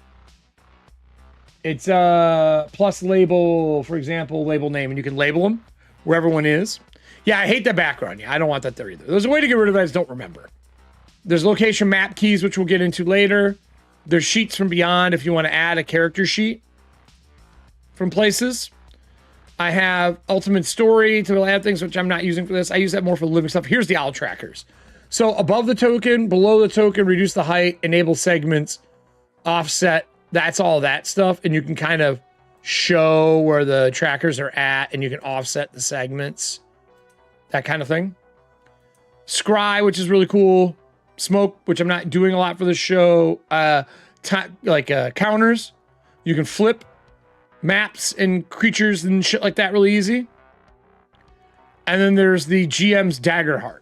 It's plus label, for example, label name, and you can label them where everyone is. Yeah, I hate that background. Yeah, I don't want that there either. There's a way to get rid of it. I just don't remember. There's location map keys, which we'll get into later. There's sheets from beyond if you want to add a character sheet from places. I have ultimate story to add things, which I'm not using for this. I use that more for living stuff. Here's the owl trackers. So above the token, below the token, reduce the height, enable segments, offset. That's all that stuff. And you can kind of show where the trackers are at, and you can offset the segments. That kind of thing. Scry, which is really cool. Smoke, which I'm not doing a lot for the show. Counters. You can flip maps and creatures and shit like that really easy. And then there's the GM's Daggerheart.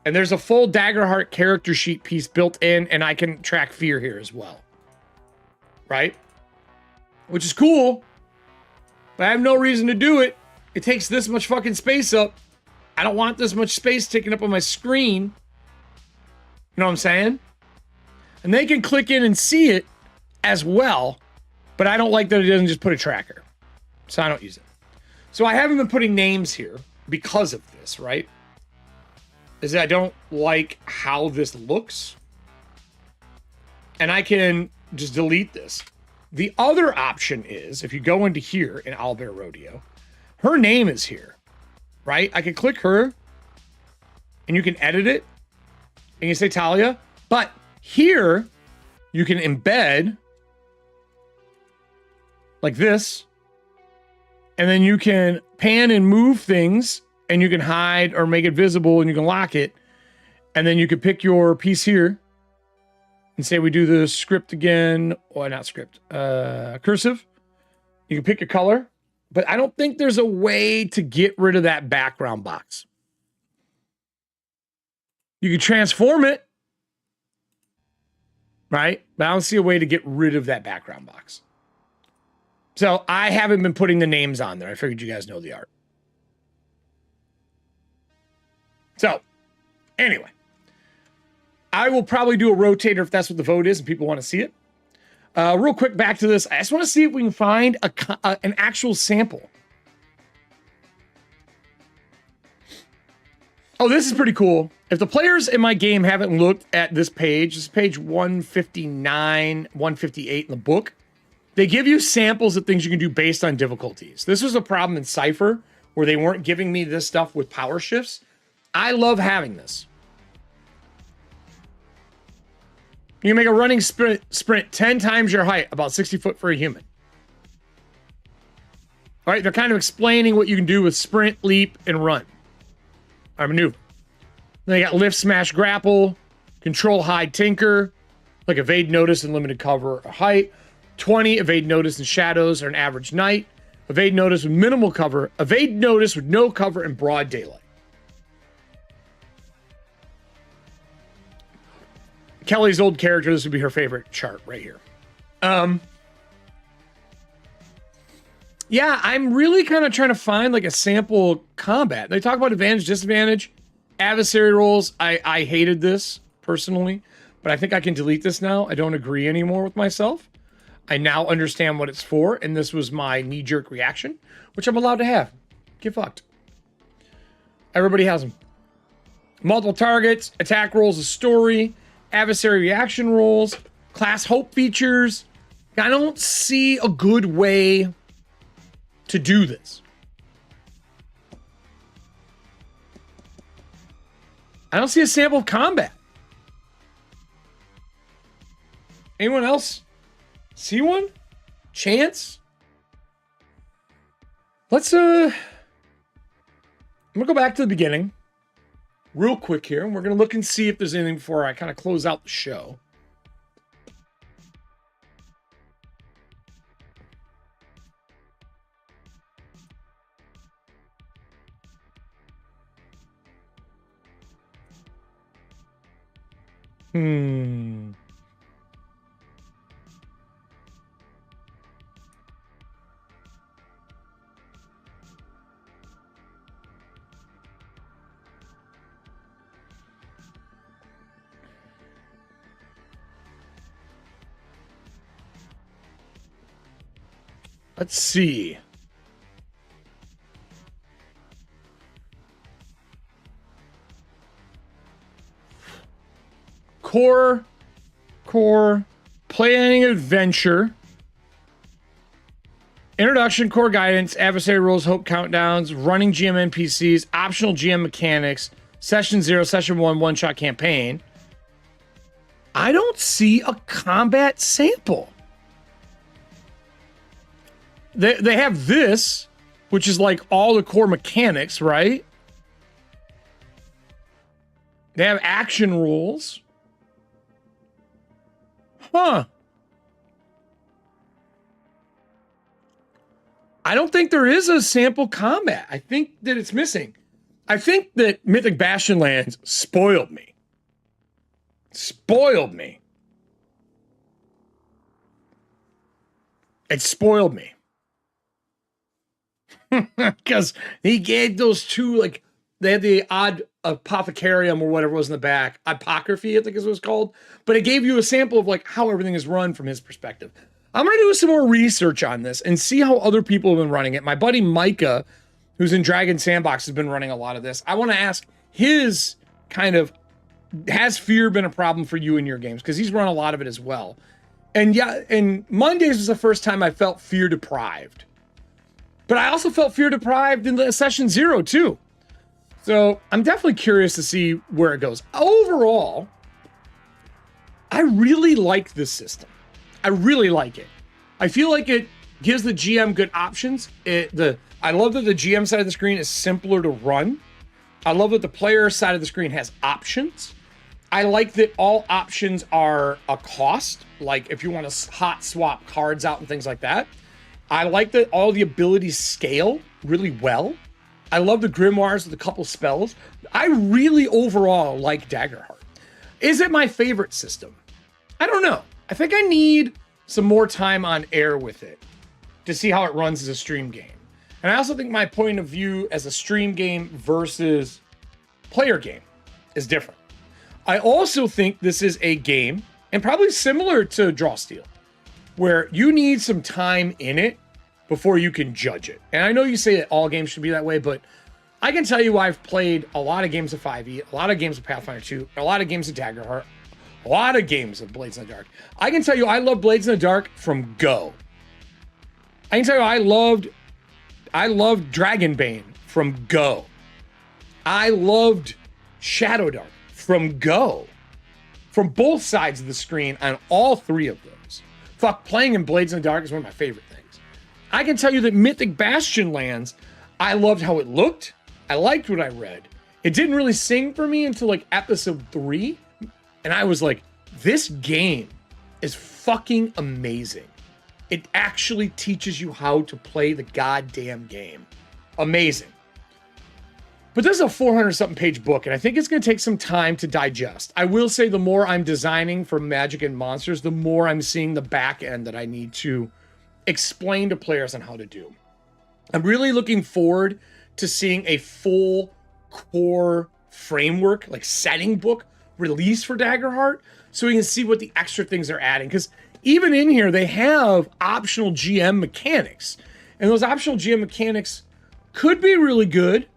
And there's a full Daggerheart character sheet piece built in, and I can track fear here as well. Right? Which is cool, but I have no reason to do it. It takes this much fucking space up. I don't want this much space taken up on my screen. You know what I'm saying? And they can click in and see it as well. But I don't like that it doesn't just put a tracker. So I don't use it. So I haven't been putting names here because of this, right? Is that I don't like how this looks. And I can just delete this. The other option is, if you go into here in Owlbear Rodeo, her name is here, right? I can click her and you can edit it. And you say Talia. But here, you can embed like this, and then you can pan and move things, and you can hide or make it visible, and you can lock it, and then you can pick your piece here, And say we do the script again, or not script, cursive. You can pick your color, but I don't think there's a way to get rid of that background box. You can transform it, right? But I don't see a way to get rid of that background box. So I haven't been putting the names on there. I figured you guys know the art. So anyway, I will probably do a rotator if that's what the vote is and people want to see it. Real quick, back to this. I just want to see if we can find an actual sample. Oh, this is pretty cool. If the players in my game haven't looked at this is page 159, 158 in the book. They give you samples of things you can do based on difficulties. This was a problem in Cypher where they weren't giving me this stuff with power shifts. I love having this. You can make a running sprint 10 times your height, about 60 foot for a human. All right, they're kind of explaining what you can do with sprint, leap, and run. Or maneuver. Then they got lift, smash, grapple, control, hide, tinker, like evade, notice, and limited cover or height. 20, evade, notice, and shadows, or an average night. Evade, notice with minimal cover. Evade, notice with no cover and broad daylight. Kelly's old character, this would be her favorite chart right here. Yeah, I'm really kind of trying to find like a sample combat. They talk about advantage, disadvantage, adversary rolls. I hated this personally, but I think I can delete this now. I don't agree anymore with myself. I now understand what it's for, and this was my knee-jerk reaction, which I'm allowed to have. Get fucked. Everybody has them. Multiple targets, attack rolls, a story, adversary reaction rolls, class hope features. I don't see a good way to do this. I don't see a sample of combat. Anyone else see one? Chance? Let's I'm gonna go back to the beginning real quick here, and we're gonna look and see if there's anything before I kind of close out the show. Let's see. Core, planning adventure, introduction, core guidance, adversary rules, hope countdowns, running GM NPCs, optional GM mechanics, session 0, session 1, one-shot campaign. I don't see a combat sample. They have this, which is like all the core mechanics, right? They have action rules. Huh. I don't think there is a sample combat. I think that it's missing. I think that Mythic Bastion Lands spoiled me. Spoiled me. It spoiled me. Because he gave those two, like, they had the odd apothecarium or whatever was in the back. Apocryphy, I think is what it's called. But it gave you a sample of, like, how everything is run from his perspective. I'm going to do some more research on this and see how other people have been running it. My buddy Micah, who's in Dragon Sandbox, has been running a lot of this. I want to ask his kind of, has fear been a problem for you in your games? Because he's run a lot of it as well. And yeah, and Mondays was the first time I felt fear deprived. But I also felt fear deprived in the session 0 too. So I'm definitely curious to see where it goes. Overall, I really like this system. I really like it. I feel like it gives the GM good options. I love that the GM side of the screen is simpler to run. I love that the player side of the screen has options. I like that all options are a cost. Like if you want to hot swap cards out and things like that. I like that all the abilities scale really well. I love the grimoires with a couple spells. I really overall like Daggerheart. Is it my favorite system? I don't know. I think I need some more time on air with it to see how it runs as a stream game. And I also think my point of view as a stream game versus player game is different. I also think this is a game, and probably similar to Draw Steel, where you need some time in it before you can judge it. And I know you say that all games should be that way, but I can tell you I've played a lot of games of 5e, a lot of games of Pathfinder 2, a lot of games of Daggerheart, a lot of games of Blades in the Dark. I can tell you I love Blades in the Dark from go. I can tell you I loved Dragonbane from go. I loved Shadowdark from go. From both sides of the screen on all three of those. Fuck, playing in Blades in the Dark is one of my favorite things. I can tell you that Mythic Bastion Lands, I loved how it looked. I liked what I read. It didn't really sing for me until like episode 3. And I was like, this game is fucking amazing. It actually teaches you how to play the goddamn game. Amazing. But this is a 400-something page book, and I think it's going to take some time to digest. I will say the more I'm designing for Magic and Monsters, the more I'm seeing the back end that I need to explain to players on how to do. I'm really looking forward to seeing a full core framework, like setting book, release for Daggerheart, so we can see what the extra things they're adding. Because even in here, they have optional GM mechanics. And those optional GM mechanics could be really good,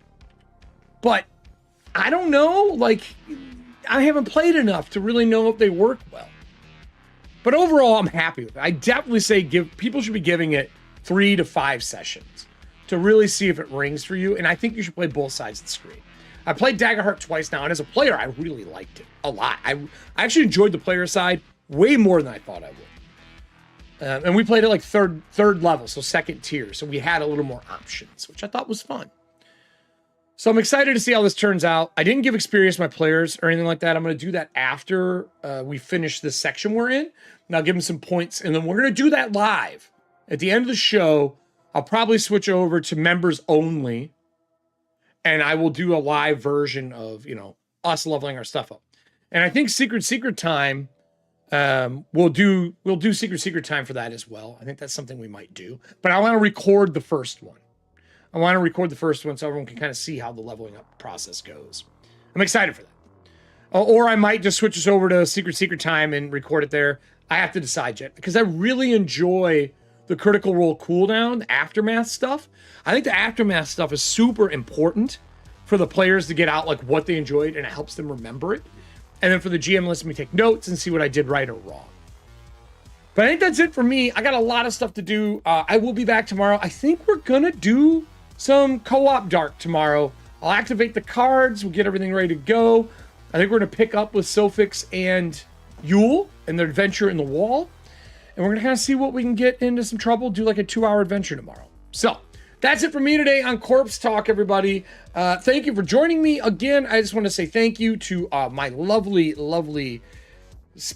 but I don't know. Like, I haven't played enough to really know if they work well. But overall, I'm happy with it. I definitely say people should be giving it 3 to 5 sessions to really see if it rings for you. And I think you should play both sides of the screen. I played Daggerheart twice now, and as a player, I really liked it a lot. I actually enjoyed the player side way more than I thought I would. And we played it like third level, so second tier. So we had a little more options, which I thought was fun. So I'm excited to see how this turns out. I didn't give experience to my players or anything like that. I'm going to do that after we finish this section we're in. And I'll give them some points, and then we're going to do that live. At the end of the show, I'll probably switch over to members only, and I will do a live version of, you know, us leveling our stuff up. And I think Secret Time, we'll do Secret Time for that as well. I think that's something we might do. But I want to record the first one. I want to record the first one so everyone can kind of see how the leveling up process goes. I'm excited for that. Or I might just switch us over to Secret Time and record it there. I have to decide yet, because I really enjoy the Critical Role cooldown, the Aftermath stuff. I think the Aftermath stuff is super important for the players to get out like what they enjoyed, and it helps them remember it. And then for the GM, lets me take notes and see what I did right or wrong. But I think that's it for me. I got a lot of stuff to do. I will be back tomorrow. I think we're going to do some co-op Dark tomorrow. I'll activate the cards. We'll get everything ready to go. I think we're going to pick up with Sophix and Yule and their adventure in the wall. And we're going to kind of see what we can get into some trouble. Do like a 2-hour adventure tomorrow. So that's it for me today on Corpse Talk, everybody. Thank you for joining me. Again, I just want to say thank you to my lovely, lovely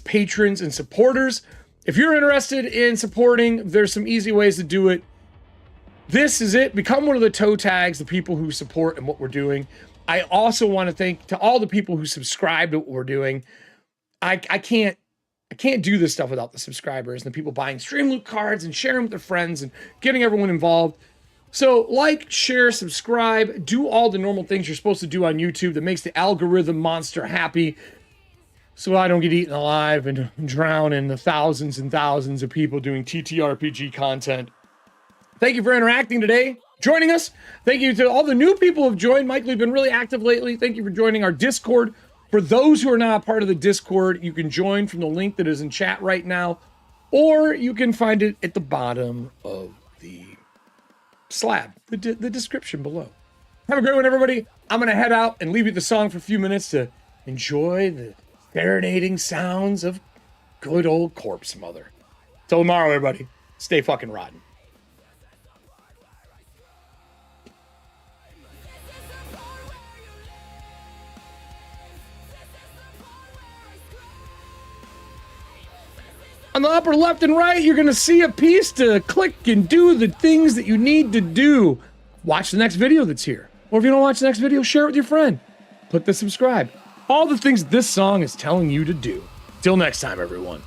patrons and supporters. If you're interested in supporting, there's some easy ways to do it. This is it. Become one of the toe tags, the people who support and what we're doing. I also want to thank to all the people who subscribe to what we're doing. I can't do this stuff without the subscribers and the people buying Streamloot cards and sharing with their friends and getting everyone involved. So like, share, subscribe, do all the normal things you're supposed to do on YouTube that makes the algorithm monster happy, so I don't get eaten alive and drown in the thousands and thousands of people doing TTRPG content. Thank you for interacting today, joining us. Thank you to all the new people who have joined. Michael, you've been really active lately. Thank you for joining our Discord. For those who are not a part of the Discord, you can join from the link that is in chat right now, or you can find it at the bottom of the slab, the description below. Have a great one, everybody. I'm going to head out and leave you the song for a few minutes to enjoy the serenading sounds of good old Corpse Mother. Till tomorrow, everybody. Stay fucking rotten. On the upper left and right, you're going to see a piece to click and do the things that you need to do. Watch the next video that's here. Or if you don't watch the next video, share it with your friend. Click the subscribe. All the things this song is telling you to do. Till next time, everyone.